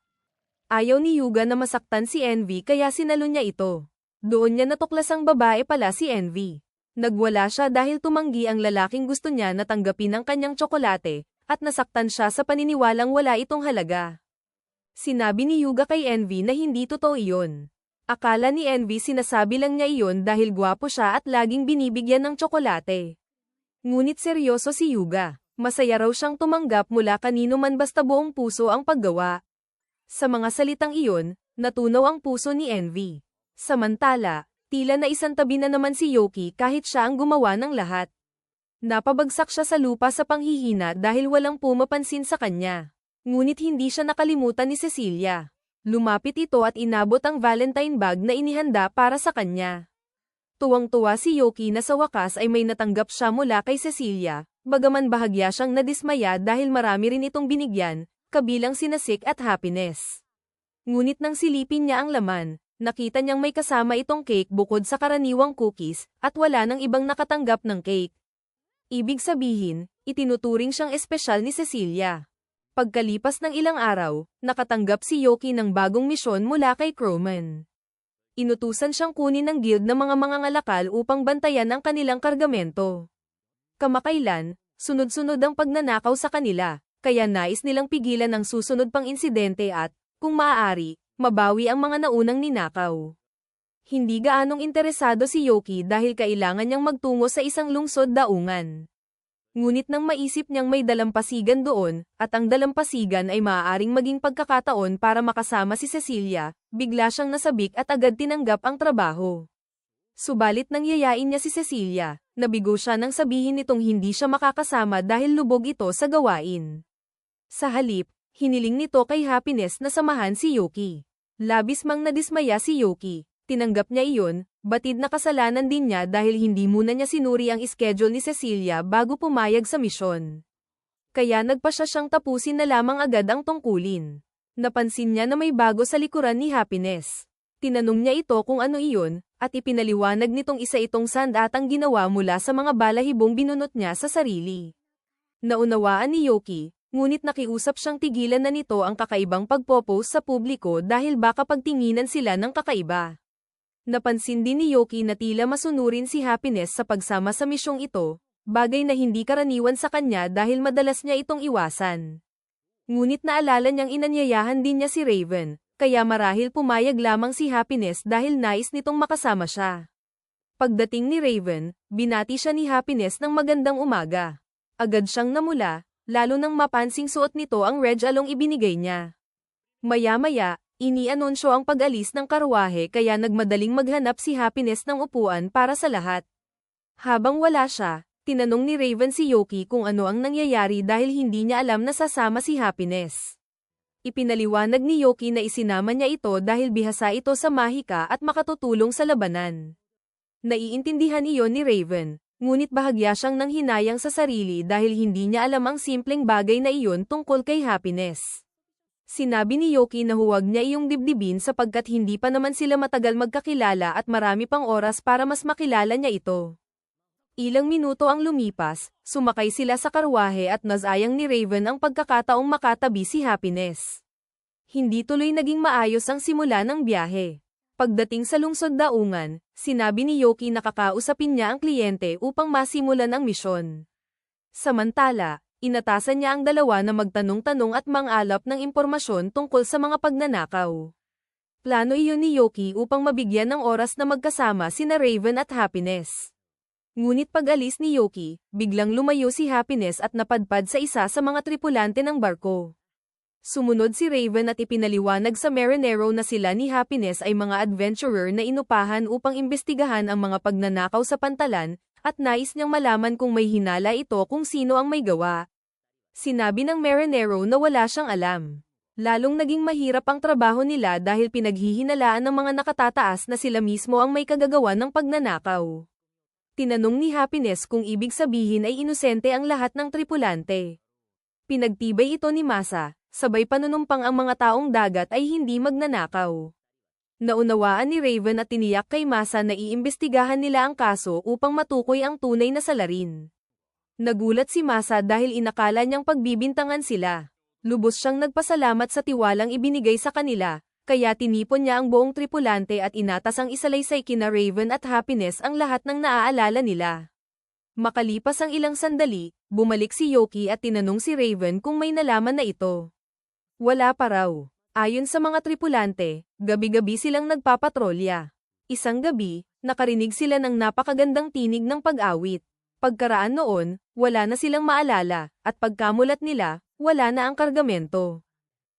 Ayaw ni Yuga na masaktan si Envy kaya sinalon niya ito. Doon niya natuklasang babae pala si Envy. Nagwala siya dahil tumanggi ang lalaking gusto niya na tanggapin ang kanyang tsokolate, at nasaktan siya sa paniniwalang wala itong halaga. Sinabi ni Yuga kay Envy na hindi totoo iyon. Akala ni Envy sinasabi lang niya iyon dahil gwapo siya at laging binibigyan ng tsokolate. Ngunit seryoso si Yuga. Masaya raw siyang tumanggap mula kanino man basta buong puso ang paggawa. Sa mga salitang iyon, natunaw ang puso ni Envy. Samantala, tila na isang tabi na naman si Yoki kahit siya ang gumawa ng lahat. Napabagsak siya sa lupa sa panghihina dahil walang pumapansin sa kanya. Ngunit hindi siya nakalimutan ni Cecilia. Lumapit ito at inabot ang Valentine bag na inihanda para sa kanya. Tuwang-tuwa si Yoki na sa wakas ay may natanggap siya mula kay Cecilia, bagaman bahagya siyang nadismaya dahil marami rin itong binigyan, kabilang sina Sick at Happiness. Ngunit nang silipin niya ang laman, nakita niyang may kasama itong cake bukod sa karaniwang cookies, at wala nang ibang nakatanggap ng cake. Ibig sabihin, itinuturing siyang espesyal ni Cecilia. Pagkalipas ng ilang araw, nakatanggap si Yoki ng bagong misyon mula kay Crowman. Inutusan siyang kunin ng guild ng mga mangangalakal upang bantayan ang kanilang kargamento. Kamakailan, sunod-sunod ang pagnanakaw sa kanila, kaya nais nilang pigilan ang susunod pang insidente at, kung maaari, mabawi ang mga naunang ninakaw. Hindi gaanong interesado si Yoki dahil kailangan niyang magtungo sa isang lungsod daungan. Ngunit nang maisip niyang may dalampasigan doon, at ang dalampasigan ay maaaring maging pagkakataon para makasama si Cecilia, bigla siyang nasabik at agad tinanggap ang trabaho. Subalit nang yayain niya si Cecilia, nabigo siya nang sabihin nitong hindi siya makakasama dahil lubog ito sa gawain. Sa halip, hiniling nito kay Happiness na samahan si Yoki. Labis mang nadismaya si Yoki. Tinanggap niya iyon, batid na kasalanan din niya dahil hindi muna niya sinuri ang schedule ni Cecilia bago pumayag sa misyon. Kaya nagpasya siyang tapusin na lamang agad ang tungkulin. Napansin niya na may bago sa likuran ni Happiness. Tinanong niya ito kung ano iyon, at ipinaliwanag nitong isa itong sandatang ginawa mula sa mga balahibong binunot niya sa sarili. Naunawaan ni Yoki, ngunit nakiusap siyang tigilan na nito ang kakaibang pagpopost sa publiko dahil baka pagtinginan sila ng kakaiba. Napansin din ni Yoki na tila masunurin si Happiness sa pagsama sa misyong ito, bagay na hindi karaniwan sa kanya dahil madalas niya itong iwasan. Ngunit naalala niyang inanyayahan din niya si Raven, kaya marahil pumayag lamang si Happiness dahil nais nitong makasama siya. Pagdating ni Raven, binati siya ni Happiness ng magandang umaga. Agad siyang namula, lalo nang mapansing suot nito ang red along ibinigay niya. Maya-maya, inianunsyo ang pag-alis ng karwahe kaya nagmadaling maghanap si Happiness ng upuan para sa lahat. Habang wala siya, tinanong ni Raven si Yoki kung ano ang nangyayari dahil hindi niya alam na sasama si Happiness. Ipinaliwanag ni Yoki na isinama niya ito dahil bihasa ito sa mahika at makatutulong sa labanan. Naiintindihan iyon ni Raven, ngunit bahagya siyang nanghinayang sa sarili dahil hindi niya alam ang simpleng bagay na iyon tungkol kay Happiness. Sinabi ni Yoki na huwag niya iyong dibdibin sapagkat hindi pa naman sila matagal magkakilala at marami pang oras para mas makilala niya ito. Ilang minuto ang lumipas, sumakay sila sa karwahe at nasayang ni Raven ang pagkakataong makatabi si Happiness. Hindi tuloy naging maayos ang simula ng biyahe. Pagdating sa lungsod daungan, sinabi ni Yoki na kakausapin niya ang kliyente upang masimulan ang misyon. Samantala, inatasan niya ang dalawa na magtanong-tanong at mangalap ng impormasyon tungkol sa mga pagnanakaw. Plano iyon ni Yoki upang mabigyan ng oras na magkasama sina Raven at Happiness. Ngunit pag-alis ni Yoki, biglang lumayo si Happiness at napadpad sa isa sa mga tripulante ng barko. Sumunod si Raven at ipinaliwanag sa marinero na sila ni Happiness ay mga adventurer na inupahan upang imbestigahan ang mga pagnanakaw sa pantalan, at nais niyang malaman kung may hinala ito kung sino ang may gawa. Sinabi ng marinero na wala siyang alam. Lalong naging mahirap ang trabaho nila dahil pinaghihinalaan ng mga nakatataas na sila mismo ang may kagagawa ng pagnanakaw. Tinanong ni Happiness kung ibig sabihin ay inosente ang lahat ng tripulante. Pinagtibay ito ni Masa, sabay panunumpang ang mga taong dagat ay hindi magnanakaw. Naunawaan ni Raven at tiniyak kay Masa na iimbestigahan nila ang kaso upang matukoy ang tunay na salarin. Nagulat si Masa dahil inakala niyang pagbibintangan sila. Lubos siyang nagpasalamat sa tiwalang ibinigay sa kanila, kaya tinipon niya ang buong tripulante at inatas ang isalaysay kina Raven at Happiness ang lahat ng naaalala nila. Makalipas ang ilang sandali, bumalik si Yoki at tinanong si Raven kung may nalaman na ito. Wala pa raw. Ayon sa mga tripulante, gabi-gabi silang nagpapatrolya. Isang gabi, nakarinig sila ng napakagandang tinig ng pag-awit. Pagkaraan noon, wala na silang maalala, at pagkamulat nila, wala na ang kargamento.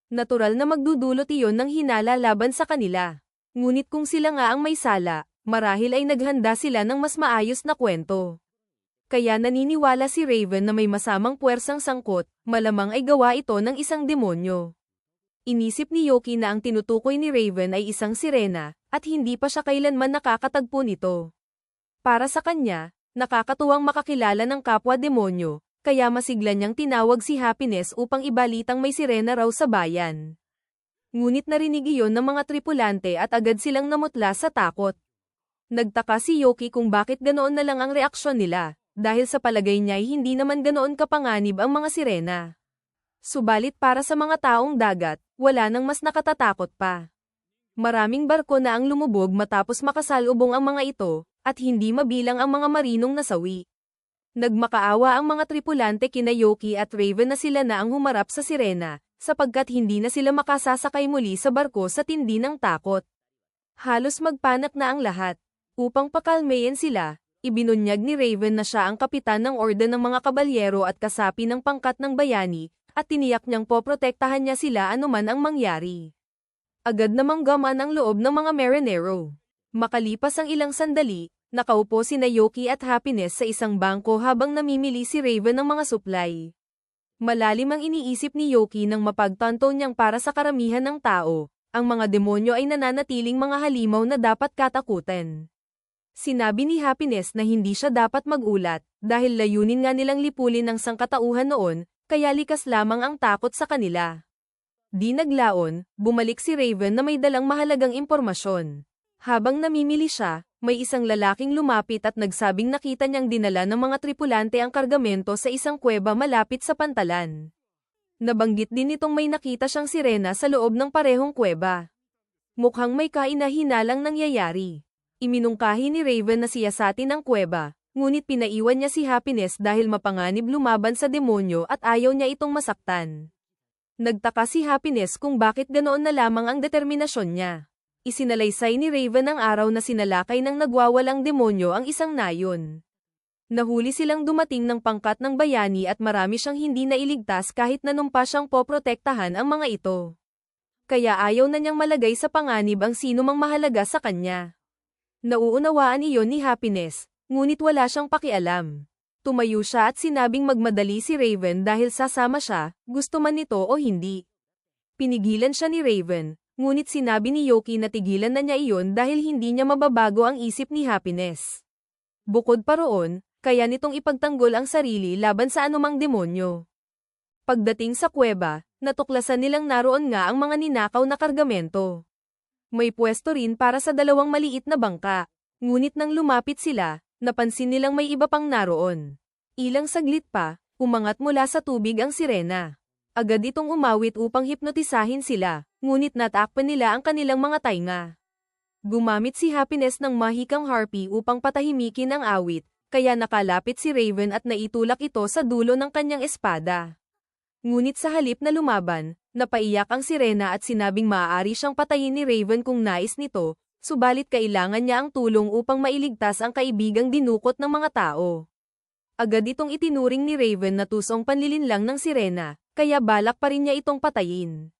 Natural na magdudulot iyon ng hinala laban sa kanila. Ngunit kung sila nga ang may sala, marahil ay naghanda sila ng mas maayos na kwento. Kaya naniniwala si Raven na may masamang puwersang sangkot, malamang ay gawa ito ng isang demonyo. Inisip ni Yoki na ang tinutukoy ni Raven ay isang sirena, at hindi pa siya kailanman nakakatagpo nito. Para sa kanya, nakakatuwang makakilala ng kapwa demonyo, kaya masigla niyang tinawag si Happiness upang ibalitang may sirena raw sa bayan. Ngunit narinig iyon ng mga tripulante at agad silang namutla sa takot. Nagtaka si Yoki kung bakit ganoon na lang ang reaksyon nila, dahil sa palagay niya ay hindi naman ganoon kapanganib ang mga sirena. Subalit para sa mga taong dagat, wala nang mas nakatatakot pa. Maraming barko na ang lumubog matapos makasalubong ang mga ito, at hindi mabilang ang mga marinong nasawi. Nagmakaawa ang mga tripulante kina Yoki at Raven na sila na ang humarap sa sirena, sapagkat hindi na sila makasasakay muli sa barko sa tindi ng takot. Halos magpanak na ang lahat. Upang pakalmayin sila, ibinunyag ni Raven na siya ang kapitan ng orden ng mga kabalyero at kasapi ng pangkat ng bayani, at tiniyak niyang poprotektahan niya sila anuman ang mangyari. Agad namang gamaan ang loob ng mga marinero. Makalipas ang ilang sandali, nakaupo sina Yoki at Happiness sa isang bangko habang namimili si Raven ng mga supply. Malalim ang iniisip ni Yoki nang mapagtanto niyang para sa karamihan ng tao, ang mga demonyo ay nananatiling mga halimaw na dapat katakutan. Sinabi ni Happiness na hindi siya dapat magulat, dahil layunin nga nilang lipulin ang sangkatauhan noon, kaya likas lamang ang takot sa kanila. Di naglaon, bumalik si Raven na may dalang mahalagang impormasyon. Habang namimili siya, may isang lalaking lumapit at nagsabing nakita niyang dinala ng mga tripulante ang kargamento sa isang kuweba malapit sa pantalan. Nabanggit din nitong may nakita siyang sirena sa loob ng parehong kuweba. Mukhang may kaina-hinalang nangyayari. Iminungkahi ni Raven na siyasatin ang kuweba, ngunit pinaiwan niya si Happiness dahil mapanganib lumaban sa demonyo at ayaw niya itong masaktan. Nagtaka si Happiness kung bakit ganoon na lamang ang determinasyon niya. Isinalaysay ni Raven ang araw na sinalakay ng nagwawalang demonyo ang isang nayon. Nahuli silang dumating ng pangkat ng bayani at marami siyang hindi nailigtas kahit nanumpa siyang poprotektahan ang mga ito. Kaya ayaw na niyang malagay sa panganib ang sinumang mahalaga sa kanya. Nauunawaan iyon ni Happiness, ngunit wala siyang pakialam. Tumayo siya at sinabing magmadali si Raven dahil sasama siya, gusto man nito o hindi. Pinigilan siya ni Raven, ngunit sinabi ni Yoki na tigilan na niya iyon dahil hindi niya mababago ang isip ni Happiness. Bukod pa roon, kaya nitong ipagtanggol ang sarili laban sa anumang demonyo. Pagdating sa kuweba, natuklasan nilang naroon nga ang mga ninakaw na kargamento. May pwesto rin para sa dalawang maliit na bangka. Ngunit nang lumapit sila, napansin nilang may iba pang naroon. Ilang saglit pa, umangat mula sa tubig ang sirena. Agad itong umawit upang hipnotisahin sila, ngunit natakpan nila ang kanilang mga tainga. Gumamit si Happiness ng mahikang harpy upang patahimikin ang awit, kaya nakalapit si Raven at naitulak ito sa dulo ng kanyang espada. Ngunit sa halip na lumaban, napaiyak ang sirena at sinabing maaari siyang patayin ni Raven kung nais nito, subalit kailangan niya ang tulong upang mailigtas ang kaibigang dinukot ng mga tao. Agad itong itinuring ni Raven na tusong panlilinlang ng sirena, kaya balak pa rin niya itong patayin.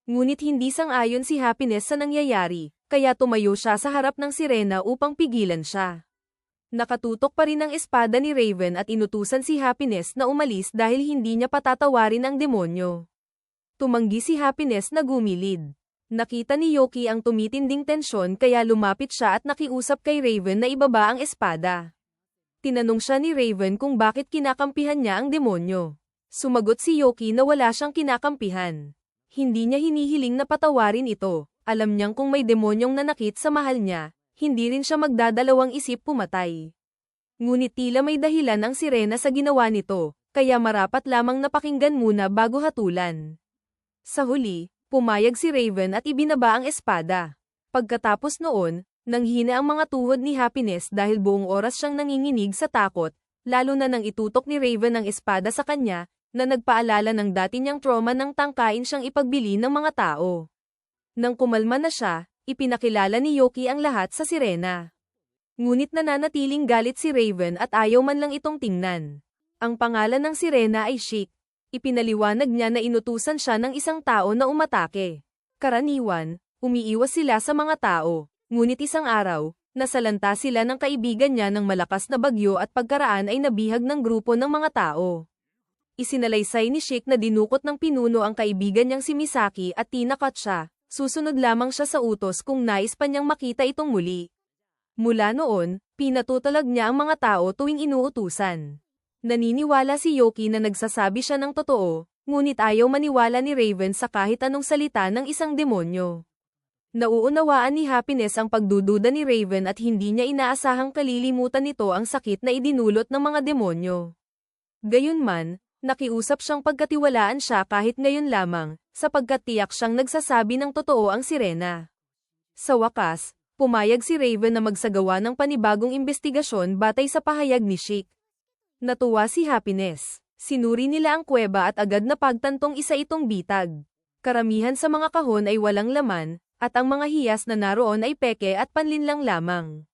Ngunit hindi sang-ayon si Happiness sa nangyayari, kaya tumayo siya sa harap ng sirena upang pigilan siya. Nakatutok pa rin ang espada ni Raven at inutusan si Happiness na umalis dahil hindi niya patatawarin ang demonyo. Tumanggi si Happiness na gumilid. Nakita ni Yoki ang tumitinding tensyon kaya lumapit siya at nakiusap kay Raven na ibaba ang espada. Tinanong siya ni Raven kung bakit kinakampihan niya ang demonyo. Sumagot si Yoki na wala siyang kinakampihan. Hindi niya hinihiling na patawarin ito. Alam niyang kung may demonyong nanakit sa mahal niya, hindi rin siya magdadalawang isip pumatay. Ngunit tila may dahilan ang sirena sa ginawa nito, kaya marapat lamang napakinggan muna bago hatulan. Sa huli, pumayag si Raven at ibinaba ang espada. Pagkatapos noon, nanghina ang mga tuhod ni Happiness dahil buong oras siyang nanginginig sa takot, lalo na nang itutok ni Raven ang espada sa kanya, na nagpaalala ng dati niyang trauma nang tangkain siyang ipagbili ng mga tao. Nang kumalma na siya, ipinakilala ni Yoki ang lahat sa sirena. Ngunit nananatiling galit si Raven at ayaw man lang itong tingnan. Ang pangalan ng sirena ay Chic. Ipinaliwanag niya na inutusan siya ng isang tao na umatake. Karaniwan, umiiwas sila sa mga tao, ngunit isang araw, nasalanta sila ng kaibigan niya ng malakas na bagyo at pagkaraan ay nabihag ng grupo ng mga tao. Isinalaysay ni Chic na dinukot ng pinuno ang kaibigan niyang si Misaki at tinakat siya. Susunod lamang siya sa utos kung nais pa niyang makita itong muli. Mula noon, pinatutalag niya ang mga tao tuwing inuutusan. Naniniwala si Yoki na nagsasabi siya ng totoo, ngunit ayaw maniwala ni Raven sa kahit anong salita ng isang demonyo. Nauunawaan ni Happiness ang pagdududa ni Raven at hindi niya inaasahang kalilimutan nito ang sakit na idinulot ng mga demonyo. Gayunman, nakiusap siyang pagkatiwalaan siya kahit ngayon lamang, sapagkat tiyak siyang nagsasabi ng totoo ang sirena. Sa wakas, pumayag si Raven na magsagawa ng panibagong investigasyon batay sa pahayag ni Chic. Natuwa si Happiness. Sinuri nila ang kuweba at agad na pagtantong isa itong bitag. Karamihan sa mga kahon ay walang laman, at ang mga hiyas na naroon ay peke at panlinlang lamang.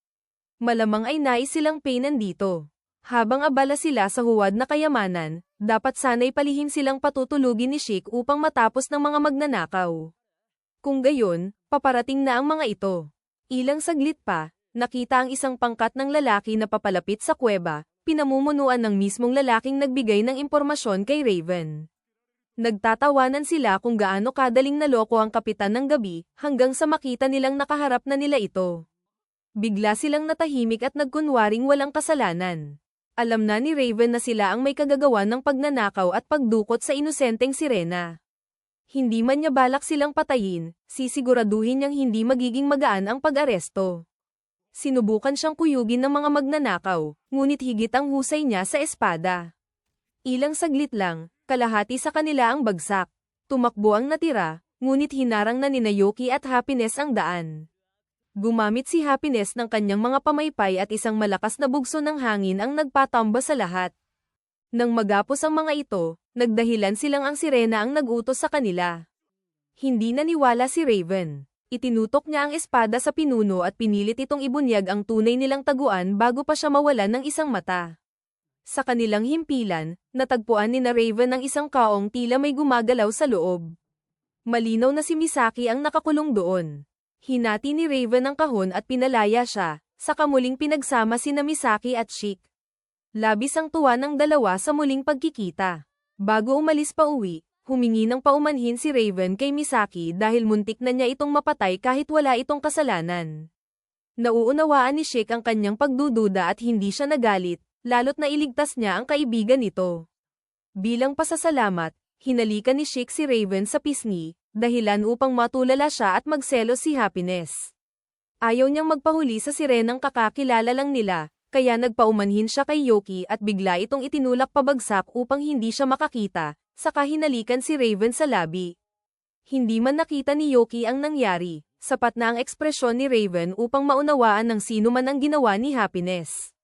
Malamang ay nais silang painan dito. Habang abala sila sa huwad na kayamanan, dapat sana'y palihim silang patutulugin ni Chic upang matapos ng mga magnanakaw. Kung gayon, paparating na ang mga ito. Ilang saglit pa, nakita ang isang pangkat ng lalaki na papalapit sa kuweba, pinamumunuan ng mismong lalaking nagbigay ng impormasyon kay Raven. Nagtatawanan sila kung gaano kadaling naloko ang kapitan ng gabi, hanggang sa makita nilang nakaharap na nila ito. Bigla silang natahimik at nagkunwaring walang kasalanan. Alam na ni Raven na sila ang may kagagawan ng pagnanakaw at pagdukot sa inosenteng sirena. Hindi man niya balak silang patayin, sisiguraduhin niyang hindi magiging magaan ang pag-aresto. Sinubukan siyang kuyugin ng mga magnanakaw, ngunit higit ang husay niya sa espada. Ilang saglit lang, kalahati sa kanila ang bagsak. Tumakbo ang natira, ngunit hinarang na ni Yoki at Happiness ang daan. Gumamit si Happiness ng kanyang mga pamaypay at isang malakas na bugso ng hangin ang nagpatamba sa lahat. Nang magapos ang mga ito, nagdahilan silang ang sirena ang nag-utos sa kanila. Hindi naniwala si Raven. Itinutok niya ang espada sa pinuno at pinilit itong ibunyag ang tunay nilang taguan bago pa siya mawalan ng isang mata. Sa kanilang himpilan, natagpuan ni Raven ang isang kaong tila may gumagalaw sa loob. Malinaw na si Misaki ang nakakulong doon. Hinati ni Raven ang kahon at pinalaya siya, saka muling pinagsama sina Misaki at Chic. Labis ang tuwa ng dalawa sa muling pagkikita. Bago umalis pa uwi, humingi ng paumanhin si Raven kay Misaki dahil muntik na niya itong mapatay kahit wala itong kasalanan. Nauunawaan ni Chic ang kanyang pagdududa at hindi siya nagalit, lalo't nailigtas niya ang kaibigan nito. Bilang pasasalamat, Hinalikan ni Chick si Raven sa pisngi, dahilan upang matulala siya at magselos si Happiness. Ayaw niyang magpahuli sa sirenang kakakilala lang nila, kaya nagpaumanhin siya kay Yoki at bigla itong itinulak pabagsak upang hindi siya makakita, saka hinalikan si Raven sa labi. Hindi man nakita ni Yoki ang nangyari, sapat na ang ekspresyon ni Raven upang maunawaan ng sino man ang ginawa ni Happiness.